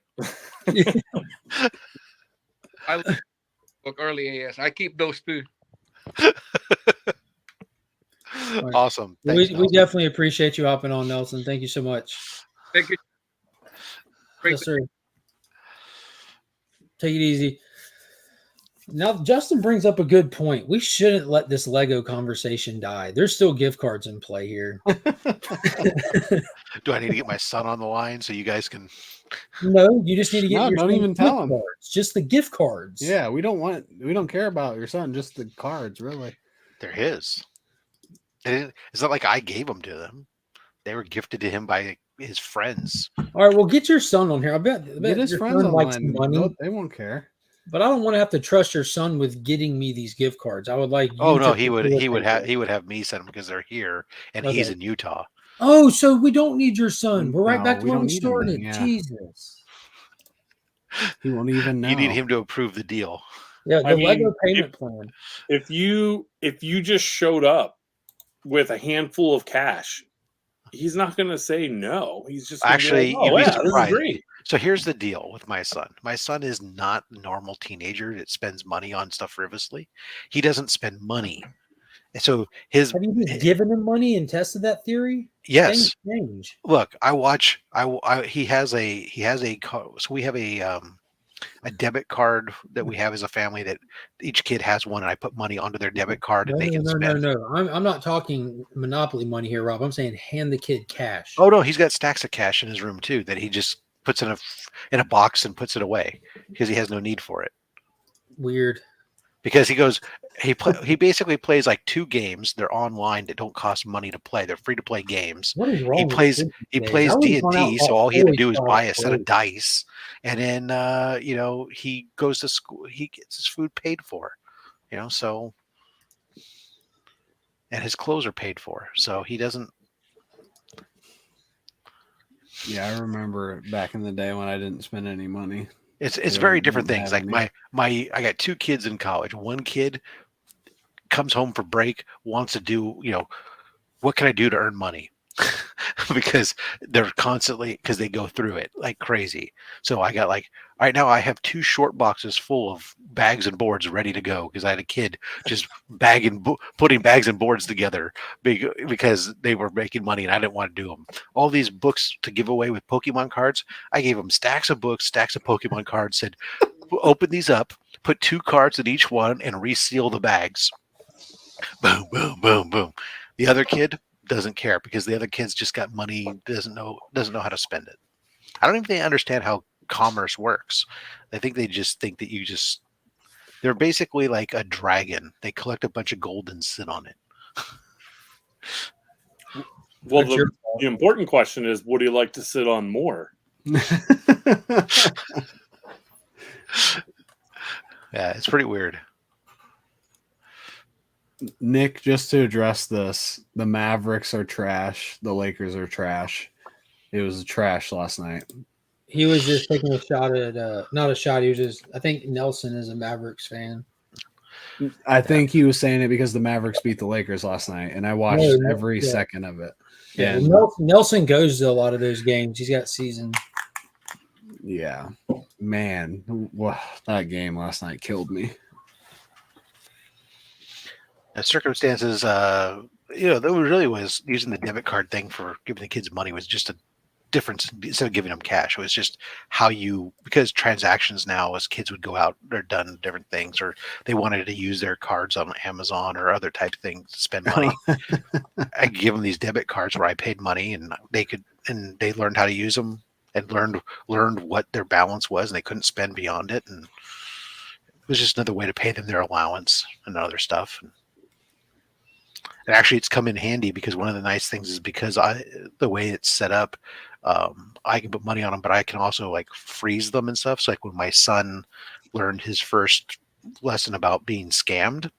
I look early AS. I keep those too. Awesome. we Thanks, Nelson. definitely appreciate you hopping on, Nelson. Thank you so much. Thank you. Great. Yes, sir. Take it easy. Now, Justin brings up a good point. We shouldn't let this Lego conversation die. There's still gift cards in play here. Do I need to get my son on the line so you guys can? No, you just need to get No, your don't son's even tell gift him. cards. Just the gift cards. Yeah, we don't care about your son, just the cards, really. They're his. It's not like I gave them to them. They were gifted to him by his friends. All right, well, get your son on here. I bet Get his your friends son likes online. money, They won't care. but I don't want to have to trust your son with getting me these gift cards. I would like. Oh you no, to he would facilitate have me send them because they're here and Okay. he's in Utah. Oh, so we don't need your son. We're right No, back to we where don't we need him then, started. yeah. Jesus. He won't even know. You need him to approve the deal. Yeah, the I mean, Lego payment plan. If you just showed up with a handful of cash, he's not going to say no. He's just gonna Actually, be like, you'd oh be yeah, this is surprised. great. So here's the deal with my son. My son is not a normal teenager that spends money on stuff frivolously. He doesn't spend money. And so his Have you just given him money and tested that theory? yes. Things change. Look, he has a so we have a debit card that we have as a family that each kid has one, and I put money onto their debit card and they can spend. No. I'm not talking Monopoly money here, Rob. I'm saying hand the kid cash. Oh no, he's got stacks of cash in his room too that he just puts in a box and puts it away because he has no need for it. Weird. Because he basically plays like 2 games. They're online that don't cost money to play. They're free to play games. What is wrong? He with plays kids he today? plays I would've D&D, gone out so all he had to do is always buy a thought set of it. dice, and then he goes to school. He gets his food paid for, so, and his clothes are paid for, so he doesn't. Yeah, I remember back in the day when I didn't spend any money. It's Yeah, very we different didn't things. have Like any. I got 2 kids in college. One kid comes home for break, wants to do, what can I do to earn money? Because they're constantly, because they go through it like crazy. So I got like, right now I have 2 short boxes full of bags and boards ready to go because I had a kid just putting bags and boards together because they were making money and I didn't want to do them. All these books to give away with Pokemon cards, I gave them stacks of books, stacks of Pokemon cards, said, open these up, put 2 cards in each one and reseal the bags. Boom, boom, boom, boom. The other kid doesn't care because the other kid's just got money, doesn't know how to spend it. I don't even think they understand how commerce works. I think they just think that they're basically like a dragon. They collect a bunch of gold and sit on it. Well, the important question is, would he like to sit on more? Yeah, it's pretty weird. Nick, just to address this, the Mavericks are trash. The Lakers are trash. It was trash last night. He was just taking a shot at not a shot. He was just. I think Nelson is a Mavericks fan. I think he was saying it because the Mavericks beat the Lakers last night, and I watched every second of it. Yeah, And Nelson goes to a lot of those games. He's got season. yeah, man, that game last night killed me. The circumstances, that really was using the debit card thing for giving the kids money was just a difference instead of giving them cash. It was just because transactions now as kids would go out, they're done different things, or they wanted to use their cards on Amazon or other type of things to spend money. I give them these debit cards where I paid money and they learned how to use them and learned what their balance was, and they couldn't spend beyond it. And it was just another way to pay them their allowance and other stuff. And actually, it's come in handy because one of the nice things is because the way it's set up, I can put money on them, but I can also like freeze them and stuff. So like when my son learned his first lesson about being scammed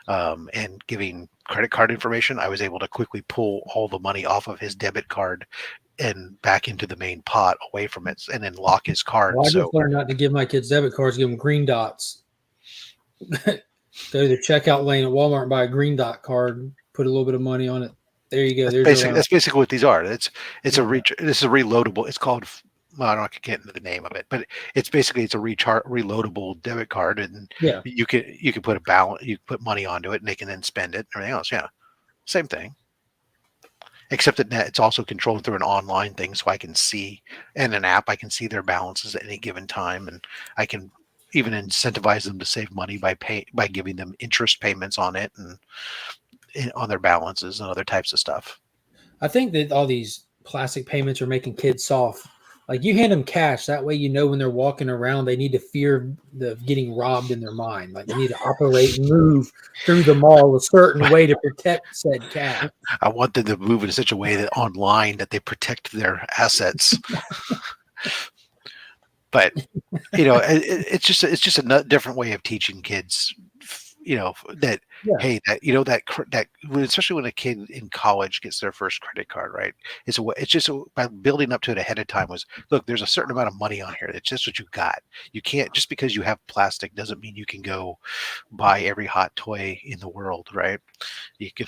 and giving credit card information, I was able to quickly pull all the money off of his debit card and back into the main pot away from it, and then lock his card. Well, I just learned not to give my kids debit cards. Give them green dots. Go to the checkout lane at Walmart and buy a green dot card. Put a little bit of money on it. There you go. That's basically what these are. This is a reloadable. It's called. Well, I don't get into the name of it, but it's a reloadable debit card, and you can put a balance. You put money onto it, and they can then spend it. And everything else, yeah, same thing. Except that it's also controlled through an online thing, so I can see, and an app, I can see their balances at any given time, and I can even incentivize them to save money by giving them interest payments on it and on their balances and other types of stuff. I think that all these plastic payments are making kids soft. Like you hand them cash, that way when they're walking around, they need to fear the getting robbed in their mind. Like they need to operate and move through the mall a certain way to protect said cash. I want them to move in such a way that online that they protect their assets. But it's just a different way of teaching kids that Yeah. hey, that especially when a kid in college gets their first credit card, right? It's just by building up to it ahead of time was, look, there's a certain amount of money on here. It's just what you got. You can't, just because you have plastic doesn't mean you can go buy every hot toy in the world, right? You can.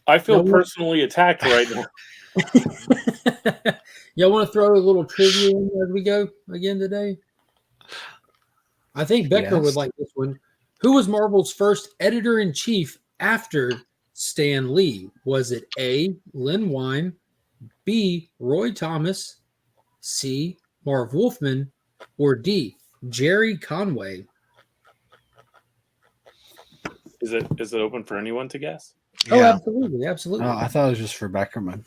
I feel personally attacked right now. Y'all want to throw a little trivia in as we go again today? I think Becker would like this one. Who was Marvel's first editor-in-chief after Stan Lee? Was it A, Len Wein, B, Roy Thomas, C, Marv Wolfman, or D, Jerry Conway? Is it open for anyone to guess? Oh, absolutely, absolutely. I thought it was just for Beckerman.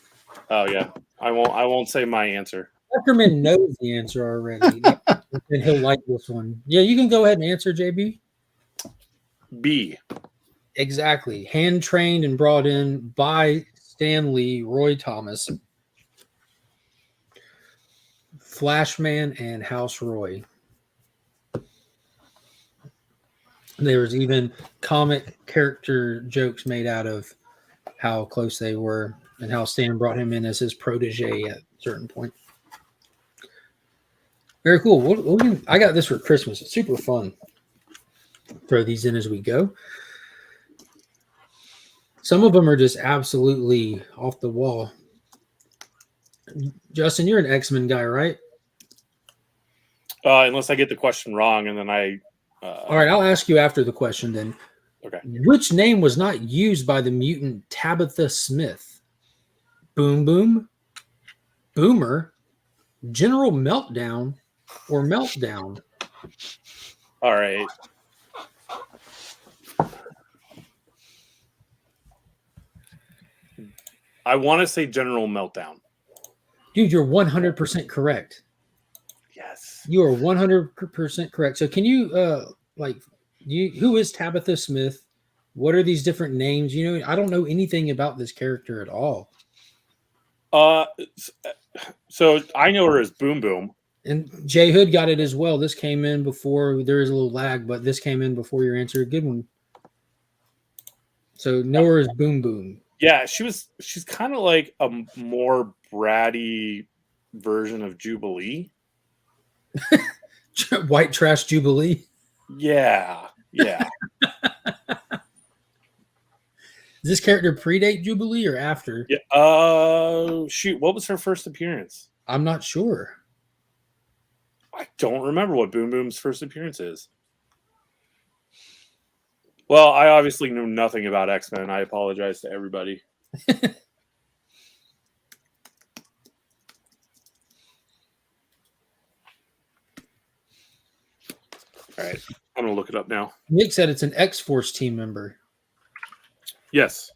Oh yeah, I won't say my answer. Beckerman knows the answer already, and he'll like this one. Yeah, you can go ahead and answer, JB. B. Exactly. Hand trained and brought in by Stan Lee, Roy Thomas, Flashman, and House Roy. There was even comic character jokes made out of how close they were and how Stan brought him in as his protege at a certain point. Very cool. I got this for Christmas. It's super fun. Throw these in as we go. Some of them are just absolutely off the wall. Justin, you're an X-Men guy, right? Unless I get the question wrong, and then I. All right, I'll ask you after the question then. Okay. Which name was not used by the mutant Tabitha Smith? Boom Boom, Boomer, General Meltdown, or Meltdown? All right. I want to say General Meltdown. Dude, you're 100% correct. Yes. You are 100% correct. So can you who is Tabitha Smith? What are these different names? I don't know anything about this character at all. So I know her as Boom Boom. And Jay Hood got it as well. This came in before. There is a little lag, but this came in before your answer. Good one. So know her as Boom Boom. Yeah, she's kind of like a more bratty version of Jubilee. White trash Jubilee. Yeah. Does this character predate Jubilee or after? Yeah. Shoot, what was her first appearance? I'm not sure. I don't remember what Boom Boom's first appearance is. Well, I obviously know nothing about X-Men. I apologize to everybody. All right. I'm going to look it up now. Nick said it's an X-Force team member. Yes.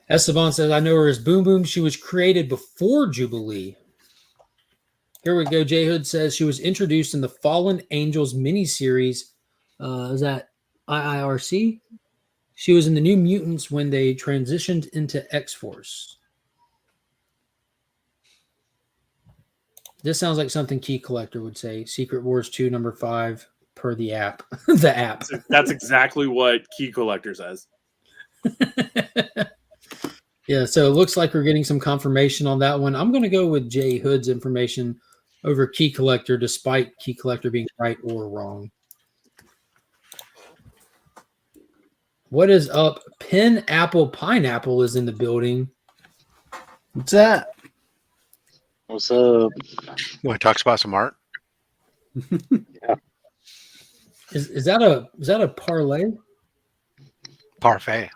Esteban says, I know her as Boom Boom. She was created before Jubilee. Here we go. Jay Hood says she was introduced in the Fallen Angels miniseries. Is that IIRC? She was in the New Mutants when they transitioned into X-Force. This sounds like something Key Collector would say. Secret Wars 2, number 5, per the app. The app. That's exactly what Key Collector says. Yeah, so it looks like we're getting some confirmation on that one. I'm going to go with Jay Hood's information over Key Collector, despite Key Collector being right or wrong. What is up? Pin Apple Pineapple is in the building. What's that? What's up? You want to talk about some art? Yeah. Is that a parlay? Parfait.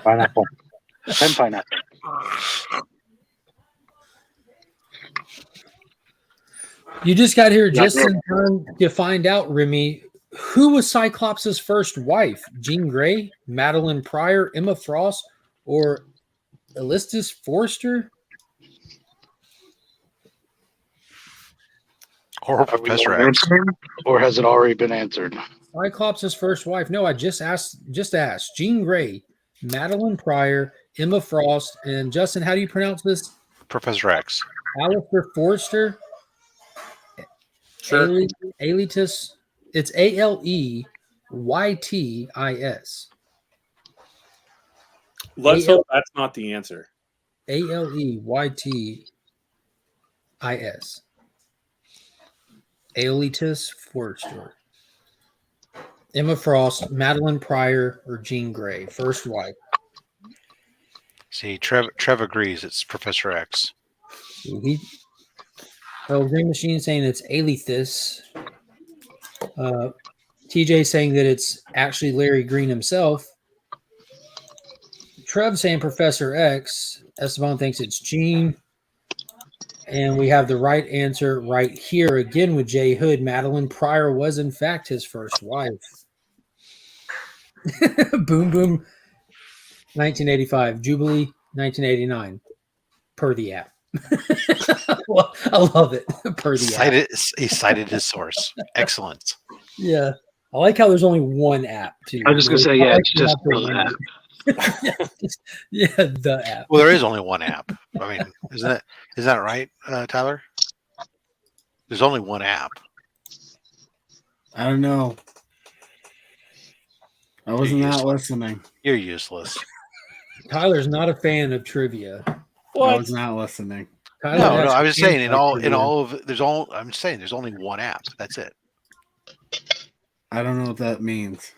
Pineapple. And pineapple. You just got here just in time to find out, Remy, who was Cyclops' first wife? Jean Grey, Madeline Pryor, Emma Frost, or Elistus Forrester? Or Professor X. Answering, or has it already been answered? Cyclops' first wife. No, I just asked. Jean Grey, Madeline Pryor, Emma Frost, and Justin, how do you pronounce this? Professor X. Alistair Forrester. Sure. Aelytis. It's Aleytis. Let's hope that's not the answer. Aleytis. Aelytis Forrester. Emma Frost, Madeline Pryor, or Jean Grey. First wife. See, Trev agrees. It's Professor X. Green Machine saying it's Aelytis. TJ saying that it's actually Larry Green himself. Trev saying Professor X. Esteban thinks it's Jean. And we have the right answer right here again with Jay Hood. Madeline Pryor was, in fact, his first wife. Boom, boom. 1985. Jubilee, 1989. Per the app. Well, I love it. Per the app. He cited his source. Excellent. Yeah. I like how there's only one app, too. I was just going to say, yeah, it's just the app. Yeah, the app. Well, there is only one app. I mean, isn't that right, Tyler? There's only one app. I don't know. I wasn't not listening. You're useless. Tyler's not a fan of trivia. I was not listening. Tyler No, I was just saying I'm saying there's only one app. That's it. I don't know what that means.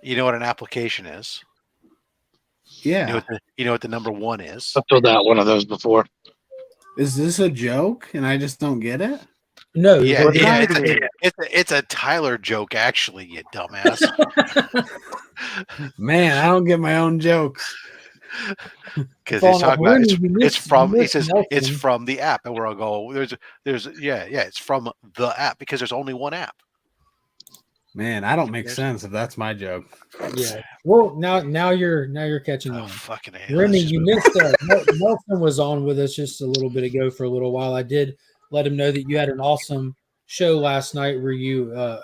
You know what an application is? Yeah. You know what the number one is? I've filled out one of those before. Is this a joke and I just don't get it? No. Yeah, it's a Tyler joke, actually, you dumbass. Man, I don't get my own jokes. Because he's talking about it's from the app, and we're all going, it's from the app because there's only one app. Man, I don't make sense if that's my joke. Yeah. Well, now you're catching on. Fucking hell. Remy, you missed Nelson was on with us just a little bit ago for a little while. I did let him know that you had an awesome show last night where you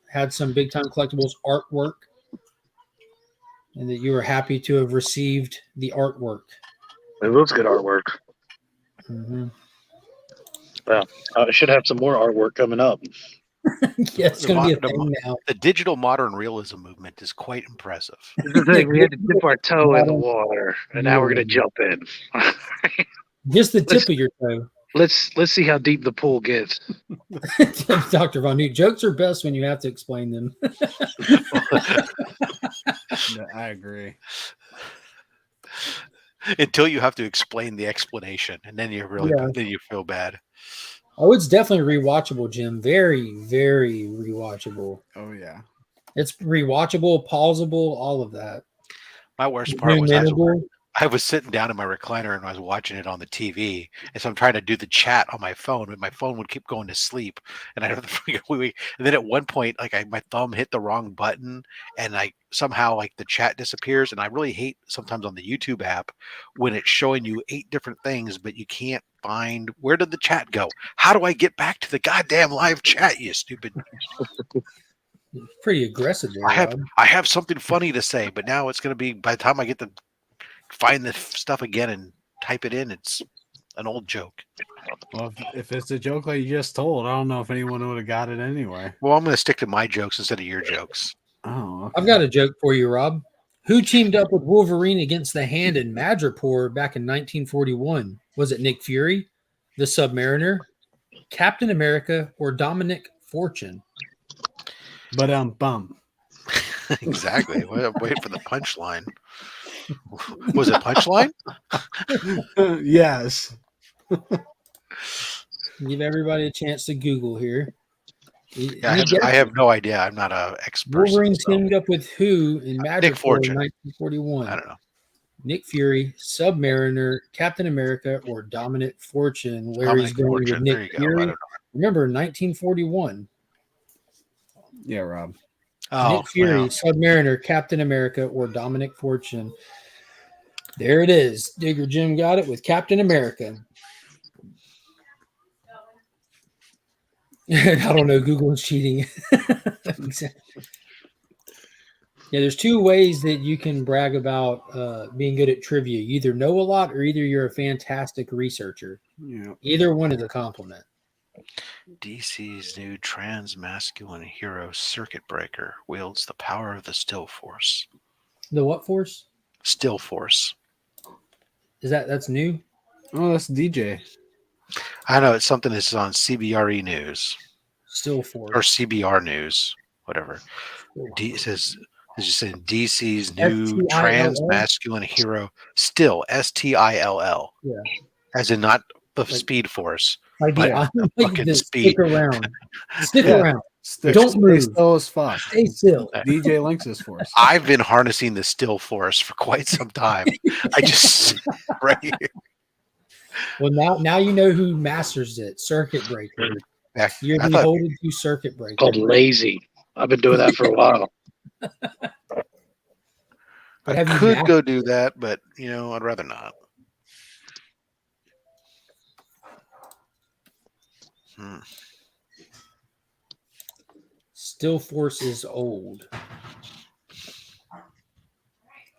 had some big time collectibles artwork, and that you were happy to have received the artwork. It was good artwork. Mm-hmm. Well, I should have some more artwork coming up. Yeah, it's going to be a thing now. The digital modern realism movement is quite impressive. The thing, we had to dip our toe in the water, and now we're going to jump in. Just the tip of your toe. Let's see how deep the pool gets. Dr. Von Nuke, jokes are best when you have to explain them. I agree. Until you have to explain the explanation, and then then you feel bad. Oh, it's definitely rewatchable, Jim. Very, very rewatchable. Oh yeah, it's rewatchable, pausable, all of that. My worst part was I was sitting down in my recliner and I was watching it on the TV, and so I'm trying to do the chat on my phone, but my phone would keep going to sleep, and I have to wait. And then at one point, my thumb hit the wrong button, and somehow the chat disappears. And I really hate sometimes on the YouTube app when it's showing you 8 different things, but you can't find where did the chat go. How do I get back to the goddamn live chat? You stupid. Pretty aggressive there, I have something funny to say, but now it's going to be by the time I get to find the stuff again and type it in, it's an old joke. Well, if it's a joke like you just told, I don't know if anyone would have got it anyway. Well, I'm going to stick to my jokes instead of your jokes. Oh, okay. I've got a joke for you, Rob. Who teamed up with Wolverine against the Hand in Madripoor back in 1941? Was it Nick Fury, the Submariner, Captain America, or Dominic Fortune? But bum. Exactly. Wait for the punchline. Was it punchline? Yes. Give everybody a chance to Google here. Yeah, I have no idea. I'm not an expert. Wolverine teamed up with who in Madripoor in 1941? I don't know. Nick Fury, Submariner, Captain America, or Dominic Fortune? Larry's going with Nick Fury. Remember, 1941. Yeah, Rob. Nick Fury, Submariner, Captain America, or Dominic Fortune. There it is. Digger Jim got it with Captain America. I don't know. Google is cheating. Exactly. Yeah, there's 2 ways that you can brag about being good at trivia. You either know a lot or either you're a fantastic researcher. Yeah. Either one is a compliment. DC's new trans-masculine hero Circuit Breaker wields the power of the Still Force. The what force? Still Force. That's new? Oh, that's DJ. I know it's something that's on CBRE News Still force. or CBR News, whatever. It says it's just saying DC's new STILL? trans-masculine hero Still STILL. Yeah. As in not the Like- Speed Force. Like But the fucking the speed. stick around. Stick Yeah. around. Stay, Don't stay move. still as fuck. Stay still. DJ Lynx's force. I've been harnessing the Still Force for quite some time. I just right here. Well, now you know who masters it. Circuit Breaker. Back, You're I thought beholden to Circuit Breaker. Called lazy. I've been doing that for a while. But I have you could mastered go do that, but I'd rather not. Still Force is old.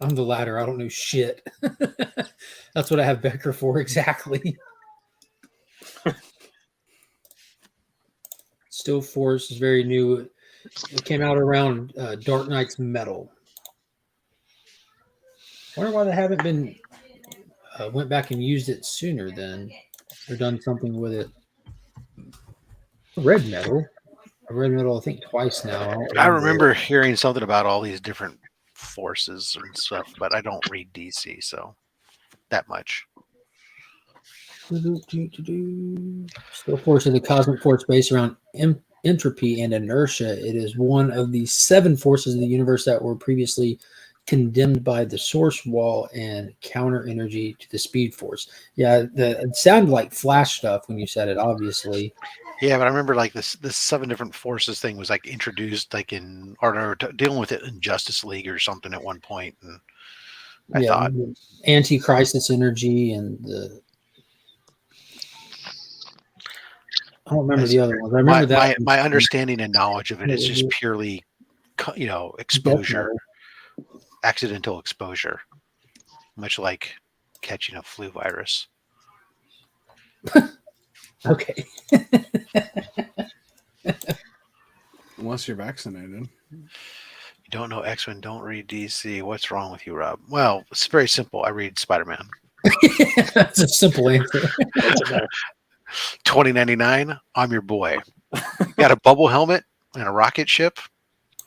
I'm the latter. I don't know shit. That's what I have Becker for exactly. Still Force is very new. It came out around Dark Knight's Metal. Wonder why they haven't been went back and used it sooner then, or done something with it. Red Metal. I read Metal, I think, twice now. I remember hearing something about all these different forces and stuff, but I don't read DC, so that much. Still Force is the cosmic force based around entropy and inertia. It is one of the 7 forces of the universe that were previously condemned by the source wall and counter energy to the speed force. Yeah, it sounded like Flash stuff when you said it, obviously. Yeah, but I remember like this 7 different forces thing was like introduced like in or dealing with it in Justice League or something at one point, and I thought anti-crisis energy and the I don't remember the other ones. I remember that my understanding and knowledge of it is just purely exposure, accidental exposure, much like catching a flu virus. Okay. Unless you're vaccinated. You don't know X-Men, don't read DC. What's wrong with you, Rob? Well, it's very simple. I read Spider-Man. That's a simple answer. $20.99. I'm your boy. Got a bubble helmet and a rocket ship.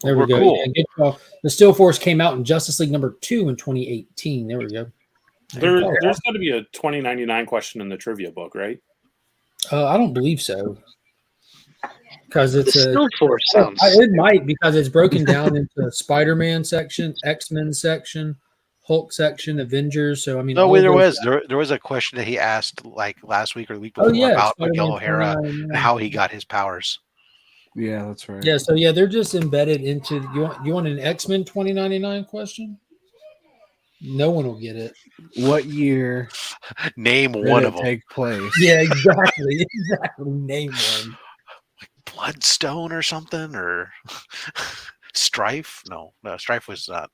There We're we go. cool. Yeah, good call. The Still Force came out in Justice League number 2 in 2018. There we go. There's got to be a 2099 question in the trivia book, right? I don't believe so. Because it's The Still Force sounds. it might, because it's broken down into Spider-Man section, X-Men section, Hulk section, Avengers. So I mean, No, there was a question that he asked like last week or the week before about Spider-Man Miguel O'Hara 29, and how he got his powers. Yeah, that's right. Yeah, so they're just embedded into you want an X-Men 2099 question? No one will get it. What year Name did one it of them. take place? Yeah, exactly. Exactly. Name one. Bloodstone or something, or Strife? No, Strife was not.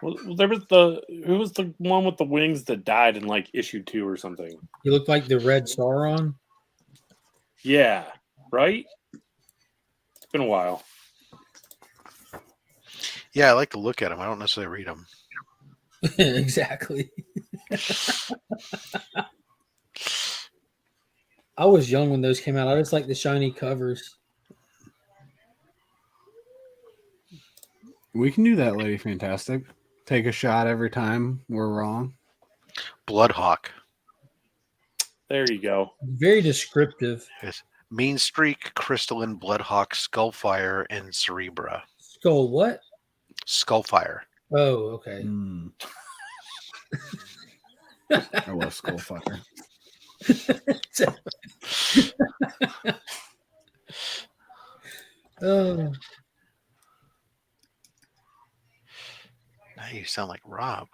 Well, there was who was the one with the wings that died in like issue 2 or something? You look like the Red Sauron. Yeah, right. It's been a while. Yeah, I like to look at them. I don't necessarily read them. Exactly. I was young when those came out. I just like the shiny covers. We can do that, Lady Fantastic. Take a shot every time we're wrong. Bloodhawk. There you go. Very descriptive. Yes. Mean Streak, Crystalline, Bloodhawk, Skullfire, and Cerebra. Skull what? Skullfire. Oh, okay. I love Skullfire. Oh, Now you sound like Rob.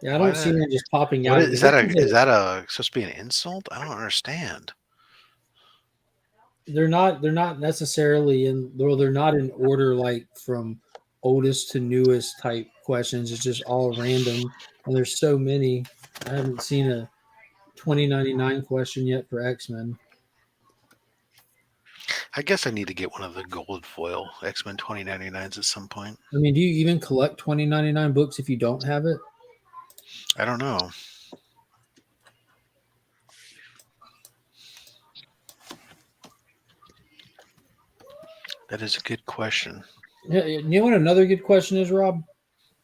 yeah, I don't see them just popping out. Is that supposed to be an insult? I don't understand. They're not necessarily they're not in order like from oldest to newest type questions. It's just all random, And there's so many. I haven't seen a 2099 question yet for X-Men. I guess I need to get one of the gold foil X-Men 2099s at some point. I mean, do you even collect 2099 books if you don't have it? I don't know. That is a good question. Yeah, you know what another good question is, Rob?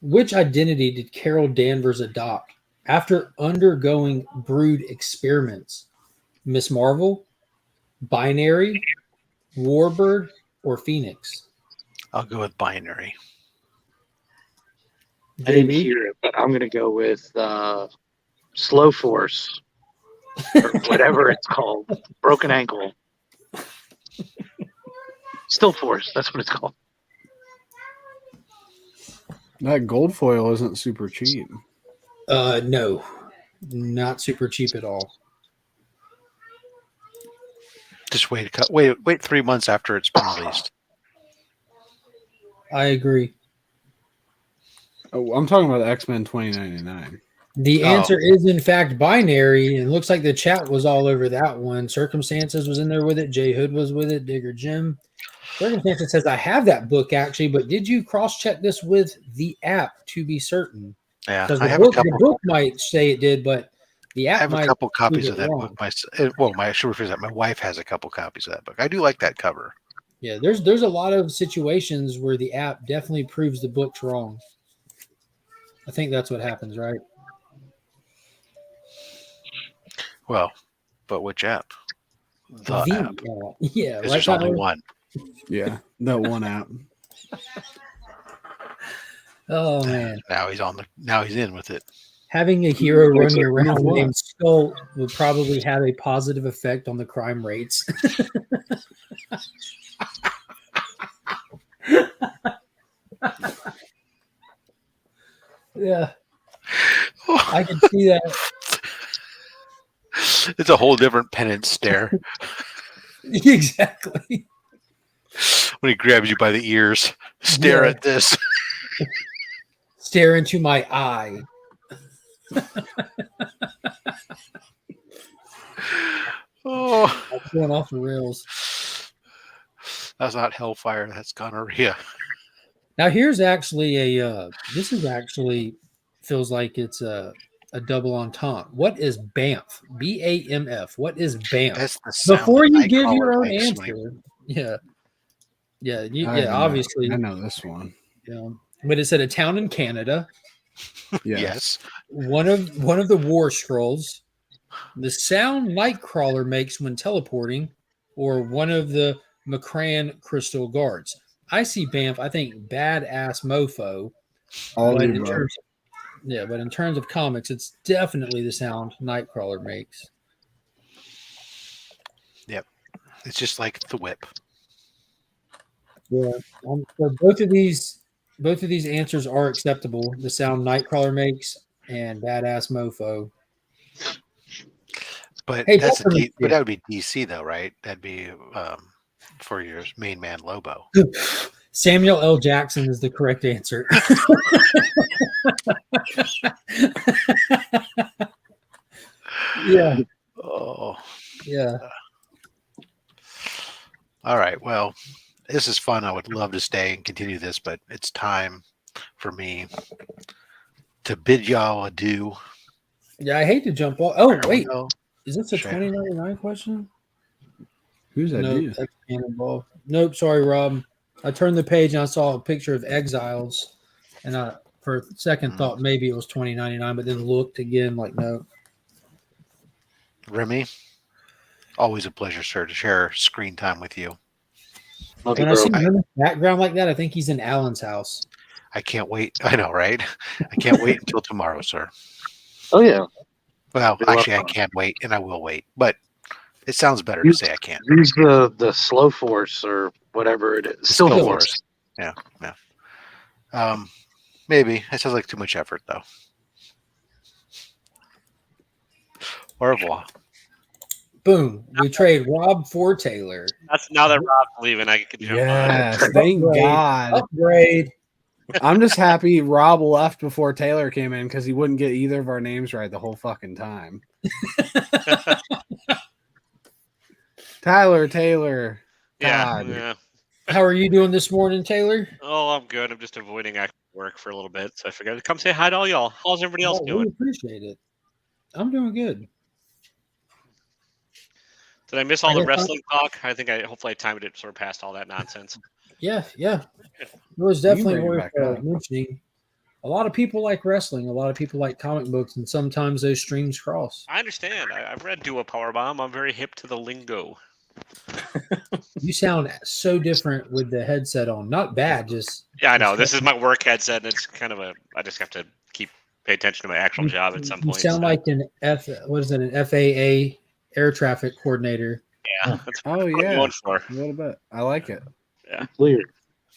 Which identity did Carol Danvers adopt after undergoing Brood experiments? Miss Marvel, Binary, Warbird, or Phoenix? I'll go with binary. I didn't JB? hear it, but I'm going to go with Slow Force or whatever it's called. Broken Ankle. Still Force. That's what it's called. That gold foil isn't super cheap. No, not super cheap at all. Just wait 3 months after it's been released. I agree. Oh, I'm talking about the X-Men 2099. The answer is, in fact, binary. And it looks like the chat was all over that one. Circumstances was in there with it. J Hood was with it. Digger Jim. Circumstances says, I have that book, actually, but did you cross-check this with the app to be certain? Yeah, Because I the have a book, couple. the book might say it did, but the app I have might a couple copies prove of it that wrong. book. My should rephrase that. My wife has a couple copies of that book. I do like that cover. Yeah, there's a lot of situations where the app definitely proves the book's wrong. I think that's what happens, right? Well, but which app? The app. Yeah, Because right. there's only Tyler? one. Yeah, that one app. Oh man, Now he's in with it. having a hero running around what? named Skull would probably have a positive effect on the crime rates. Yeah, I can see that. It's a whole different penance stare Exactly. when he grabs you by the ears. Stare Yeah. at this. Stare into my eye. Oh, That's going off the rails. that's not hellfire. That's gonorrhea. Now here's actually a. This is actually feels like it's a double entendre. What is BAMF? BAMF. What is BAMF? That's the sound Before that you give your Nightcrawler own makes when answer, yeah, I know- obviously, I know this one. yeah. But it said a town in Canada, Yes. one of the War Scrolls, the sound Nightcrawler makes when teleporting, or one of the McCran Crystal Guards. I see BAMF. I think badass mofo. All But the in above. terms, but in terms of comics, it's definitely the sound Nightcrawler makes. Yep. It's just like the whip. Yeah. So both of these answers are acceptable. The sound Nightcrawler makes and badass mofo. But Hey, that's Peppermint but that would be DC though, right? That'd be for your main man Lobo. Samuel L. Jackson is the correct answer. Yeah. Oh. Yeah. All right. Well, this is fun. I would love to stay and continue this, but it's time for me to bid y'all adieu. Yeah, I hate to jump off. Oh, wait. Well, Is this a Sure. 2099 question? Who's that? No, dude? that's Cannonball. Nope, sorry, Rob. I turned the page and I saw a picture of Exiles, and I, for a second, thought maybe it was 2099, but then looked again, like no. Remy, always a pleasure, sir, to share screen time with you. Love you, When I see bro. him in the background like that, I think he's in Alan's house. I can't wait. I know, right? I can't wait until tomorrow, sir. Oh yeah. Well, Be a lot of actually, I fun. can't wait, and I will wait. But it sounds better to say I can't. Use the slow force or whatever it is. Still Still force. Yeah. Maybe it sounds like too much effort, though. Au revoir. Boom. We trade Rob for Taylor. That's now that Rob's leaving, I can jump on. Yes, thank Upgrade. God. Upgrade. I'm just happy Rob left before Taylor came in because he wouldn't get either of our names right the whole fucking time. Tyler, Taylor, Todd. Yeah. How are you doing this morning, Taylor? Oh, I'm good. I'm just avoiding actual work for a little bit, so I figured I'd come say hi to all y'all. How's everybody else Oh, doing? we appreciate it. I'm doing good. Did I miss all the wrestling talk? I think hopefully I timed it sort of past all that nonsense. Yeah. It was definitely bring it worth back up. mentioning. A lot of people like wrestling. A lot of people like comic books, and sometimes those streams cross. I understand. I've read Duo Powerbomb. I'm very hip to the lingo. You sound so different with the headset on. Not bad, just Yeah, I know. This is my work headset, and it's kind of I just have to pay attention to my actual job at some you point. sound so. like an FAA air traffic coordinator. Yeah. That's Oh, what I'm yeah. going for. A little bit. I like it. Yeah. Weird.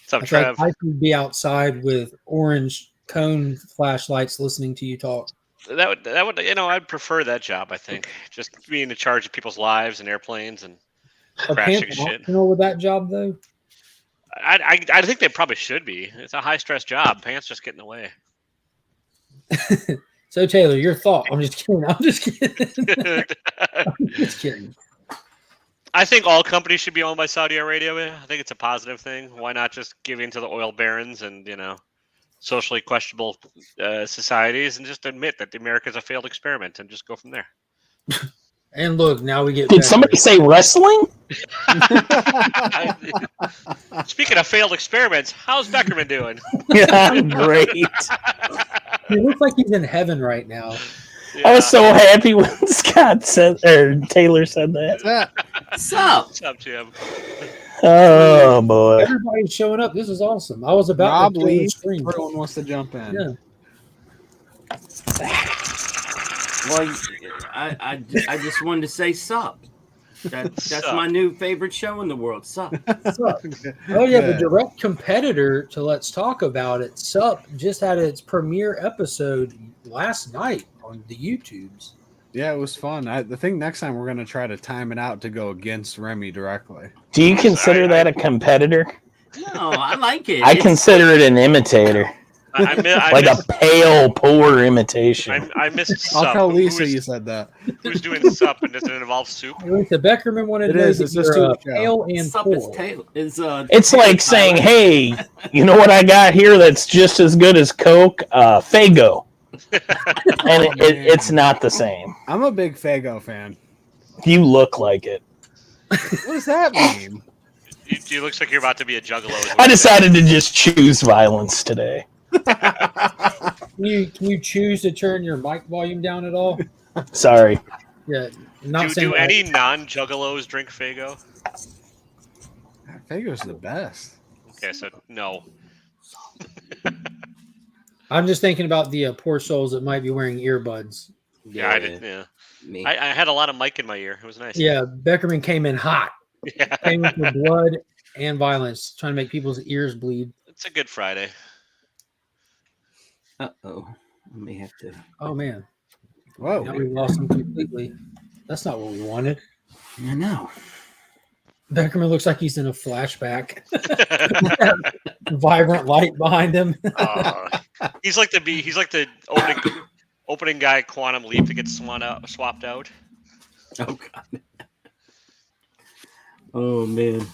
What's up, I Trev? think I could be outside with orange cone flashlights listening to you talk. That would I'd prefer that job. I think just being in charge of people's lives and airplanes and Are crashing pants shit. optional with that job though? I think they probably should be. It's a high stress job. Pants just get in the way. So Taylor, your thought? I'm just kidding. I'm just kidding. I think all companies should be owned by Saudi Arabia. I think it's a positive thing. Why not just give in to the oil barons and socially questionable societies and just admit that America is a failed experiment and just go from there. And look, now we get. Did somebody say wrestling? Speaking of failed experiments, how's Beckerman doing? Yeah, great. He looks like he's in heaven right now. I was so happy when Scott said or Taylor said that. What's up? What's up, Jim? Oh boy. Everybody's showing up. This is awesome. I was about Rob to clear the leaves. screen. Everyone wants to jump in. Yeah. Well, I just wanted to say sup. That's Sup. my new favorite show in the world. Sup. Sup. Oh yeah, the direct competitor to Let's Talk About It, Sup, just had its premiere episode last night on the YouTubes. Yeah, it was fun. I think next time we're going to try to time it out to go against Remy directly. Do you consider that a competitor? No, I like it. I consider it an imitator. Like a pale, poor imitation. I missed Sup. I'll tell Lisa you said that. Who's doing Sup and does it involve soup? The Beckerman wanted to know It's that just you're too pale and Sup poor. is Taylor. It's like saying, hey, you know what I got here that's just as good as Coke? Faygo. And it's not the same. I'm a big Faygo fan. You look like it. What does that mean? You looks like you're about to be a juggalo. I decided to just choose violence today. Can you choose to turn your mic volume down at all? Sorry. Yeah. Not Do any non-juggalos drink Faygo? Faygo's the best. Okay, so no. I'm just thinking about the poor souls that might be wearing earbuds. Yeah, I did. Yeah, Me. I had a lot of mic in my ear. It was nice. Yeah, Beckerman came in hot. Yeah. Came in with blood and violence, trying to make people's ears bleed. It's a good Friday. Uh-oh. I may have to. Oh, man. Whoa. Now we lost him completely. That's not what we wanted. I know. Beckerman looks like he's in a flashback. Vibrant light behind him. He's like the opening guy Quantum Leap that gets swapped out. Oh, God. Oh, man.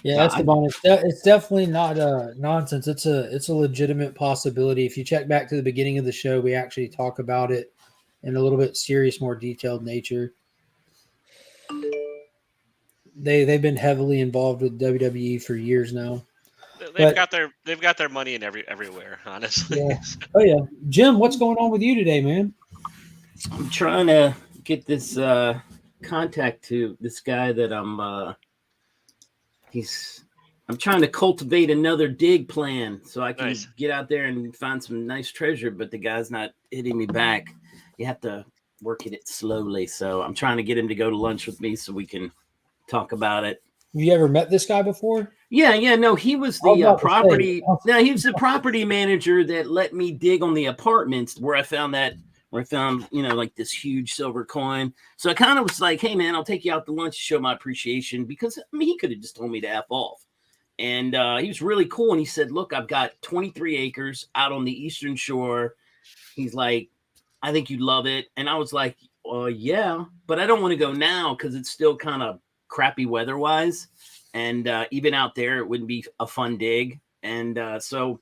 Yeah, that's the bonus. It's definitely not nonsense. It's a legitimate possibility. If you check back to the beginning of the show, we actually talk about it in a little bit serious, more detailed nature. They've been heavily involved with WWE for years now. They've got their money in everywhere, honestly. Yeah. Oh yeah, Jim, what's going on with you today, man? I'm trying to get this contact to this guy that I'm trying to cultivate another dig plan so I can get out there and find some nice treasure, but the guy's not hitting me back. You have to work at it slowly. So I'm trying to get him to go to lunch with me so we can talk about it. Have you ever met this guy before? Yeah. No, he was the property. No, he was the property manager that let me dig on the apartments where I found like this huge silver coin. So I kind of was like, hey man, I'll take you out to lunch to show my appreciation, because I mean, he could have just told me to F off. And he was really cool. And he said, look, I've got 23 acres out on the Eastern Shore. He's like, I think you'd love it. And I was like, yeah, but I don't want to go now because it's still kind of crappy weather-wise. And even out there, it wouldn't be a fun dig. And so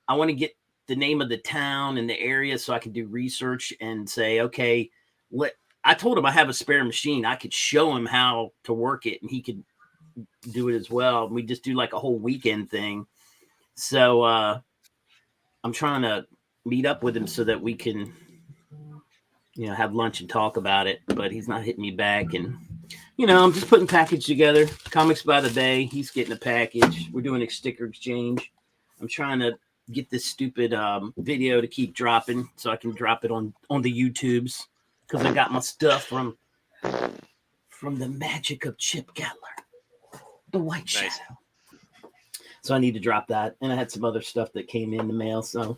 I want to get the name of the town and the area so I can do research and say, okay, I told him I have a spare machine. I could show him how to work it, and he could do it as well. We just do like a whole weekend thing. So I'm trying to meet up with him so that we can, have lunch and talk about it. But he's not hitting me back, and I'm just putting package together. Comics by the Bay. He's getting a package. We're doing a sticker exchange. I'm trying to get this stupid video to keep dropping so I can drop it on the YouTubes because I got my stuff from the magic of Chip Gatler, the White Shadow. So I need to drop that, and I had some other stuff that came in the mail. So,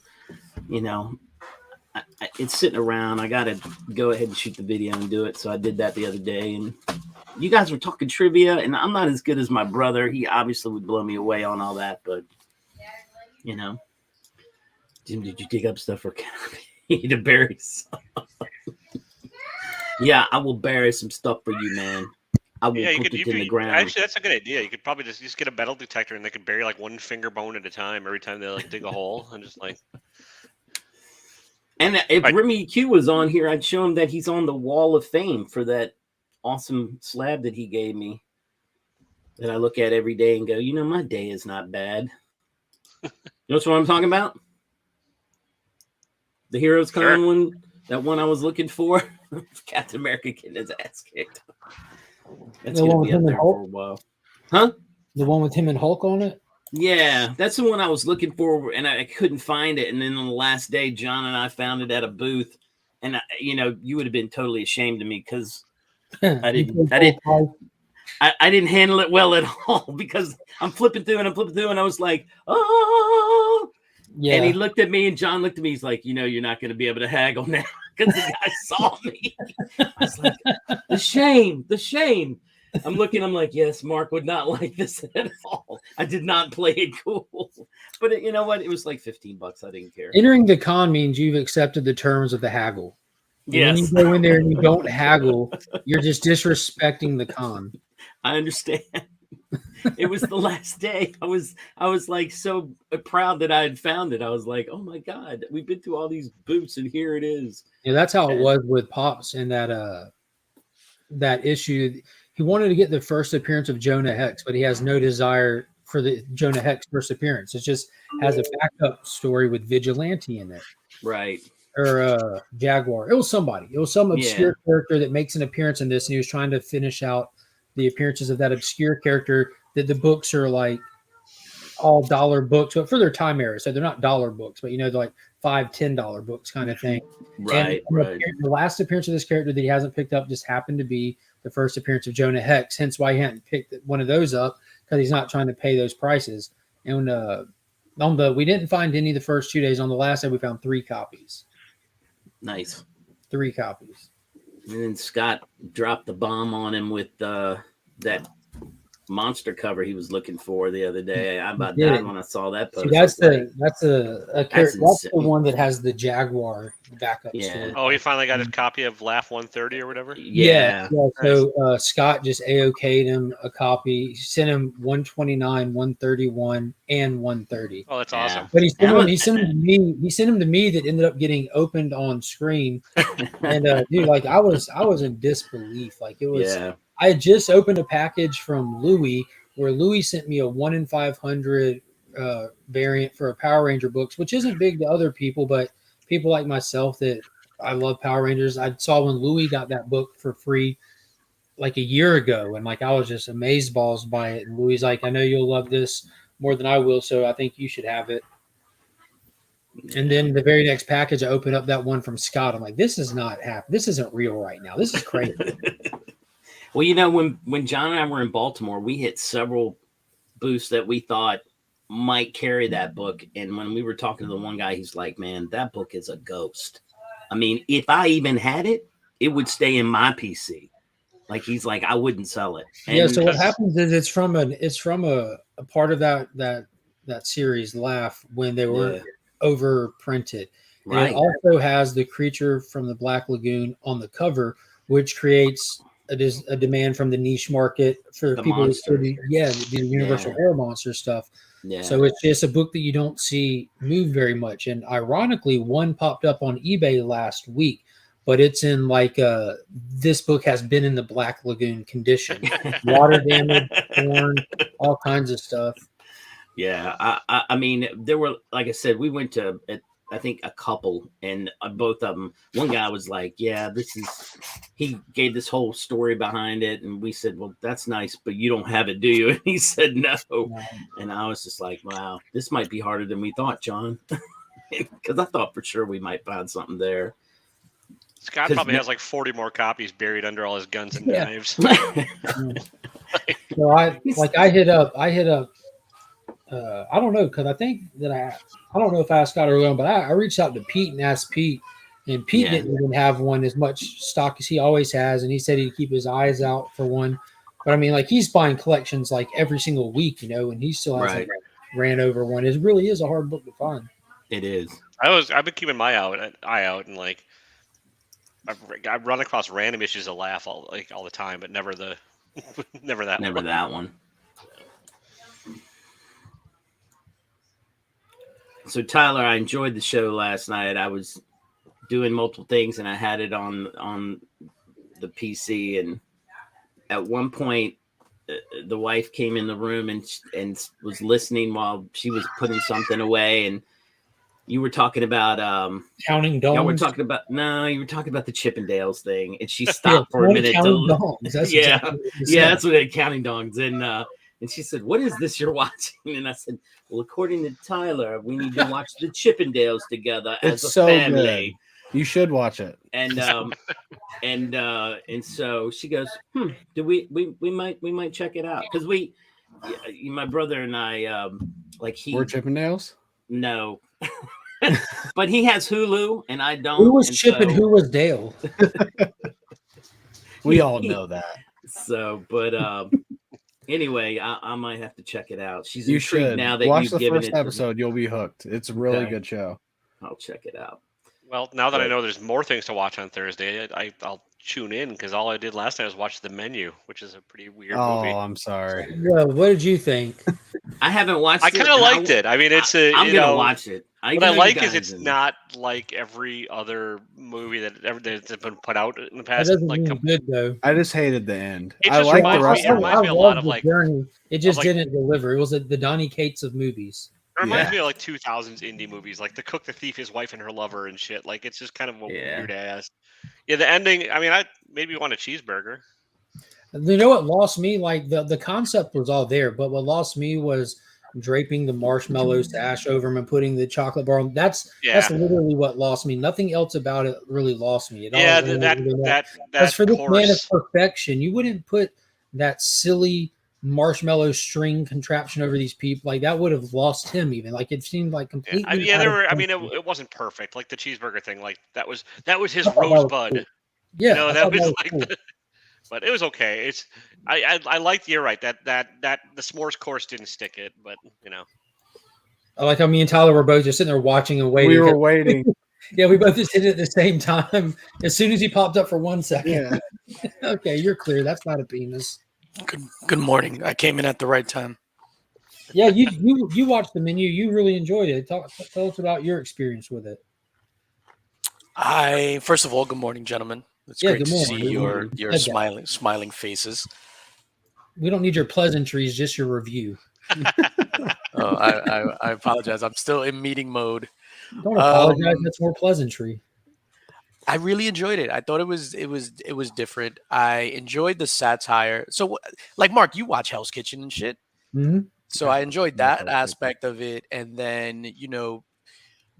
it's sitting around. I got to go ahead and shoot the video and do it. So I did that the other day, and you guys were talking trivia, and I'm not as good as my brother. He obviously would blow me away on all that, but Jim, did you dig up stuff for Canopy to bury some? Yeah, I will bury some stuff for you, man. I will put it in the ground. Actually, that's a good idea. You could probably just get a metal detector, and they could bury like one finger bone at a time every time they like dig a hole, and just like. And if Remy Q was on here, I'd show him that he's on the Wall of Fame for that awesome slab that he gave me that I look at every day and go, my day is not bad. You know what I'm talking about? The Heroes Con one, that one I was looking for. Captain America getting his ass kicked. That's the going one to be with up him there and for a Hulk? while. Huh? The one with him and Hulk on it? Yeah, that's the one I was looking for, and I couldn't find it. And then on the last day, John and I found it at a booth. And, you would have been totally ashamed of me because I didn't handle it well at all because I'm flipping through, and I was like, oh. Yeah. And he looked at me, and John looked at me. He's like, you're not going to be able to haggle now because the guy saw me. I was like, the shame. I'm like, yes, Mark would not like this at all. I did not play it cool. But you know what? It was like $15. I didn't care. Entering the con means you've accepted the terms of the haggle. Yes. When you go in there and you don't haggle, you're just disrespecting the con. I understand. It was the last day. I was like so proud that I had found it. I was like, oh my God, we've been through all these booths and here it is. Yeah, that's how it was with Pops in that issue. He wanted to get the first appearance of Jonah Hex, but he has no desire for the Jonah Hex first appearance. It just has a backup story with Vigilante in it. Right. Or Jaguar. It was somebody. It was some obscure character that makes an appearance in this, and he was trying to finish out the appearances of that obscure character that the books are like all dollar books, but for their time era. So they're not dollar books, but they're like $5-10 books kind of thing. Right. And the last appearance of this character that he hasn't picked up just happened to be the first appearance of Jonah Hex, hence why he hadn't picked one of those up because he's not trying to pay those prices. And we didn't find any the first 2 days. On the last day, we found 3 copies. Nice. 3 copies. And then Scott dropped the bomb on him with that monster cover he was looking for the other day. I about died when I saw that post. See, that's the one that has the Jaguar backup story. Oh, he finally got his copy of Laugh 130 or whatever? Yeah. So Scott just AOK'd him a copy. He sent him 129, 131, and 130. Oh, that's awesome. But he sent him to me. He sent him to me that ended up getting opened on screen. And dude, like I was in disbelief. Like it was. Yeah. I had just opened a package from Louis where Louis sent me a 1 in 500 variant for a Power Ranger books, which isn't big to other people, but people like myself that I love Power Rangers. I saw when Louis got that book for free like a year ago, and like I was just amazeballs by it. And Louis like, I know you'll love this more than I will, so I think you should have it. And then the very next package, I opened up that one from Scott. I'm like, this is not happening. This isn't real right now. This is crazy. Well, when John and I were in Baltimore, we hit several booths that we thought might carry that book. And when we were talking to the one guy, he's like, man, that book is a ghost. I mean, if I even had it, it would stay in my PC. Like, he's like, I wouldn't sell it. And so what happens is it's from a part of that series, Laugh, when they were overprinted. And Right. it also has the creature from the Black Lagoon on the cover, which creates a demand from the niche market for The people monster. the Universal Horror Monster stuff. Yeah. So it's just a book that you don't see move very much. And ironically, one popped up on eBay last week, but it's in like this book has been in the Black Lagoon condition, water damage, torn, all kinds of stuff. Yeah, I mean, there were, like I said, we went to, I think, a couple, and both of them, one guy was like, yeah, he gave this whole story behind it, and we said, well, that's nice, but you don't have it, do you? And he said, no. And I was just like, wow, this might be harder than we thought, John, because I thought for sure we might find something there. Scott probably has like 40 more copies buried under all his guns and knives. So I hit up. I don't know, because I think that I don't know if I asked Scott earlier on, but I reached out to Pete and asked Pete, and Pete didn't even have one as much stock as he always has, and he said he'd keep his eyes out for one. But I mean, like, he's buying collections like every single week, and he still hasn't ran over one. It really is a hard book to find. It is. I've been keeping my eye out, and like I've run across random issues of Laugh all the time, but never that one. So Tyler, I enjoyed the show last night. I was doing multiple things, and I had it on the PC. And at one point, the wife came in the room and was listening while she was putting something away. And you were talking about counting dongs. You were talking about the Chippendales thing, and she stopped for a minute. That's what they're counting dongs. And she said, "What is this you're watching?" And I said, "Well, according to Tyler, we need to watch the Chippendales together as a family. Good. You should watch it." And so she goes, "Do we might check it out, because my brother and I we're Chippendales? No." But he has Hulu and I don't. Who was Chip and who was Dale? We all know that. So, but anyway, I might have to check it out. You should now that watch you've the given first it episode. You'll be hooked. It's a really good show. I'll check it out. Well, now that I know there's more things to watch on Thursday, I'll tune in, because all I did last night was watch The Menu, which is a pretty weird movie. Oh, I'm sorry. Well, what did you think? I haven't watched it. I kind of liked it. I mean, I'm going to watch it. What I like is it's not like every other movie that's been put out in the past. That doesn't mean good, though. I just hated the end. It I just like the reminds rest. me a lot of like journey. It just didn't deliver. It was the Donny Cates of movies. It reminds me of like 2000s indie movies, like The Cook, the Thief, His Wife, and Her Lover and shit. Like, it's just kind of a weird ass. Yeah, the ending. I mean, I maybe want a cheeseburger. You know what lost me? Like the concept was all there, but what lost me was draping the marshmallows to ash over them and putting the chocolate bar on. That's literally what lost me. Nothing else about it really lost me. As for the man of perfection, you wouldn't put that silly marshmallow string contraption over these people. Like, that would have lost him even. Like, it seemed like completely. It wasn't perfect. Like the cheeseburger thing. Like that was his rosebud. Yeah, that was like. Cool. But it was okay. I liked. You're right. That the s'mores course didn't stick it, but I like how me and Tyler were both just sitting there watching and waiting. We were waiting. Yeah, we both just did it at the same time. As soon as he popped up for 1 second. Yeah. Okay, you're clear. That's not a penis. Good morning. I came in at the right time. Yeah, you watched The Menu. You really enjoyed it. Tell us about your experience with it. First of all, good morning, gentlemen. It's great to see your smiling faces. We don't need your pleasantries, just your review. I apologize. I'm still in meeting mode. Don't apologize. That's more pleasantry. I really enjoyed it. I thought it was different. I enjoyed the satire. So, like, Mark, you watch Hell's Kitchen and shit. Mm-hmm. So I enjoyed that aspect of it, and then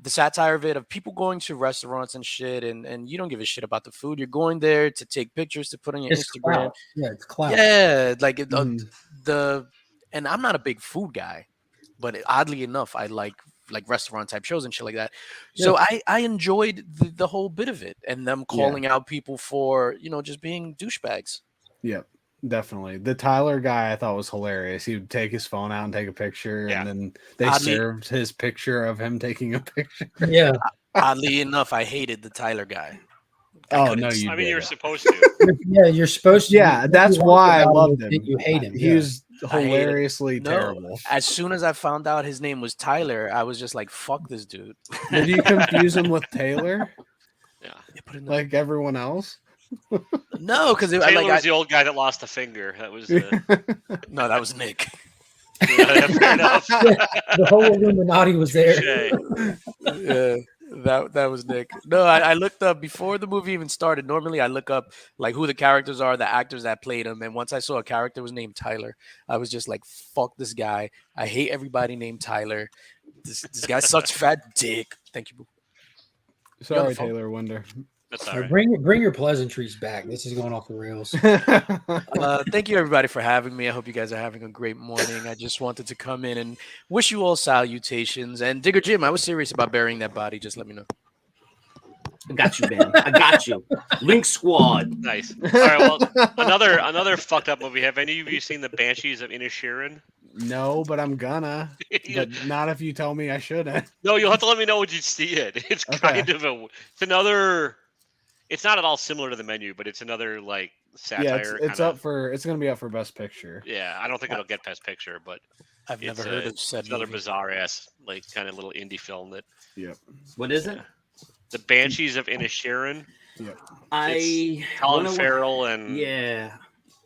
the satire of it, of people going to restaurants and shit, and you don't give a shit about the food. You're going there to take pictures to put on your Instagram. Clout. Yeah, it's clout. Yeah, like and I'm not a big food guy, but oddly enough, I like restaurant type shows and shit like that. Yeah. So I enjoyed the whole bit of it, and them calling out people for just being douchebags. Yeah. Definitely. The Tyler guy I thought was hilarious. He would take his phone out and take a picture, and then they served his picture of him taking a picture. Yeah. Oddly enough, I hated the Tyler guy. Oh no, you I mean, did. you're supposed to. Yeah, you're supposed to. Yeah, that's why I loved him. You hate him. He was I hate him. hilariously No, terrible. as soon as I found out his name was Tyler, I was just like, "Fuck this dude." Did you confuse him with Taylor? Yeah. Like everyone else? No, because Taylor was the old guy that lost a finger. That was no, that was Nick. Yeah, fair enough. The whole Illuminati was there. Yeah, that was Nick. No, I looked up before the movie even started. Normally, I look up like who the characters are, the actors that played them, and once I saw a character was named Tyler, I was just like, "Fuck this guy! I hate everybody named Tyler. This guy sucks fat dick." Thank you, boo. Sorry, Taylor Wonder. That's all right. Bring your pleasantries back. This is going off the rails. Thank you, everybody, for having me. I hope you guys are having a great morning. I just wanted to come in and wish you all salutations. And Digger Jim, I was serious about burying that body. Just let me know. I got you, man. I got you. Link Squad. Nice. All right. Well, another fucked up movie. Have any of you seen the Banshees of Inisherin? No, but I'm gonna. But not if you tell me I shouldn't. No, you'll have to let me know when you see it. It's kind of it's another. It's not at all similar to The Menu, but it's another like satire. Yeah, it's gonna be up for Best Picture. Yeah, I don't think it'll get Best Picture, but I've never heard of said it's another movie. bizarre ass like kind of little indie film that. Yep. What is it? The Banshees of Inisherin. Yep. Colin Farrell and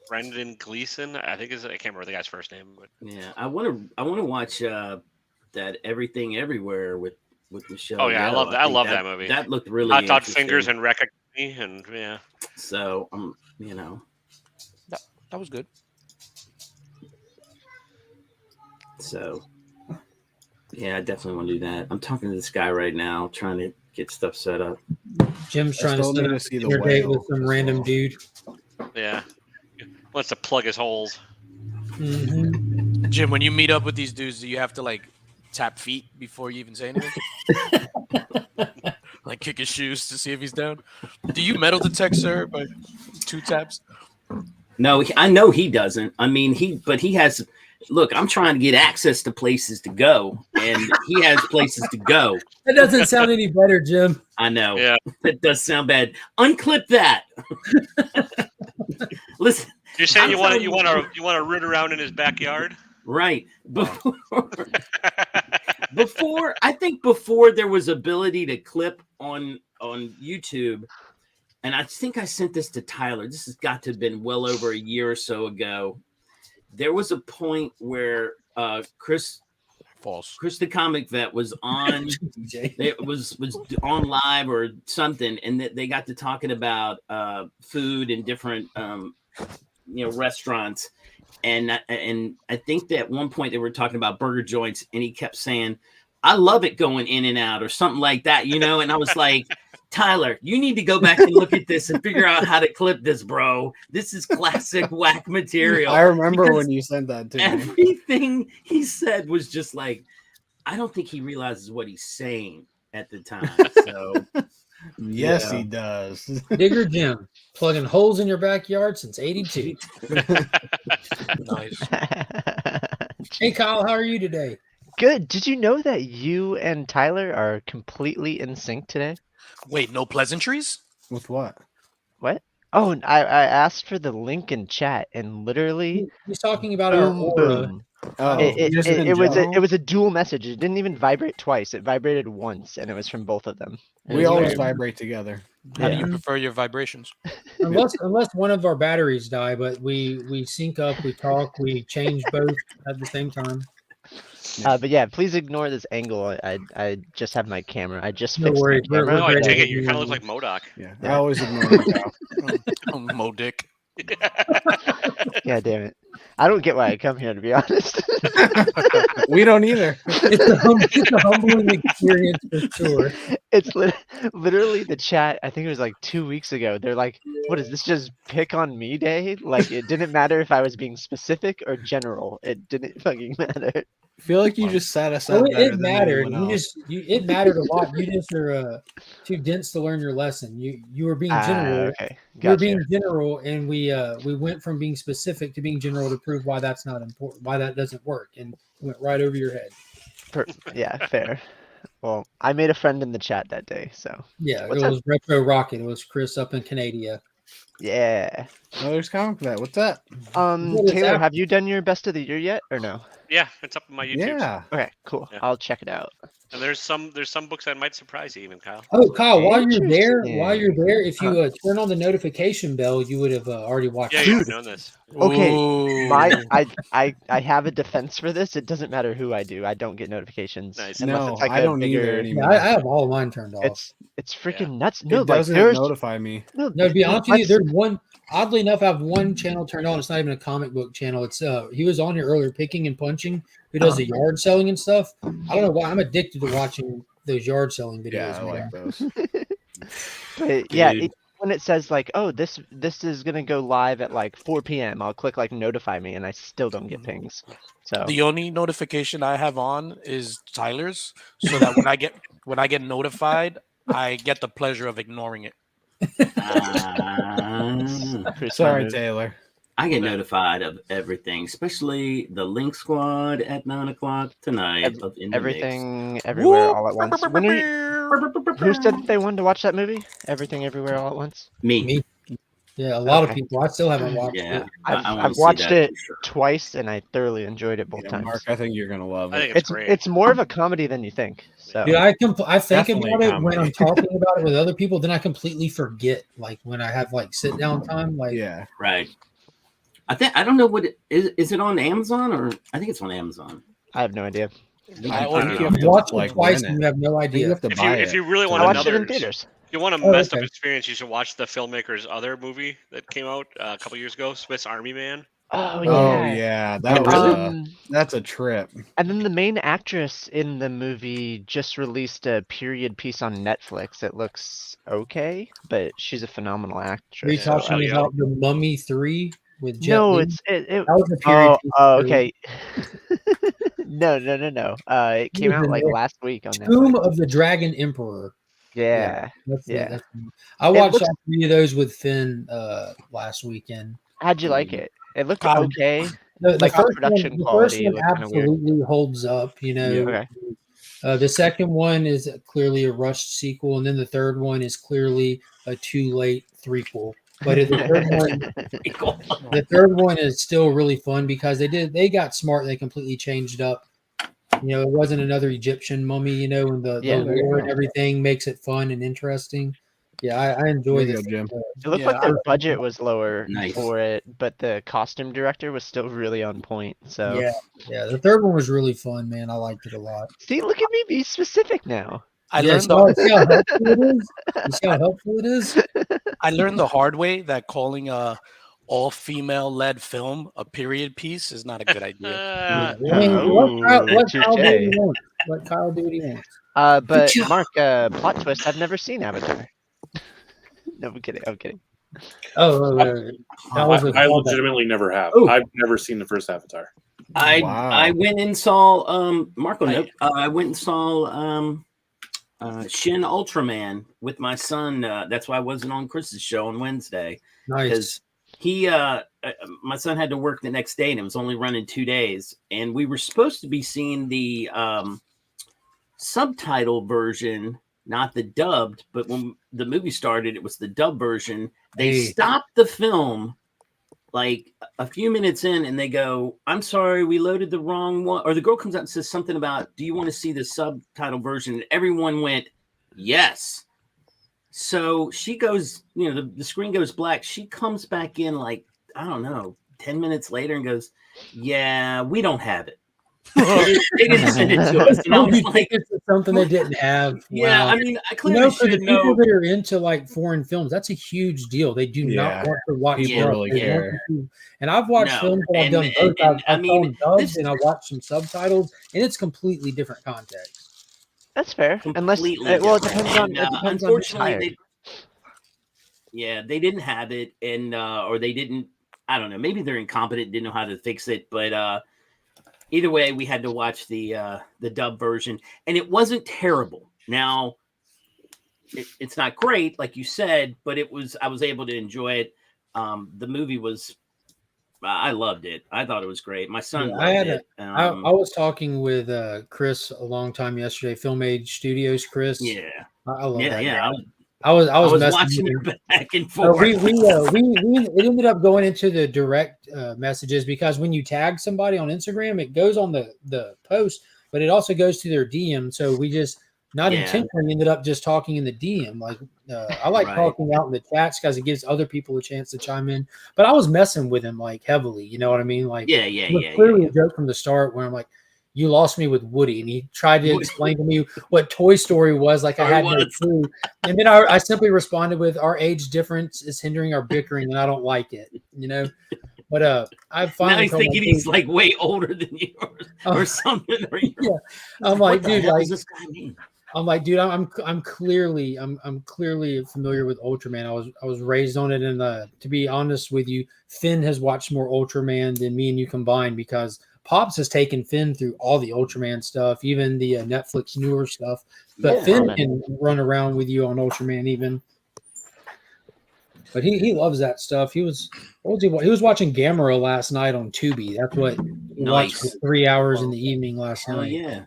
Brendan Gleeson. I think I can't remember the guy's first name, but yeah, I want to watch that Everything Everywhere with Michelle. Oh yeah, Yeoh. I love that movie. That looked really Hot Dot interesting. Fingers and Wreck Me, and yeah. So that was good. So yeah, I definitely want to do that. I'm talking to this guy right now, trying to get stuff set up. Jim's trying to set up a dinner date with some random dude. Yeah, wants to plug his holes. Mm-hmm. Jim, when you meet up with these dudes, do you have to like tap feet before you even say anything? Like kick his shoes to see if he's down? Do you metal detect, sir, by 2 taps? No, I know he doesn't. I mean, he has. Look, I'm trying to get access to places to go, and he has places to go. That doesn't sound any better, Jim. I know. Yeah, that does sound bad. Unclip that. Listen, you're saying you want to root around in his backyard, right? Before I think before there was ability to clip on YouTube, and I think I sent this to Tyler. This has got to have been well over a year or so ago. There was a point where Chris the Comic Vet was on it was on live or something, and they got to talking about food and different restaurants, and I think that at one point they were talking about burger joints, and he kept saying, "I love it going in and out" or something like that, and I was like, Tyler, you need to go back and look at this and figure out how to clip this, bro. This is classic whack material. I remember when you sent that to me. Everything he said was just like, I don't think he realizes what he's saying at the time. So, yes, he does. Digger Jim, plugging holes in your backyard since '82. Nice. Hey, Kyle, how are you today? Good. Did you know that you and Tyler are completely in sync today? Wait, no pleasantries? With what? What? Oh, I asked for the link in chat, and literally, he's talking about our aura. boom. It was a dual message. It didn't even vibrate twice. It vibrated once, and it was from both of them. We always vibrate together. How do you prefer your vibrations? Unless one of our batteries die, but we sync up, we talk, we change both at the same time. But yeah, please ignore this angle. I just have my camera. I just fixed worry, my camera. No, I take it. You kind of look like MODOK. Yeah, I always ignore it. Mo Dick. Yeah, damn it. I don't get why I come here, to be honest. We don't either. It's a humbling experience for sure. It's literally the chat. I think it was like 2 weeks ago. They're like, "What is this? Just pick on me day?" Like it didn't matter if I was being specific or general. It didn't fucking matter. I feel like you just set us Well, up better it than mattered. anyone else. It mattered a lot. You just are too dense to learn your lesson. You were being general. Okay, You were gotcha. being general, and we went from being specific to being general to prove why that's not important, why that doesn't work, and went right over your head. Yeah, fair. Well, I made a friend in the chat that day, so Yeah, What's it up? was Retro Rocket. It was Chris up in Canada. yeah. Oh, there's comic vet. What's up? What is Taylor, that? have you done your best of the year yet, or no? Yeah, it's up on my YouTube. Yeah. Okay, cool. Yeah. I'll check it out. And there's some books that might surprise you, even Kyle. Oh, Kyle, while you're there, Interesting. if you turn on the notification bell, you would have already watched. Yeah, it. you've known this. Okay, Ooh. I have a defense for this. It doesn't matter who I do. I don't get notifications. Nice. Unless No, it's like I a don't bigger, either Yeah, anymore. I have all of mine turned off. It's freaking nuts. It No, like doesn't there's notify me. no. No, to be honest with you, let's- there's one. Oddly enough, I have one channel turned on. It's not even a comic book channel. It's he was on here earlier, Picking and Punching, who does the yard selling and stuff. I don't know why I'm addicted to watching those yard selling videos. Yeah, I man. like those. But yeah, Dude. when it says like, oh, this is gonna go live at like 4 p.m., I'll click like notify me, and I still don't get pings. So Oh. The only notification I have on is Tyler's, so that when I get notified, I get the pleasure of ignoring it. pretty Sorry, smart. Taylor. I get notified of everything, especially the Link Squad at 9 o'clock tonight. of In the Mix. Everything, everywhere, all at once. When are you, who said that they wanted to watch that movie? Everything, everywhere, all at once. Me. Yeah, a lot of Okay. people. I still haven't watched Yeah, it. I've watched it twice, and I thoroughly enjoyed it both Yeah, times. Mark, I think you're gonna love I it. think it's great. It's more of a comedy than you think. So Dude, I think Definitely about it when comedy. I'm talking about it with other people, then I completely forget. Like when I have like sit down time, like Yeah. Right. I don't know what it is. Is it on Amazon or I think it's on Amazon. I have no idea. I ordered think it you on have to watch it like twice rent and it. you have no I think you idea. have to buy If it. you really want I watched it another, in theaters. if you want a Oh, messed up okay. experience, you should watch the filmmaker's other movie that came out a couple years ago, Swiss Army Man. Oh Oh yeah. yeah, that was that's a trip. And then the main actress in the movie just released a period piece on Netflix. It looks okay, but she's a phenomenal Are you actress. so talking I- about the Mummy 3 with Jet No, Li? it That was a period piece oh, too. okay. No. It came out like last week on Tomb Netflix. of the Dragon Emperor. Yeah. That's the- Yeah. that's the- I watched looks- all 3 of those with Finn last weekend. How'd you like it? It looked Um, okay. The Like on first production one, the quality, first it one looked kind of weird. absolutely holds up. You know, Okay. The second one is clearly a rushed sequel, and then the third one is clearly a too late threequel. But the third one is still really fun because they got smart. They completely changed up. You know, it wasn't another Egyptian mummy. You know, and the Yeah. lore and everything makes it fun and interesting. Yeah, I enjoy There you this. go, Jim. It looked Yeah, like the budget was lower Nice. for it, but the costume director was still really on point. So Yeah, the third one was really fun, man. I liked it a lot. see, look at me be specific now. I Yeah, learned see the how helpful it is? You see how helpful it is? I learned the hard way that calling a all female led film a period piece is not a good idea. I mean, let Kyle do what touche. he wants. Let Kyle do what he wants. But Mark, plot twist. I've never seen Avatar. No, I'm kidding. I'm kidding. Oh, that was a I callback. legitimately never have. Oh. I've never seen the first Avatar. I went and saw Marco. Nope. I went and saw Shin Ultraman with my son. That's why I wasn't on Chris's show on Wednesday. Nice. Because my son had to work the next day and it was only running 2 days. And we were supposed to be seeing the subtitle version, not the dubbed. But when the movie started, it was the dub version. They stopped the film like a few minutes in and they go, "I'm sorry, we loaded the wrong one." Or the girl comes out and says something about, "Do you want to see the subtitle version?" And everyone went, "Yes." So she goes, you know, the screen goes black. She comes back in like, I don't know, 10 minutes later and goes, "Yeah, we don't have it." They didn't send it to us. And I was like, it's something they didn't have. Yeah, Wow. I mean, I You clearly know, for the should people know. that are into like foreign films, that's a huge deal. They do Yeah. not want to watch People dub. really They want care. to- And I've watched No, films that I've and- done both. and- I've I mean, done dubs this- and I watched some subtitles, and it's completely different context. That's fair. Unless Completely well, it different. depends on And, it depends on who's unfortunately, hired. they didn't have it, and or they didn't. I don't know. Maybe they're incompetent, didn't know how to fix it. But either way, we had to watch the dub version, and it wasn't terrible. Now, it's not great, like you said, but I was able to enjoy it. The movie was. I loved it. I thought it was great. My son loved it. I was talking with Chris a long time yesterday, Film Age Studios. Chris, I love that guy. I was watching your back and forth. We it ended up going into the direct messages because when you tag somebody on Instagram, it goes on the post, but it also goes to their DM. So we just intentionally ended up just talking in the DM. Like I like talking out in the chats because it gives other people a chance to chime in. But I was messing with him like heavily. You know what I mean? Like it was clearly a joke from the start where I'm like, you lost me with Woody, and he tried to explain to me what Toy Story was. Like I had no clue, and then I simply responded with, "Our age difference is hindering our bickering, and I don't like it." You know, but I finally now he's thinking he's like way older than you or something. I'm like, dude, like this guy mean? I'm like, dude, I'm clearly familiar with Ultraman. I was raised on it, and to be honest with you, Finn has watched more Ultraman than me and you combined because Pops has taken Finn through all the Ultraman stuff, even the Netflix newer stuff. But Finn can run around with you on Ultraman even. But he loves that stuff. He was he was watching Gamera last night on Tubi. That's what he watched for 3 hours in the evening last night. Yeah.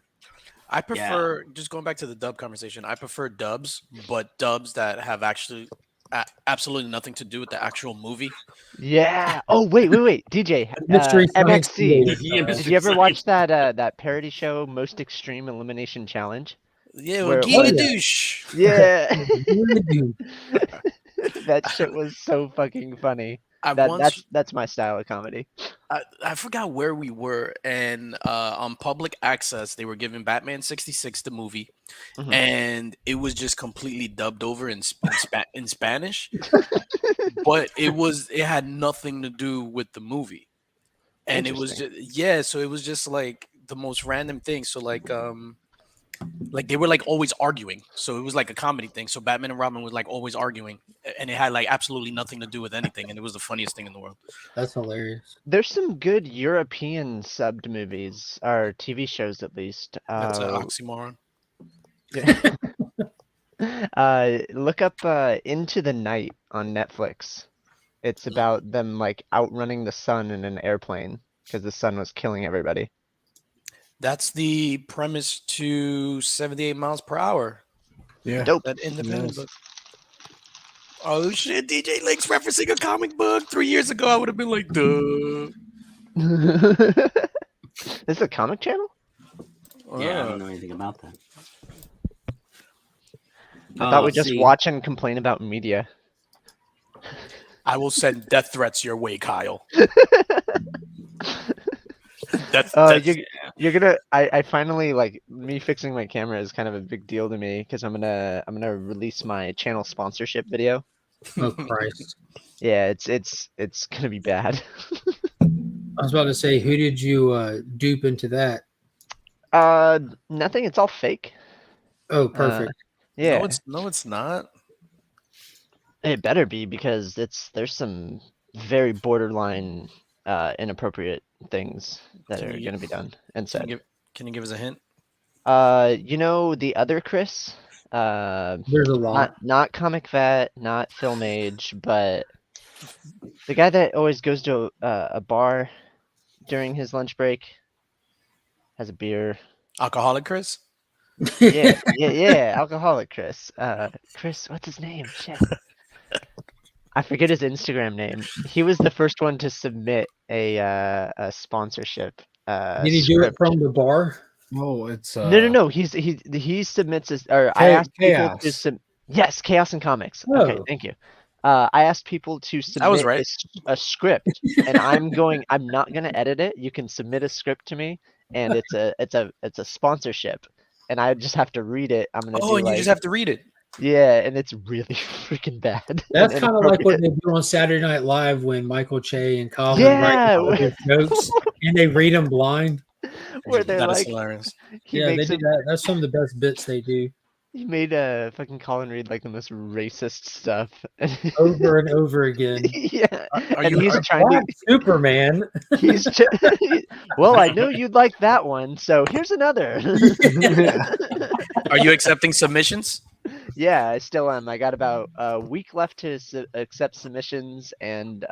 I prefer just going back to the dub conversation. I prefer dubs, but dubs that have actually absolutely nothing to do with the actual movie. Yeah. Oh wait, DJ. MXC. Did you ever watch that parody show, Most Extreme Elimination Challenge? Yeah, well, douche. Yeah. That shit was so fucking funny. That's my style of comedy. I forgot where we were, and on public access they were giving Batman 66 the movie, and it was just completely dubbed over in Spanish, but it had nothing to do with the movie, and it was just, so it was just like the most random thing. So like they were like always arguing, so it was like a comedy thing. So Batman and Robin was like always arguing, and it had like absolutely nothing to do with anything, and it was the funniest thing in the world. That's hilarious. There's some good European subbed movies, or TV shows at least. That's an oxymoron. Look up Into the Night on Netflix. It's about them like outrunning the sun in an airplane because the sun was killing everybody. That's the premise to 78 miles per hour. Yeah. Dope. That independent book. Oh shit, DJ Lake's referencing a comic book. 3 years ago, I would have been like, duh. This is a comic channel? Yeah, I don't know anything about that. I thought we just watch and complain about media. I will send death threats your way, Kyle. You're gonna. I finally, like, me fixing my camera is kind of a big deal to me because I'm gonna release my channel sponsorship video. Oh Christ! Yeah, it's gonna be bad. I was about to say, who did you dupe into that? Nothing. It's all fake. Oh, perfect. Yeah. No, it's not. It better be because there's some very borderline inappropriate things that are going to be done and said. Can you give us a hint? You know the other Chris? There's a lot. Not Comic Vet, not Film Age, but the guy that always goes to a bar during his lunch break, has a beer. Alcoholic Chris? Yeah, Alcoholic Chris. Chris, what's his name? Shit. I forget his Instagram name. He was the first one to submit a sponsorship. Did he do it from the bar? Oh, it's no. He submits his, or I asked people to yes, Chaos and Comics. Oh. Okay, thank you. I asked people to submit a script, and I'm not gonna edit it. You can submit a script to me, and it's a sponsorship, and I just have to read it. I'm gonna. You just have to read it. Yeah, and it's really freaking bad. That's kind of like what they do on Saturday Night Live when Michael Che and Colin write their jokes, and they read them blind. Where they're That is like, hilarious. Yeah, they do that. That's some of the best bits they do. He made fucking Colin read like the most racist stuff over and over again. Yeah, Are and you he's trying to Superman? He's well, I know you'd like that one, so here's another. Are you accepting submissions? Yeah, I still am. I got about a week left to accept submissions, and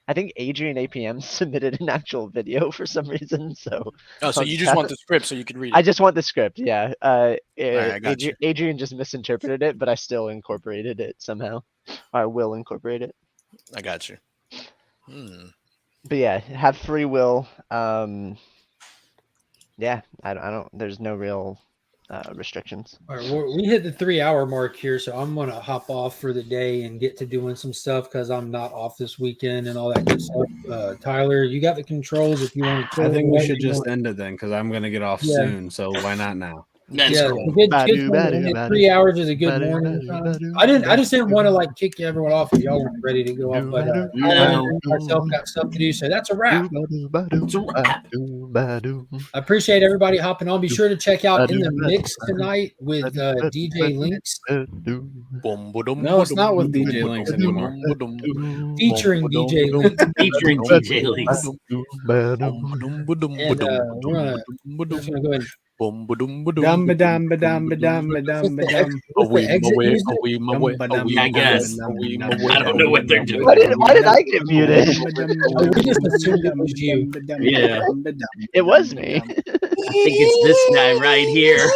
I think Adrian APM submitted an actual video for some reason. So so you just want the script so you can read it. I just want the script. Yeah. I got you. Adrian just misinterpreted it, but I still incorporated it somehow. I will incorporate it. I got you. But yeah, have free will. Yeah, I don't. There's no real restrictions. All right, we hit the 3-hour mark here, so I'm gonna hop off for the day and get to doing some stuff because I'm not off this weekend and all that good stuff. Tyler, you got the controls if you want to. I think we should just end it then because I'm gonna get off soon. So why not now? Yeah, good 3 hours is a good morning. I just didn't want to like kick everyone off if y'all weren't ready to go off, but myself got stuff to do, so that's a wrap. I appreciate everybody hopping on. Be sure to check out In the Mix tonight with DJ Links. No, it's not with DJ Links anymore. Featuring DJ Links. Featuring DJ Links. And we're gonna go ahead. Dum ba dum ba dum ba dum ba dum ba dum ba dum. I guess. I don't know what they're doing. Why did I get muted? We just assumed it was you. Yeah. It was me. I think it's this guy right here.